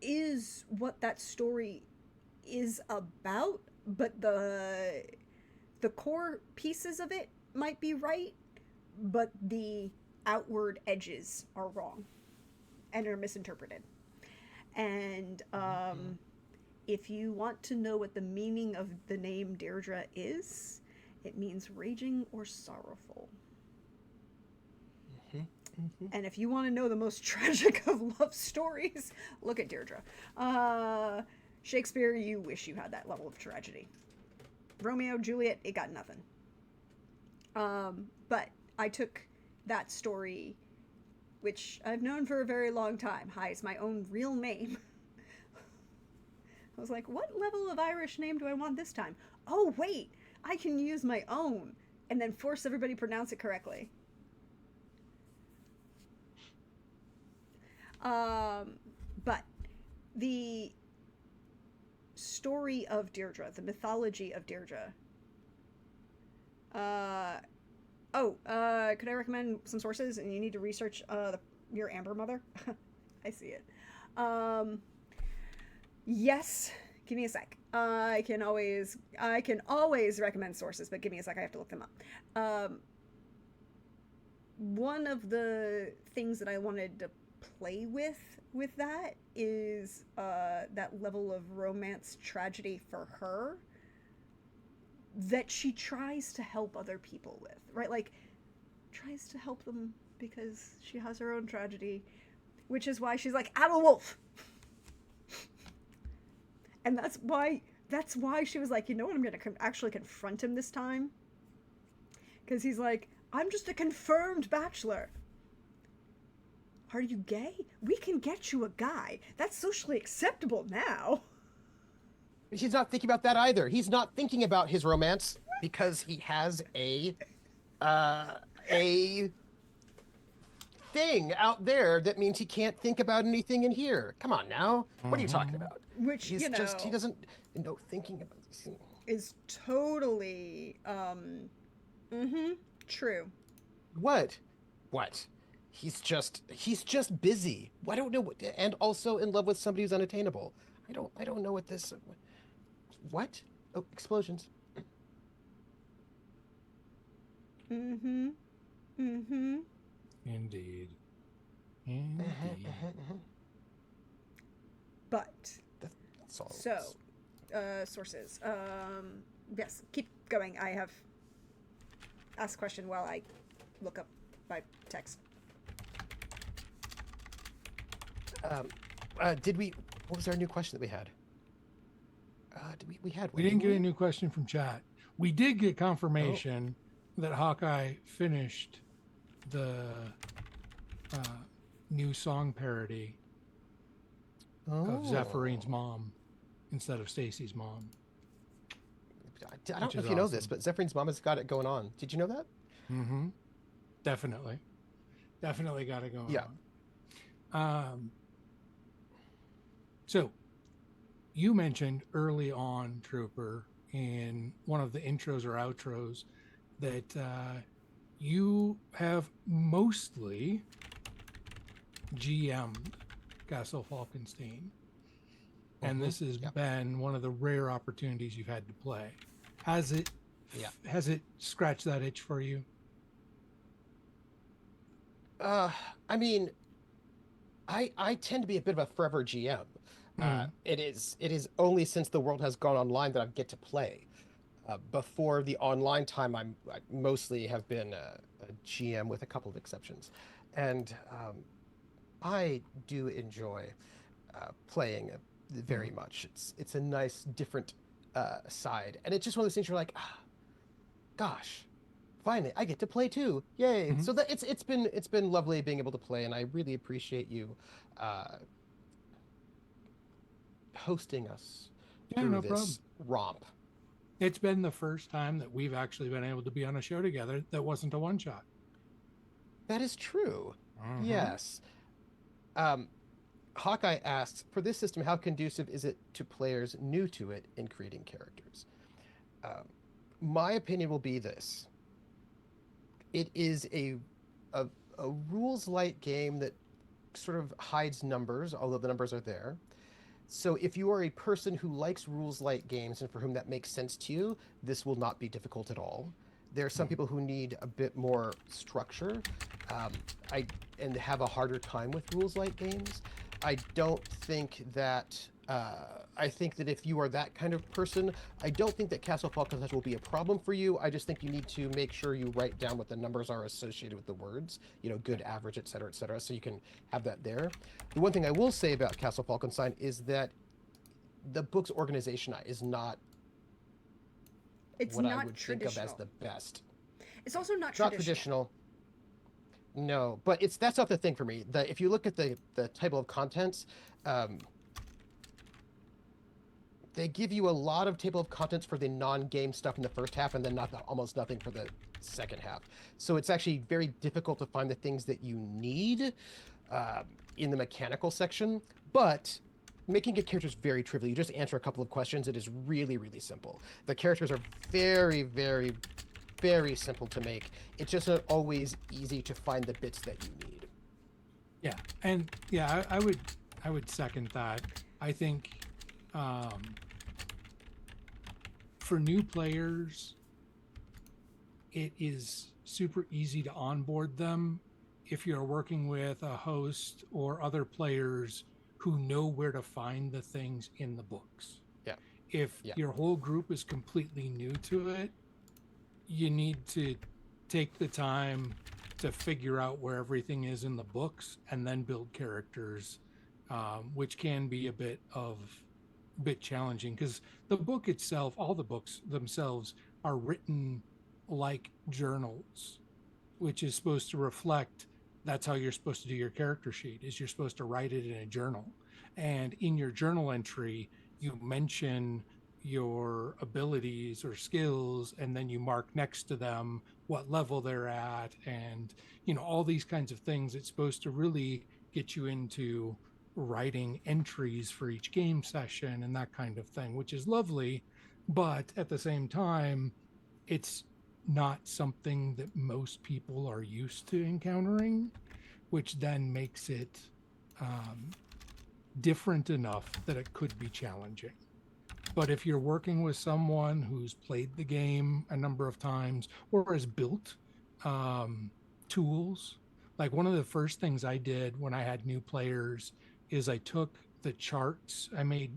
is what that story is about, but the core pieces of it might be right, but the outward edges are wrong and are misinterpreted. And if you want to know what the meaning of the name Deirdre is, it means raging or sorrowful. And if you want to know the most tragic of love stories, look at Deirdre. Shakespeare, you wish you had that level of tragedy. Romeo, Juliet, it got nothing. But I took that story, which I've known for a very long time. It's my own real name. I was like, what level of Irish name do I want this time? Oh, wait, I can use my own and then force everybody to pronounce it correctly. But the story of Deirdre, the mythology of Deirdre. Could I recommend some sources? And you need to research your Amber Mother. I see it. Yes. Give me a sec. I can always recommend sources, but give me a sec. I have to look them up. One of the things that I wanted to play with that is that level of romance tragedy for her that she tries to help other people with, right? Like, tries to help them because she has her own tragedy, which is why she's like, I'm a wolf. And that's why she was like, you know what, I'm gonna actually confront him this time, because he's like, I'm just a confirmed bachelor. Are you gay? We can get you a guy. That's socially acceptable now. He's not thinking about that either. He's not thinking about his romance because he has a thing out there that means he can't think about anything in here. Come on now. What are you talking about? Which, he doesn't know thinking about this is totally true. What? He's just busy. I don't know what, and also in love with somebody who's unattainable. I don't know what this. What? Oh, explosions. Indeed. But that's all. So, sources. Yes, keep going. I have asked a question while I look up my text. What was our new question that we had? We didn't get a new question from chat. We did get confirmation that Hawkeye finished the new song parody of Zephyrine mom instead of Stacy's mom. I don't know if you know this, but Zephyrine mom has got it going on. Did you know that? Mm-hmm. Definitely got it going on. So you mentioned early on, Trooper, in one of the intros or outros, that you have mostly GM'd Castle Falkenstein, and Mm-hmm. this has Yeah. been one of the rare opportunities you've had to play. Has it Yeah. has it scratched that itch for you? Uh, I mean, I tend to be a bit of a forever GM. Mm, It is only since the world has gone online that I get to play. Before the online time, I mostly have been a GM with a couple of exceptions, and I do enjoy playing very mm, much. It's a nice different side, and it's just one of those things you're like, ah, gosh, finally I get to play too, yay! mm. So that it's been lovely being able to play, and I really appreciate you uh, hosting us Yeah, through no problem. this romp. It's been the first time that we've actually been able to be on a show together that wasn't a one shot. That is true. Mm-hmm. Yes. Um, Hawkeye asks, for this system, how conducive is it to players new to it in creating characters? Um, my opinion will be this: it is a, a rules light game that sort of hides numbers, although the numbers are there. So if you are a person who likes rules light games and for whom that makes sense to you, this will not be difficult at all. There are some Mm-hmm. people who need a bit more structure, um, I and have a harder time with rules light games. I don't think that. I think that if you are that kind of person, I don't think that Castle Falkenstein will be a problem for you. I just think you need to make sure you write down what the numbers are associated with the words, good, average, et cetera, so you can have that there. The one thing I will say about Castle Falkenstein is that the book's organization is not It's what I not would think of as traditional. the best. It's also not It's not traditional. traditional, no, but that's not the thing for me. If you look at the table of contents, um, they give you a lot of table of contents for the non-game stuff in the first half, and then almost nothing for the second half. So it's actually very difficult to find the things that you need um, in the mechanical section. But making a character is very trivial. You just answer a couple of questions. It is really, really simple. The characters are very, very, very simple to make. It's just not always easy to find the bits that you need. Yeah, and yeah, I would second that. I think um, for new players, it is super easy to onboard them if you're working with a host or other players who know where to find the things in the books. Yeah, If yeah, your whole group is completely new to it, you need to take the time to figure out where everything is in the books and then build characters, which can be a bit challenging because the book itself, all the books themselves, are written like journals, which is supposed to reflect that's how you're supposed to do your character sheet is you're supposed to write it in a journal, and in your journal entry you mention your abilities or skills and then you mark next to them what level they're at, and all these kinds of things. It's supposed to really get you into writing entries for each game session and that kind of thing, which is lovely. But at the same time, it's not something that most people are used to encountering, which then makes it um, different enough that it could be challenging. But if you're working with someone who's played the game a number of times or has built um, tools, like one of the first things I did when I had new players is I took the charts, I made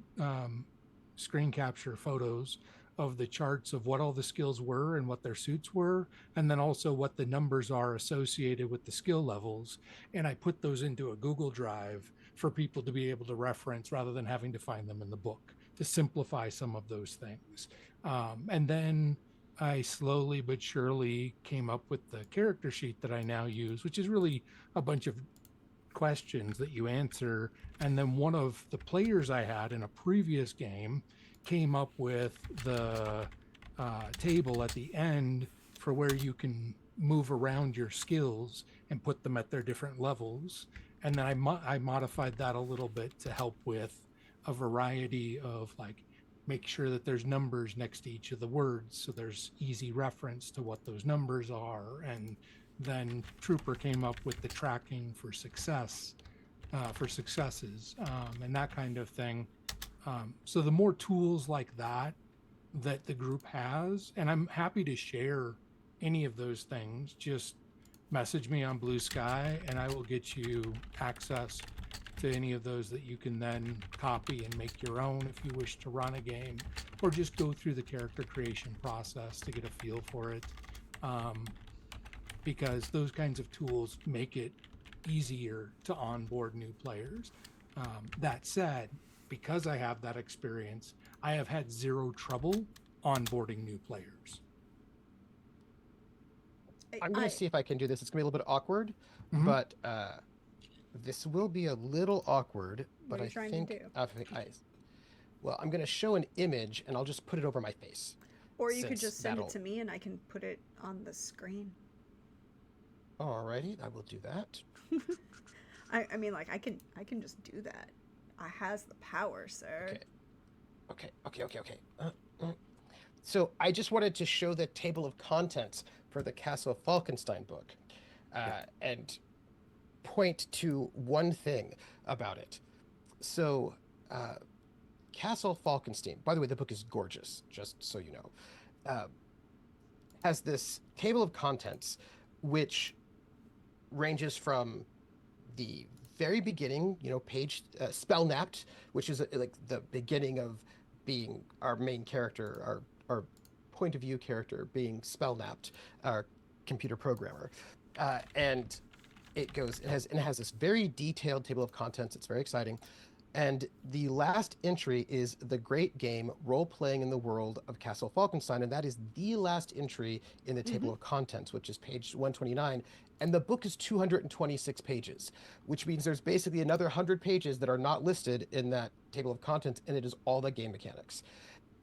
screen capture photos of the charts of what all the skills were and what their suits were, and then also what the numbers are associated with the skill levels. And I put those into a Google Drive for people to be able to reference rather than having to find them in the book, to simplify some of those things. And then I slowly but surely came up with the character sheet that I now use, which is really a bunch of questions that you answer. And then one of the players I had in a previous game came up with the table at the end for where you can move around your skills and put them at their different levels. And then I modified that a little bit to help with a variety of like make sure that there's numbers next to each of the words so there's easy reference to what those numbers are. And then Trooper came up with the tracking for successes, and that kind of thing. So the more tools like that that the group has, and I'm happy to share any of those things, just message me on Blue Sky and I will get you access to any of those that you can then copy and make your own if you wish to run a game, or just go through the character creation process to get a feel for it. Because those kinds of tools make it easier to onboard new players. That said, because I have that experience, I have had zero trouble onboarding new players. I'm going to see if I can do this. It's going to be a little bit awkward, Mhm. but this will be a little awkward. What But are you trying to do? Well, I'm going to show an image, and I'll just put it over my face. Or you could since just send it that'll- to me and I can put it on the screen. Alrighty, I will do that. I mean, like I can just do that. I has the power, sir. Okay. So I just wanted to show the table of contents for the Castle of Falkenstein book, and point to one thing about it. So, Castle Falkenstein, by the way, the book is gorgeous, just so you know, has this table of contents which ranges from the very beginning, page Spellnapped, which is like the beginning of being our main character, our point of view character being Spellnapped, our computer programmer, and it has this very detailed table of contents. It's very exciting. And the last entry is the great game role-playing in the world of Castle Falkenstein, and that is the last entry in the table of contents, which is page 129. And the book is 226 pages, which means there's basically another 100 pages that are not listed in that table of contents, and it is all the game mechanics.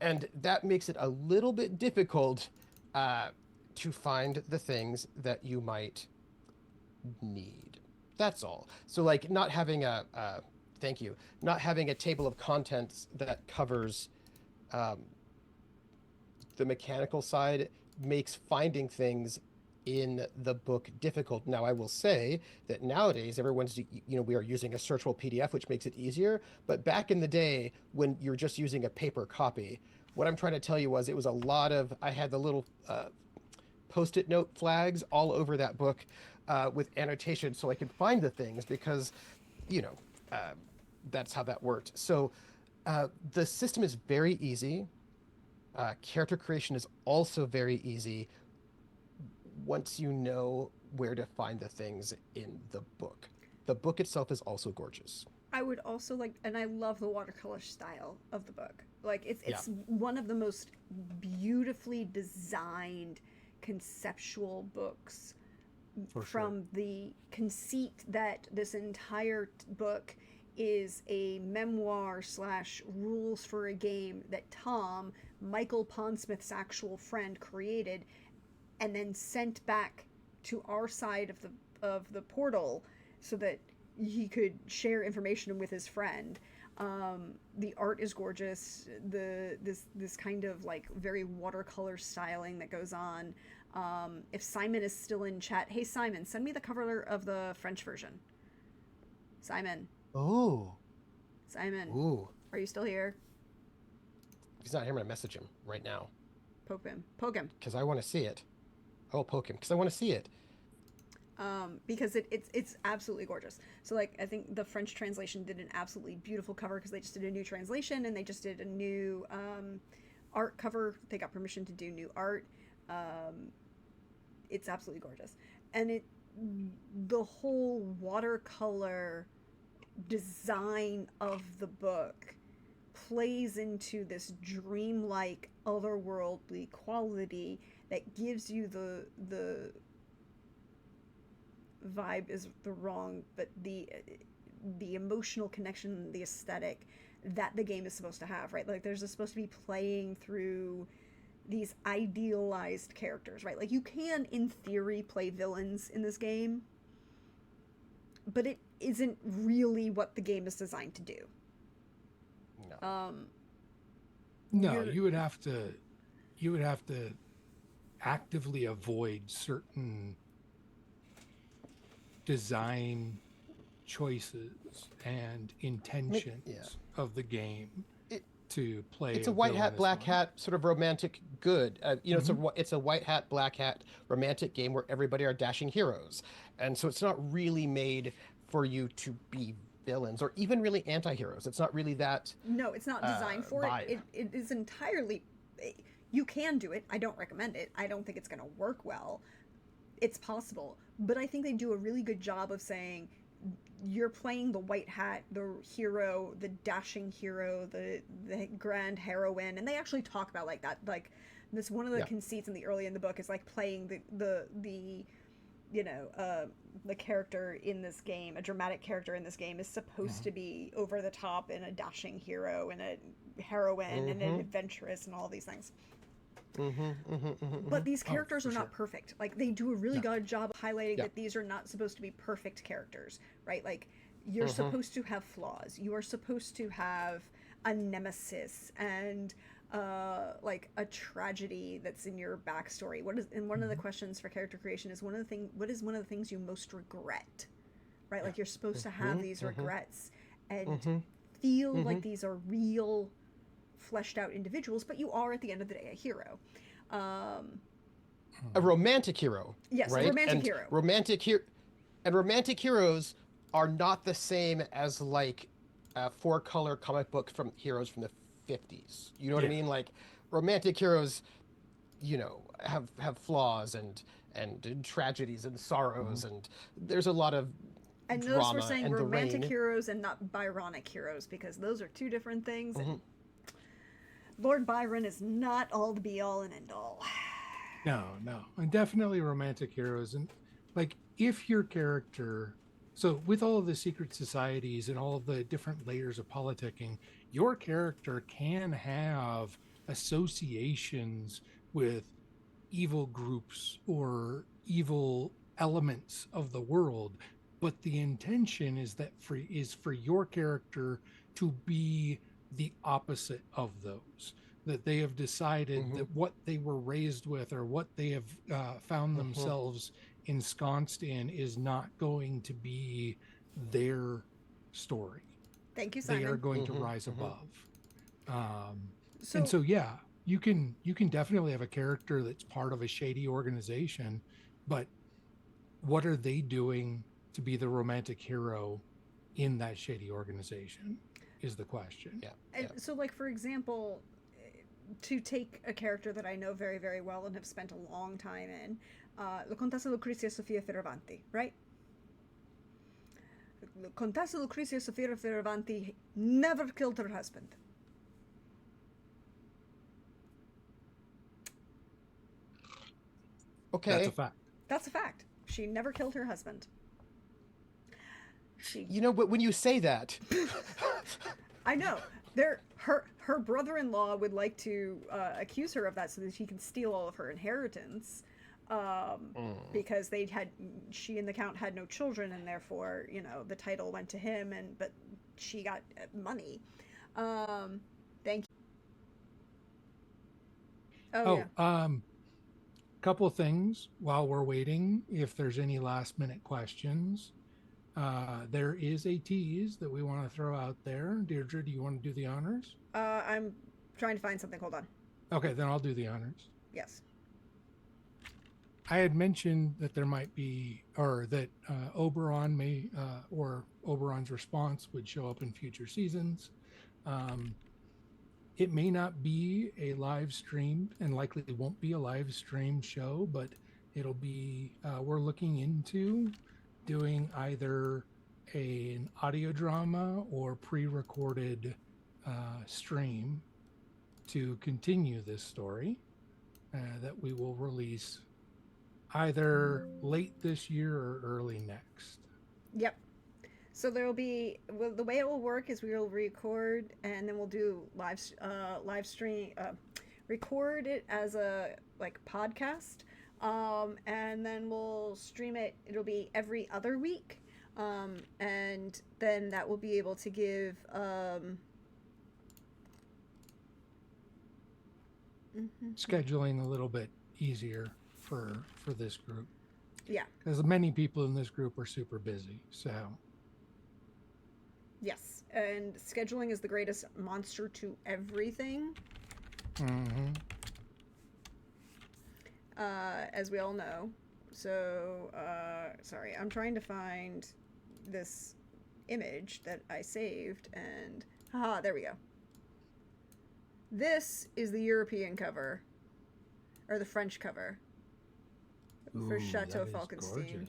And that makes it a little bit difficult to find the things that you might need. That's all. So, like, not having thank you, not having a table of contents that covers the mechanical side makes finding things in the book difficult. Now, I will say that nowadays everyone's, we are using a searchable PDF, which makes it easier. But back in the day when you're just using a paper copy, what I'm trying to tell you was it was a lot of, I had the little Post-it note flags all over that book with annotations so I could find the things because, that's how that worked. So the system is very easy. Character creation is also very easy once you know where to find the things in the book. The book itself is also gorgeous. I would also like, and I love the watercolor style of the book. Like it's one of the most beautifully designed conceptual books. From the conceit that this entire book is a memoir / rules for a game that Tom, Michael Pondsmith's actual friend, created and then sent back to our side of the portal so that he could share information with his friend. The art is gorgeous. This kind of like very watercolor styling that goes on. If Simon is still in chat, hey Simon, send me the cover of the French version. Simon. Oh. Simon. Ooh. Are you still here? He's not here. I'm going to message him right now. Poke him. Poke him. Because I want to see it. I will poke him because I want to see it. Because it's absolutely gorgeous. So like I think the French translation did an absolutely beautiful cover because they just did a new translation and they just did a new art cover. They got permission to do new art. It's absolutely gorgeous, and the whole watercolor design of the book plays into this dreamlike otherworldly quality that gives you the vibe is the wrong, but the emotional connection, the aesthetic that the game is supposed to have, right? Like there's supposed to be playing through these idealized characters, right? Like you can in theory play villains in this game, but it isn't really what the game is designed to do. No. No, You're you would have to actively avoid certain design choices and Yeah. intentions of the game It, to play it's a a white hat, villainous black one. hat sort of romantic good. Hmm. It's a white hat, black hat romantic game where everybody are dashing heroes, and so it's not really made for you to be villains or even really anti-heroes. It's not really that No, it's not designed for it. vibe. It is entirely. You can do it. I don't recommend it. I don't think it's going to work well. It's possible, but I think they do a really good job of saying you're playing the white hat, the hero, the dashing hero, the grand heroine, and they actually talk about like that. Like this, one of the Yeah. conceits in the early in the book is like playing the you know, the character in this game, a dramatic character in this game, is supposed Hmm. to be over the top and a dashing hero and a heroine and an Mm-hmm. adventurous and all these things. Mm-hmm. Mm-hmm. Mm-hmm. But these Oh, characters for are not sure. perfect. Like they do a really No. good job highlighting Yeah. that these are not supposed to be perfect characters, right? Like you're Mm-hmm. supposed to have flaws. You are supposed to have a nemesis and like a tragedy that's in your backstory. What is and one of the Hmm. questions for character creation is what is one of the things you most regret? Right? Yeah. Like you're supposed to have Mm-hmm. these Mm-hmm. regrets and Mm-hmm. feel Mm-hmm. like these are real fleshed out individuals, but you are at the end of the day a hero. Um, A Hmm. romantic hero, yes, a right? romantic hero. Romantic heroes are not the same as like a four color comic book from heroes from the 50s. You know what I Yeah. mean? Like romantic heroes, have flaws and tragedies and Hmm. sorrows, and there's a lot of And notice we're drama saying and the romantic rain. heroes and not Byronic heroes because those are two different things, Hmm. and Lord Byron is not all the be all and end all. No, no, and definitely romantic heroes. And like, if your character, so with all of the secret societies and all of the different layers of politicking, your character can have associations with evil groups or evil elements of the world, but the intention is that for your character to be the opposite of those, that they have decided Hmm. that what they were raised with or what they have found Hmm. themselves ensconced in is not going to be their story. Thank you, They are Simon. going to Hmm. rise Hmm. above. um, and So, so yeah, you can definitely have a character that's part of a shady organization, but what are they doing to be the romantic hero in that shady organization is the question. Yeah. and Yeah. so, like for example, to take a character that I know very, very well and have spent a long time in, La Contessa Lucrezia Sofia Fioravanti, right? Contessa Lucrezia Sofia Fioravanti never killed her husband. That's a Okay. fact. That's a fact. She never killed her husband. She But when you say that, I know. Her brother-in-law would like to accuse her of that so that he can steal all of her inheritance, Mm. because she and the count had no children, and therefore the title went to him, and but she got money. Thank you. Oh yeah. Oh, couple things while we're waiting. If there's any last minute questions, there is a tease that we want to throw out there. Deirdre, do you want to do the honors? I'm trying to find something. Hold on. Okay, then I'll do the honors. Yes. I had mentioned that there might be, or that Oberon may, or Oberon's response would show up in future seasons. Um, it may not be a live stream, and likely won't be a live stream show, but it'll be, we're looking into doing either an audio drama or pre-recorded stream to continue this story that we will release either late this year or early next. Yep. So there will be, well, the way it will work is we will record and then we'll do live stream, record it as a like podcast, and then we'll stream it. It'll be every other week, and then that will be able to give scheduling a little bit easier for this group. Yeah. Because many people in this group are super busy. So Yes. And scheduling is the greatest monster to everything. mm-hmm. As we all know. So, sorry, I'm trying to find this image that I saved, and haha, there we go. This is the European cover, or the French cover, for Chateau Falkenstein.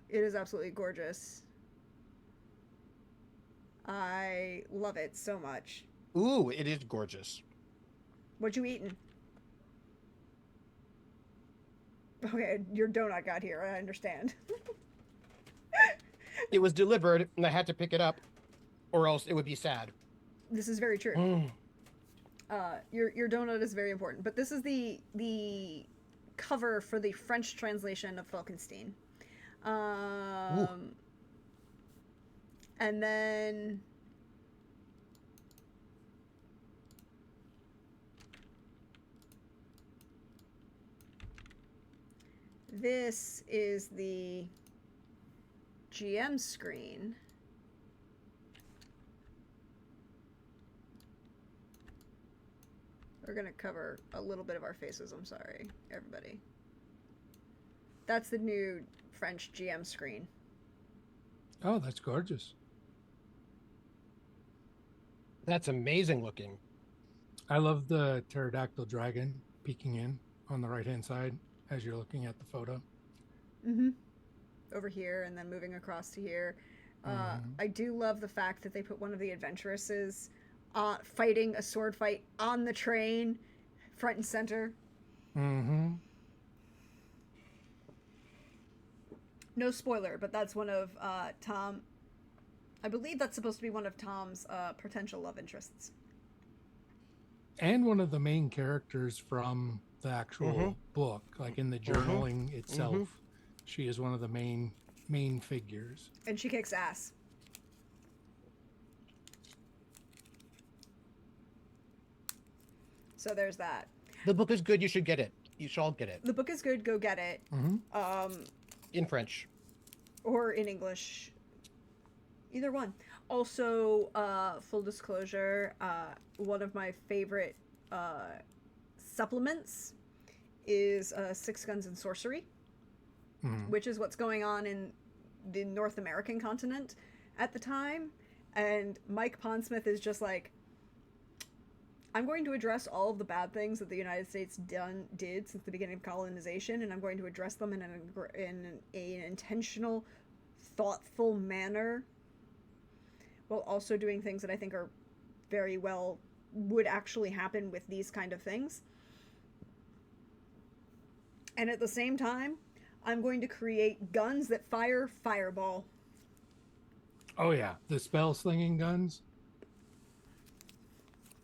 It is absolutely gorgeous. I love it so much. Ooh, it is gorgeous. What you eating? Okay, your donut got here. I understand. It was delivered, and I had to pick it up, or else it would be sad. This is very true. Your donut is very important. But this is the cover for the French translation of Falkenstein. And then this is the GM screen. We're going to cover a little bit of our faces. I'm sorry, everybody. That's the new French GM screen. Oh, that's gorgeous. That's amazing looking. I love the pterodactyl dragon peeking in on the right-hand side as you're looking at the photo. Mm-hmm. Over here and then moving across to here. I do love the fact that they put one of the adventuresses fighting a sword fight on the train, front and center. Mm-hmm. No spoiler, but that's one of Tom. I believe that's supposed to be one of Tom's potential love interests. And one of the main characters from the actual book, like in the journaling itself. She is one of the main figures. And she kicks ass. So there's that. The book is good. You should get it. You should all get it. The book is good. Go get it. In French. Or in English. Either one. Also, full disclosure, one of my favorite supplements is Six Guns and Sorcery, which is what's going on in the North American continent at the time. And Mike Pondsmith is just like, I'm going to address all of the bad things that the United States did since the beginning of colonization, and I'm going to address them in an intentional, thoughtful manner, while also doing things that I think are very well would actually happen with these kind of things. And at the same time, I'm going to create guns that fire fireball. Oh yeah, the spell slinging guns.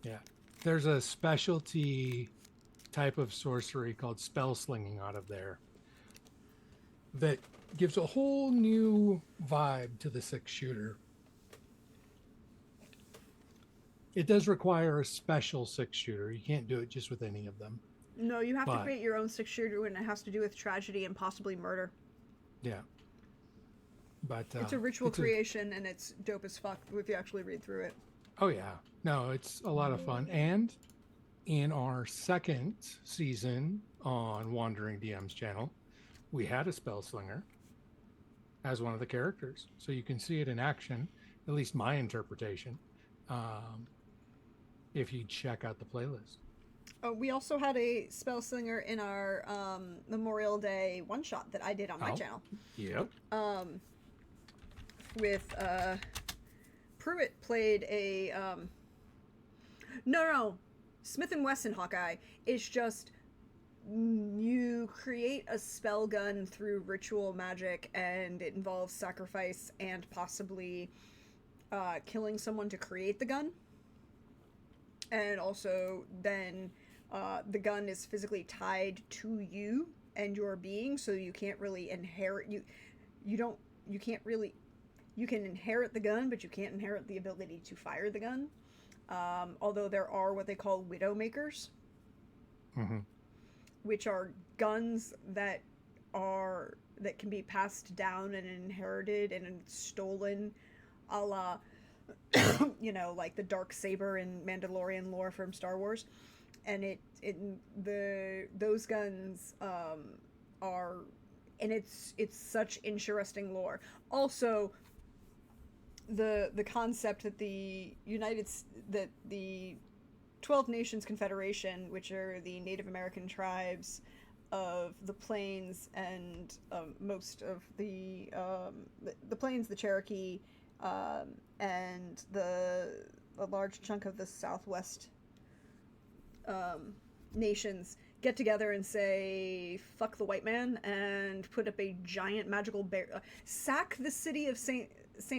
Yeah. There's a specialty type of sorcery called spell slinging out of there that gives a whole new vibe to the 6-shooter. It does require a special 6-shooter. You can't do it just with any of them. No, you have to create your own 6-shooter, and it has to do with tragedy and possibly murder. Yeah. But it's a ritual creation, and it's dope as fuck if you actually read through it. Oh yeah. No, it's a lot of fun. And in our second season on Wandering DM's channel, we had a spell slinger as one of the characters. So you can see it in action, at least my interpretation, if you check out the playlist. Oh, we also had a spell slinger in our Memorial Day one-shot that I did on my channel. Yep. With Pruitt played a no Smith & Wesson Hawkeye. It's just you create a spell gun through ritual magic, and it involves sacrifice and possibly killing someone to create the gun. And also then the gun is physically tied to you and your being, so you can't really inherit you can inherit the gun, but you can't inherit the ability to fire the gun. Although there are what they call widowmakers, Hmm. which are guns that can be passed down and inherited and stolen, a la like the dark saber in Mandalorian lore from Star Wars. And those guns are, and it's such interesting lore. Also, the concept that the 12 Nations Confederation, which are the Native American tribes of the plains and most of the plains, the Cherokee, and a large chunk of the Southwest nations, get together and say fuck the white man and put up a giant magical sack the city of St.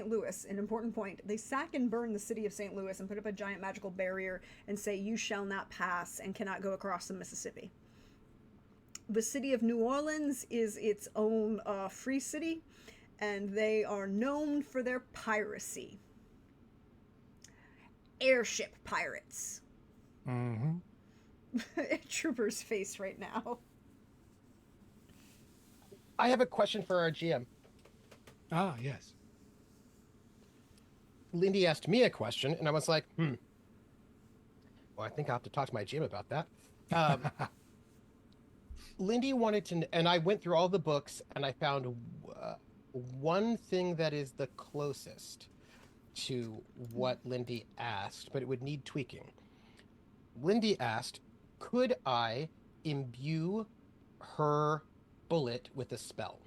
Louis, an important point. They sack and burn the city of St. Louis and put up a giant magical barrier and say, you shall not pass and cannot go across the Mississippi. The city of New Orleans is its own free city, and they are known for their piracy. Airship pirates. Hmm. Trooper's face right now. I have a question for our GM. Ah, yes. Lindy asked me a question, and I was like, well, I think I'll have to talk to my GM about that. Lindy wanted to, and I went through all the books, and I found one thing that is the closest to what Lindy asked, but it would need tweaking. Lindy asked, could I imbue her bullet with a spell?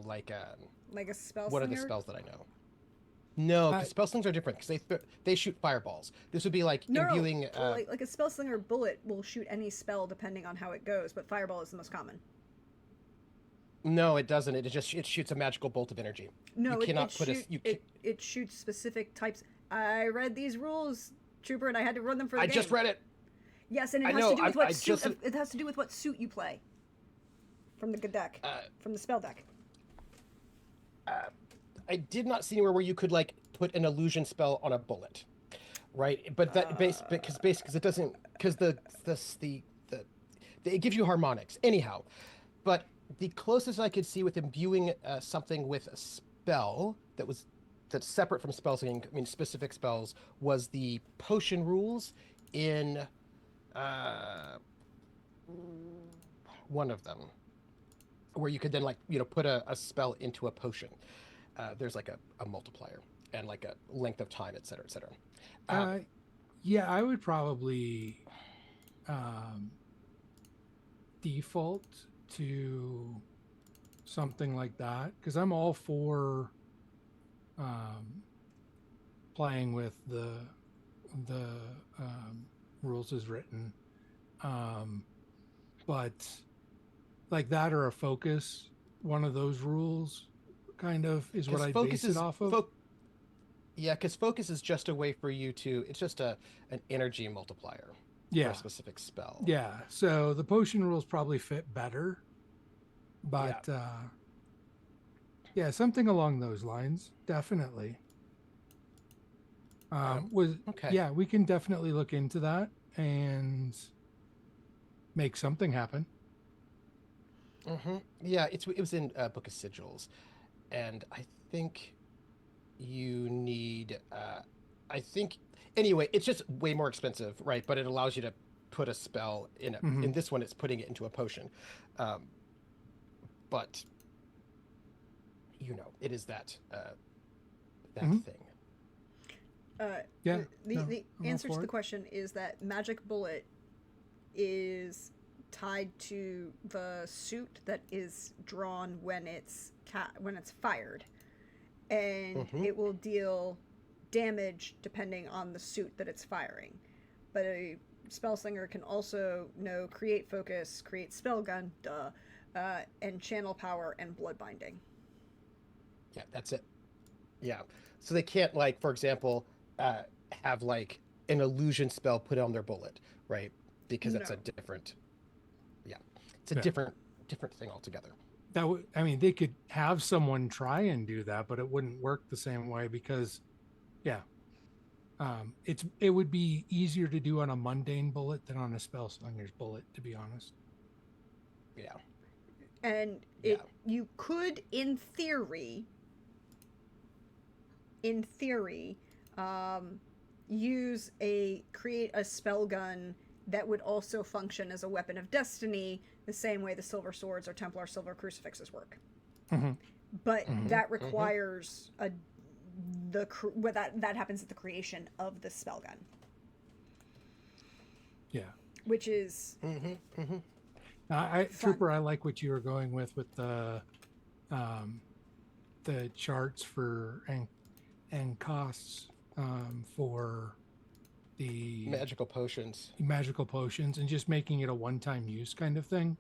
Like a spell what slinger? are the spells that I know? No, because spell slings are different because they shoot fireballs. This would be like imbuing. Like a spell slinger bullet will shoot any spell depending on how it goes, but fireball is the most common. No, it doesn't. It shoots a magical bolt of energy. No, you cannot put it shoots specific types. I read these rules, Trooper, and I had to run them for the game. I just read it. Yes, and it has to do with what suit. It has to do with what suit you play. From the deck, from the spell deck. I did not see anywhere where you could like put an illusion spell on a bullet, right? But that because it doesn't, because it gives you harmonics anyhow. But the closest I could see with imbuing something with a spell that's separate from spell slinging, I mean specific spells, was the potion rules in one of them, where you could then put a spell into a potion. There's like a multiplier and like a length of time, et cetera, et cetera. Yeah, I would probably default to something like that because I'm all for playing with the rules as written, but like that or a focus, one of those rules kind of is what I base it off of. Yeah, because focus is just a way for you to, it's just an energy multiplier for a specific spell. Yeah, so the potion rules probably fit better, but something along those lines, definitely. Okay. Yeah, we can definitely look into that and make something happen. Mm-hmm. Yeah, it was in Book of Sigils. And I think you need, anyway, it's just way more expensive, right? But it allows you to put a spell in it. Mm-hmm. In this one, it's putting it into a potion. But, it is that mm-hmm. thing. The answer to the question is that Magic Bullet is tied to the suit that is drawn when it's fired, and it will deal damage depending on the suit that it's firing. But a spellslinger can also create focus, create spell gun, and channel power and blood binding. Yeah, that's it. Yeah, so they can't, like, for example, have like an illusion spell put on their bullet, right? Because that's a different. Yeah, it's a different thing altogether. They could have someone try and do that, but it wouldn't work the same way because, It would be easier to do on a mundane bullet than on a spell slinger's bullet, to be honest. Yeah. And Yeah. you could, in theory, um, create a spell gun that would also function as a weapon of destiny, the same way the silver swords or Templar silver crucifixes work. Mm-hmm. But Mm-hmm. that requires that happens at the creation of the spell gun. Yeah. Which is Trooper, I like what you were going with the charts for and costs for the magical potions and just making it a one-time use kind of thing.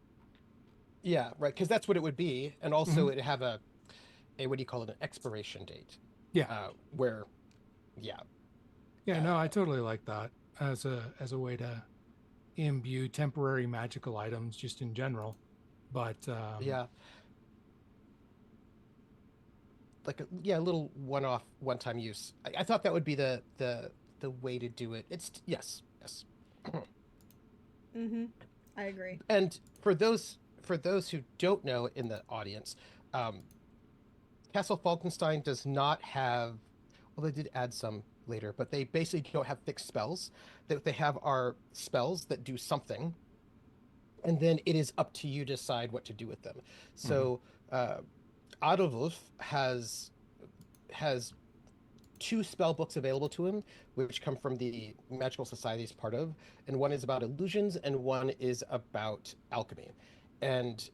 Yeah, right, because that's what it would be, and also it'd have a what do you call it, an expiration date. Yeah. Where no, I totally like that as a way to imbue temporary magical items just in general. But like a little one-off, one-time use. I thought that would be the way to do it. It's yes. I agree. And for those who don't know in the audience, Castle Falkenstein does not have, well, they did add some later, but they basically don't have fixed spells. That they have are spells that do something, and then it is up to you to decide what to do with them. So Adolf has 2 spell books available to him, which come from the Magical Society he's part of, and one is about illusions, and one is about alchemy. And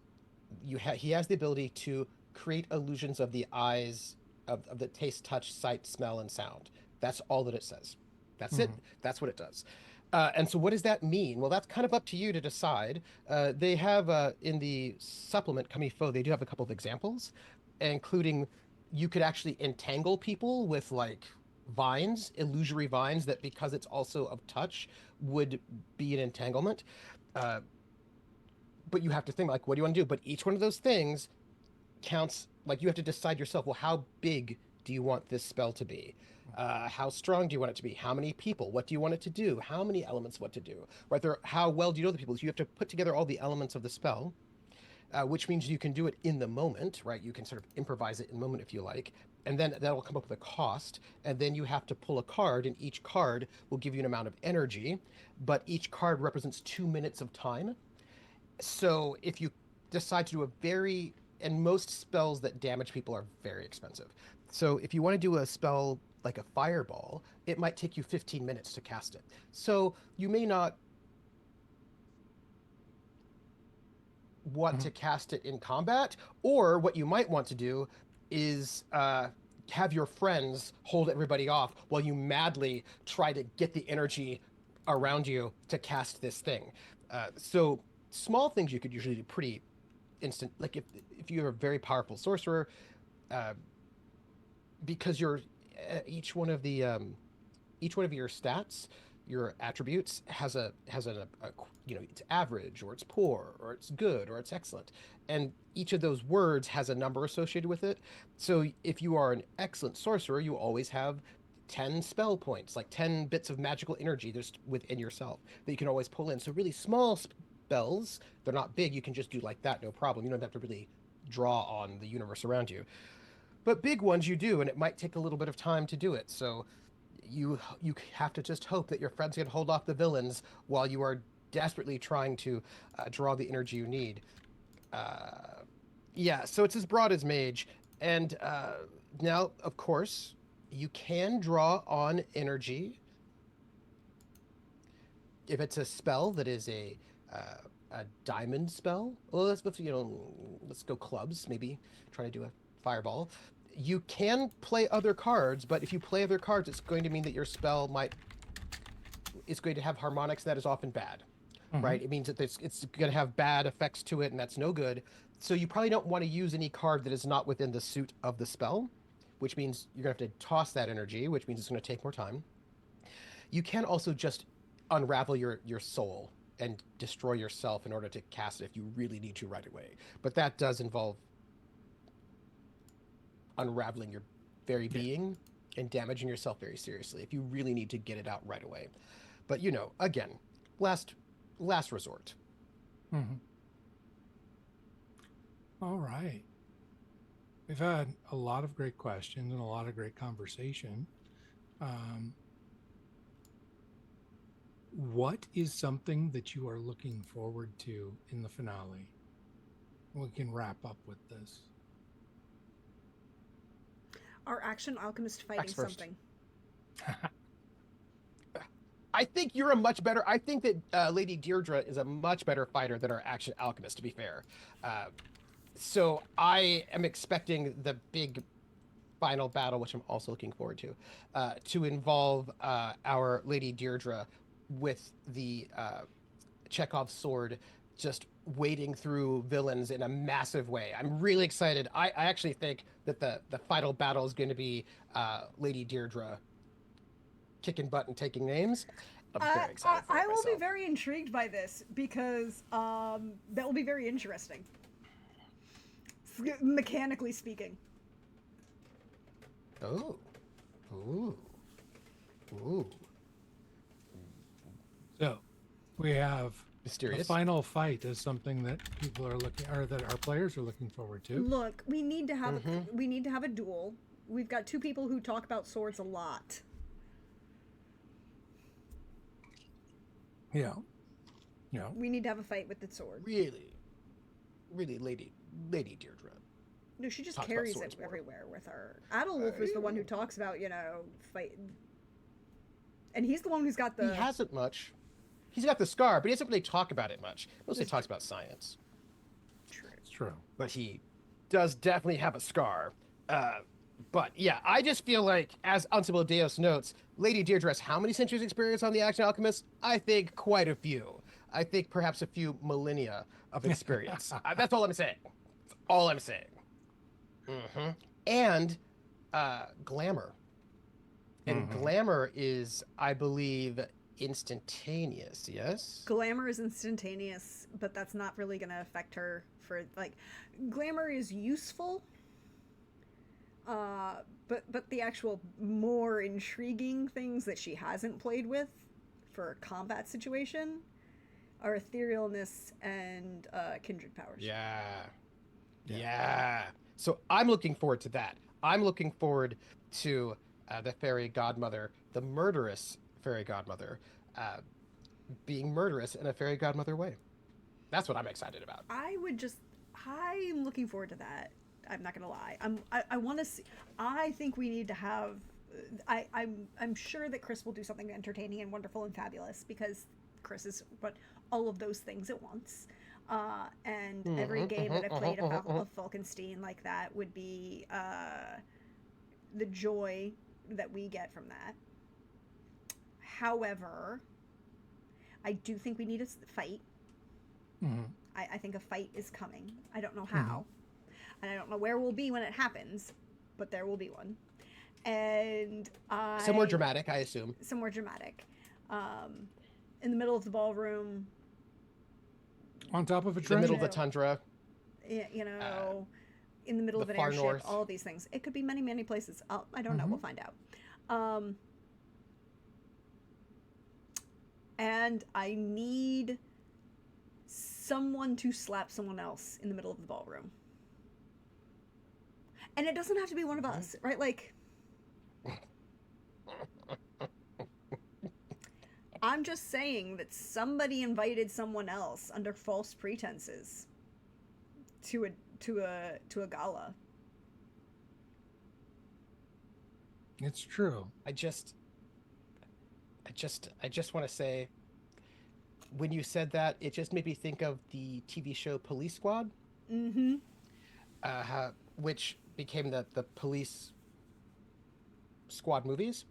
he has the ability to create illusions of the eyes, of the taste, touch, sight, smell, and sound. That's all that it says. That's it. That's what it does. And so what does that mean? Well, that's kind of up to you to decide. They have, in the supplement, Comme il faut, they do have a couple of examples, including you could actually entangle people with like vines, illusory vines, that because it's also of touch would be an entanglement. But you have to think, like, what do you want to do? But each one of those things counts. Like, you have to decide yourself, well, how big do you want this spell to be? How strong do you want it to be? How many people? What do you want it to do? How many elements? What to do? Right there. How well do you know the people? So you have to put together all the elements of the spell, which means you can do it in the moment, right? You can sort of improvise it in the moment if you like, and then that will come up with a cost, and then you have to pull a card, and each card will give you an amount of energy, but each card represents 2 minutes of time. So if you decide to do and most spells that damage people are very expensive. So if you want to do a spell like a fireball, it might take you 15 minutes to cast it. So you may not want to cast it in combat, or what you might want to do is have your friends hold everybody off while you madly try to get the energy around you to cast this thing. So small things you could usually do pretty instant, like if you're a very powerful sorcerer, because you're each one of your stats, your attributes has a it's average, or it's poor, or it's good, or it's excellent, and each of those words has a number associated with it. So if you are an excellent sorcerer, you always have 10 spell points, like 10 bits of magical energy just within yourself that you can always pull in. So really small spells, they're not big, you can just do like that, no problem. You don't have to really draw on the universe around you. But big ones you do, and it might take a little bit of time to do it. So you have to just hope that your friends can hold off the villains while you are desperately trying to draw the energy you need. So it's as broad as mage. And now, of course, you can draw on energy if it's a spell that is a diamond spell. Well, let's go clubs. Maybe try to do a fireball. You can play other cards, but if you play other cards, it's going to mean that your spell is going to have harmonics that is often bad, right? It means that it's going to have bad effects to it, and that's no good. So you probably don't want to use any card that is not within the suit of the spell, which means you're going to have to toss that energy, which means it's going to take more time. You can also just unravel your soul and destroy yourself in order to cast it if you really need to right away. But that does involve unraveling your very being. and damaging yourself very seriously if you really need to get it out right away. But again, last resort. Hmm. All right. We've had a lot of great questions and a lot of great conversation. Um, what is something that you are looking forward to in the finale? We can wrap up with this. Our action alchemist fighting Max first. something. I think I think that Lady Deirdre is a much better fighter than our action alchemist, to be fair. So I am expecting the big final battle, which I'm also looking forward to involve our Lady Deirdre with the Chekhov's sword, just wading through villains in a massive way. I'm really excited. I actually think that the final battle is going to be Lady Deirdre kicking butt and taking names. I'm very excited for it I will be myself. very intrigued by this because that will be very interesting. Mechanically speaking. Oh. Ooh. Ooh. So we have Mysterious. the final fight is something that people are looking, or that our players are looking forward to. Look, we need to have a duel. We've got two people who talk about swords a lot. Yeah. We need to have a fight with the sword. Really, Lady Deirdre. No, she just Talks about carries swords it more. everywhere with her. Adolwolf is the one who talks about, fight. And he's the one who's got the... He hasn't much. He's got the scar, but he doesn't really talk about it much. Mostly talks about science. It's true. But he does definitely have a scar. But yeah, I just feel like, as Uncible Deus notes, Lady Deirdre has how many centuries experience on the Action Alchemist? I think quite a few. I think perhaps a few millennia of experience. That's all I'm saying. That's all I'm saying. Mm-hmm. And glamour. And glamour is, I believe, instantaneous, yes? Glamour is instantaneous, but that's not really going to affect her for, glamour is useful. But the actual more intriguing things that she hasn't played with for a combat situation are etherealness and kindred powers. Yeah. So I'm looking forward to that. I'm looking forward to the fairy godmother, the murderous fairy godmother, being murderous in a fairy godmother way. That's what I'm excited about. I'm looking forward to that. I'm not gonna lie. I want to see. I think we need to have. I'm sure that Chris will do something entertaining and wonderful and fabulous because Chris is all of those things at once. And every game that I played of Falkenstein like that would be the joy that we get from that. However, I do think we need a fight. Mm-hmm. I think a fight is coming. I don't know how. And I don't know where we'll be when it happens, but there will be one. And somewhere dramatic, I assume. Somewhere dramatic. In the middle of the ballroom. On top of a In the train. middle of the tundra. In the middle of an airship. North. All of these things. It could be many, many places. I don't know. We'll find out. And I need someone to slap someone else in the middle of the ballroom. And it doesn't have to be one of us, right? I'm just saying that somebody invited someone else under false pretenses to a gala. It's true. I just want to say, when you said that, it just made me think of the TV show Police Squad. Mm-hmm. Which became the Police Squad movies.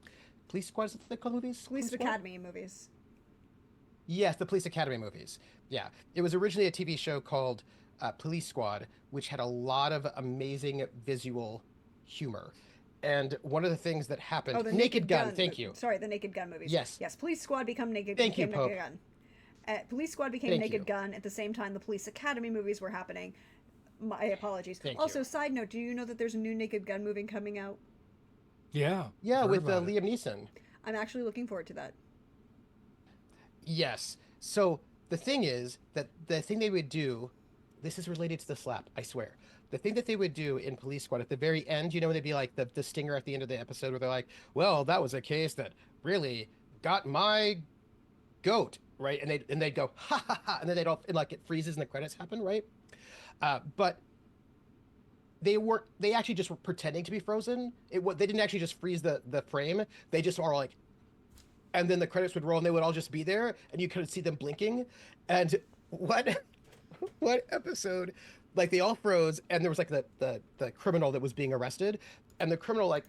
Police Squad, is it they call movies? Police Academy movies. Yes, the Police Academy movies. Yeah. It was originally a TV show called Police Squad, which had a lot of amazing visual humor. And one of the things that happened... Oh, the Naked Gun, thank you. Sorry, the Naked Gun movies. Yes. Yes, Police Squad became Naked Pope. Gun. Police Squad became Naked Gun at the same time the Police Academy movies were happening. My apologies. Thank also, you. side note, do you know that there's a new Naked Gun movie coming out? Yeah, Yeah, heard with about it. Liam Neeson. I'm actually looking forward to that. Yes. So the thing is that the thing they would do, this is related to the slap, I swear. The thing that they would do in Police Squad at the very end, when they'd be like the stinger at the end of the episode where they're like, well, that was a case that really got my goat, right? And they'd go, ha ha ha, and then they'd all, and like it freezes and the credits happen, right? But they actually just were pretending to be frozen. They didn't actually just freeze the frame. They just are like, and then the credits would roll and they would all just be there and you could see them blinking. And what what episode, like they all froze and there was like the criminal that was being arrested, and the criminal like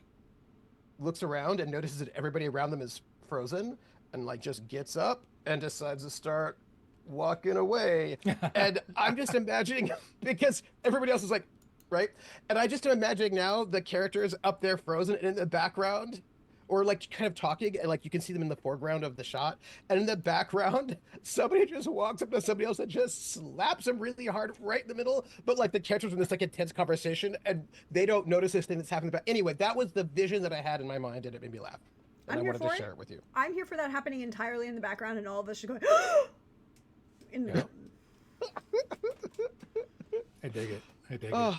looks around and notices that everybody around them is frozen and like just gets up and decides to start walking away. And I'm just imagining because everybody else is like, right? And I just am imagining now the characters up there frozen and in the background or like kind of talking and like you can see them in the foreground of the shot, and in the background somebody just walks up to somebody else and just slaps them really hard right in the middle, but like the characters in this like intense conversation and they don't notice this thing that's happening. But anyway, that was the vision that I had in my mind and it made me laugh, and I'm I here wanted to for share it. it with you. I'm here for that happening entirely in the background, and all of us should go in the. Yeah. I dig it. I dig it.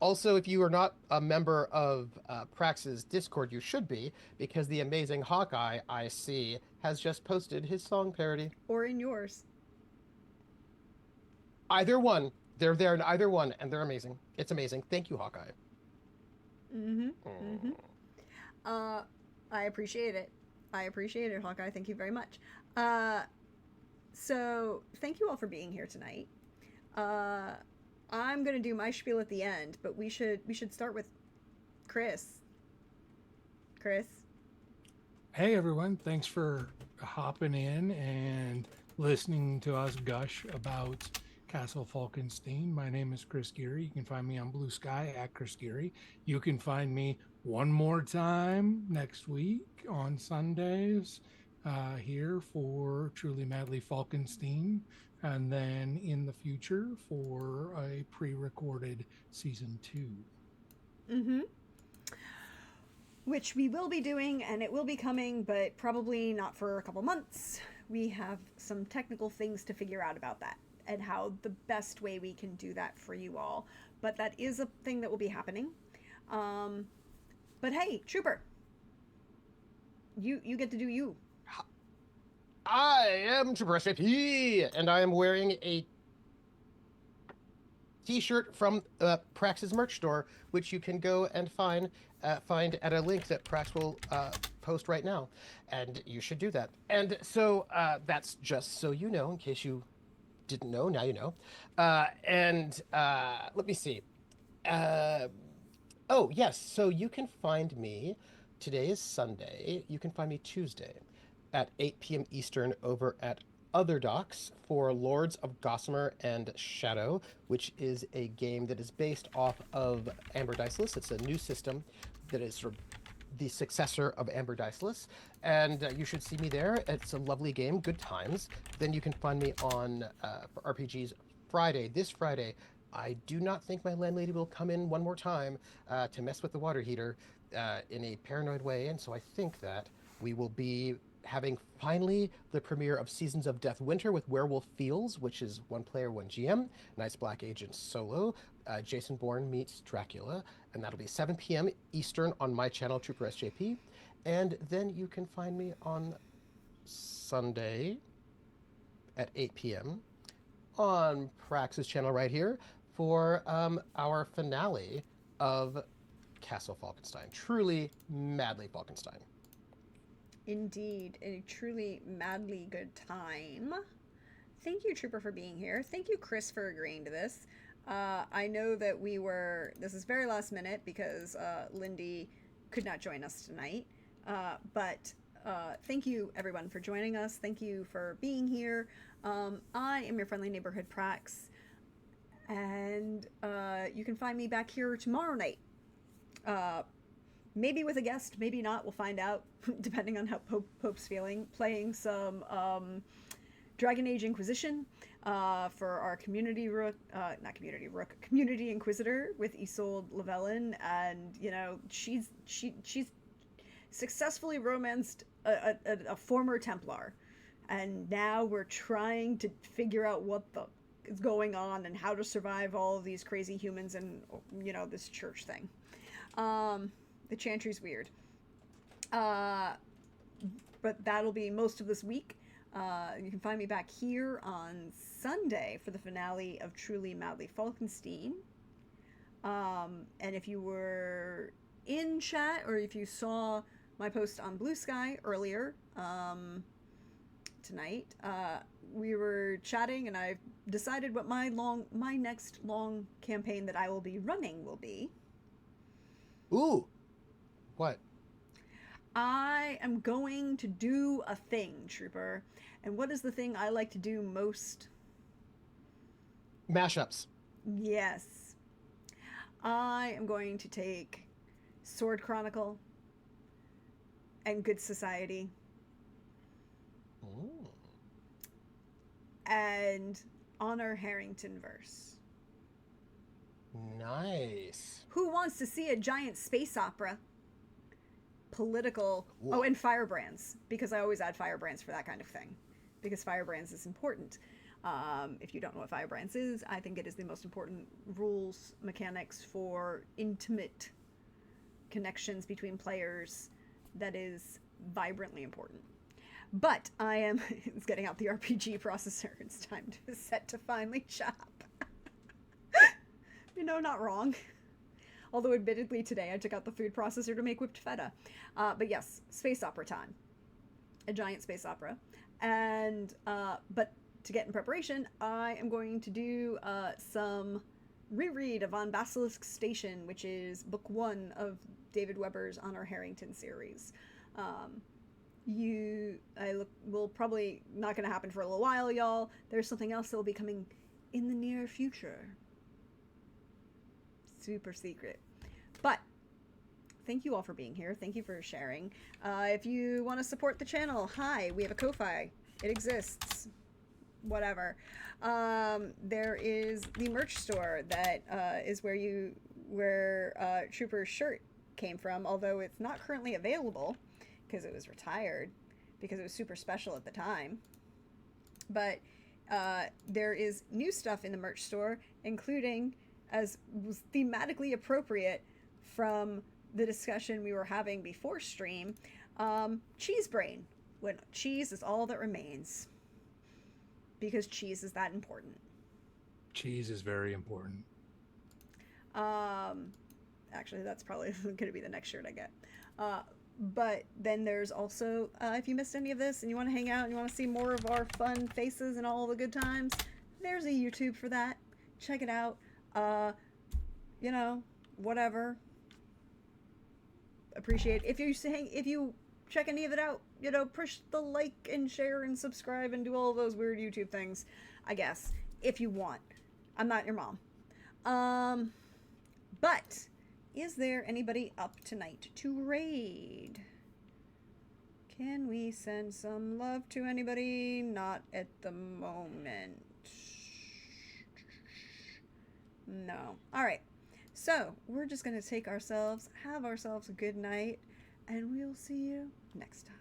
Also, if you are not a member of Prax's Discord, you should be, because the amazing Hawkeye I see has just posted his song parody. Or in yours. Either one. They're there in either one, and they're amazing. It's amazing. Thank you, Hawkeye. I appreciate it. I appreciate it, Hawkeye. Thank you very much. So thank you all for being here tonight. I'm gonna do my spiel at the end, but we should start with Chris. Chris. Hey everyone, thanks for hopping in and listening to us gush about Castle Falkenstein. My name is Chris Geary. You can find me on Blue Sky at Chris Geary. You can find me one more time next week on Sundays here for Truly Madly Falkenstein, and then in the future for a pre-recorded season 2. Mm-hmm. Which we will be doing, and it will be coming, but probably not for a couple months. We have some technical things to figure out about that and how the best way we can do that for you all. But that is a thing that will be happening. But hey, Trooper, you get to do you. I am Trooper SJP, and I am wearing a t-shirt from Prax's merch store, which you can go and find at a link that Prax will post right now, and you should do that. And so that's just so you know, in case you didn't know, now you know. Let me see. Oh, yes, so you can find me, today is Sunday, you can find me Tuesday at 8 p.m. Eastern over at Other Docs for Lords of Gossamer and Shadow, which is a game that is based off of Amber Diceless. It's a new system that is sort of the successor of Amber Diceless, and you should see me there. It's a lovely game, good times. Then you can find me on for RPGs Friday, this Friday. I do not think my landlady will come in one more time to mess with the water heater in a paranoid way, and so I think that we will be having finally the premiere of Seasons of Death Winter with Werewolf Fields, which is 1 player, 1 GM, Nice Black Agent solo, Jason Bourne meets Dracula, and that'll be 7 p.m. Eastern on my channel, Trooper SJP. And then you can find me on Sunday at 8 p.m. on Prax's channel right here for our finale of Castle Falkenstein. Truly, madly Falkenstein. Indeed, a truly madly good time. Thank you, Trooper, for being here. Thank you, Chris, for agreeing to this. I know that this is very last minute because Lindy could not join us tonight. But thank you, everyone, for joining us. Thank you for being here. I am your friendly neighborhood Prax, and you can find me back here tomorrow night. Maybe with a guest, maybe not. We'll find out, depending on how Pope's feeling. Playing some Dragon Age Inquisition. for our community rook, not community rook, community inquisitor with Isolde Llewellyn, and you know she's successfully romanced a former Templar, and now we're trying to figure out what the is going on and how to survive all of these crazy humans and you know this church thing. The Chantry's weird. But that'll be most of this week. You can find me back here on Sunday for the finale of Truly Madly Falkenstein. And if you were in chat or if you saw my post on Blue Sky earlier tonight, we were chatting and I've decided what my next long campaign that I will be running will be. Ooh. What? I am going to do a thing, Trooper. And what is the thing I like to do most? Mashups. Yes. I am going to take Sword Chronicle and Good Society Ooh. and Honor Harrington verse. Nice. Who wants to see a giant space opera? Political. Whoa. Oh, and firebrands, because I always add firebrands for that kind of thing, because firebrands is important. If you don't know what firebrands is, I think it is the most important rules mechanics for intimate connections between players that is vibrantly important. But I am it's getting out the RPG processor. It's time to set to finally chop. You know, not wrong. Although admittedly today I took out the food processor to make whipped feta. But yes, space opera time. A giant space opera. And, but to get in preparation, I am going to do some reread of On Basilisk Station, which is book 1 of David Weber's Honor Harrington series. Will probably not going to happen for a little while, y'all. There's something else that will be coming in the near future. Super secret. But thank you all for being here. Thank you for sharing. If you want to support the channel, hi, we have a Ko-Fi. It exists. Whatever. There is the merch store that is where Trooper's shirt came from, although it's not currently available because it was retired, because it was super special at the time. But there is new stuff in the merch store, including, as was thematically appropriate from the discussion we were having before stream, cheese brain, when cheese is all that remains. Because cheese is that important. Cheese is very important. Actually, that's probably going to be the next shirt I get. But then there's also, if you missed any of this and you want to hang out and you want to see more of our fun faces and all the good times, there's a YouTube for that. Check it out. You know, whatever. Appreciate if you check any of it out, you know, push the like and share and subscribe and do all those weird YouTube things, I guess, if you want. I'm not your mom. But is there anybody up tonight to raid? Can we send some love to anybody? Not at the moment. No. All right. So we're just going to have ourselves a good night, and we'll see you next time.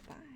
Bye.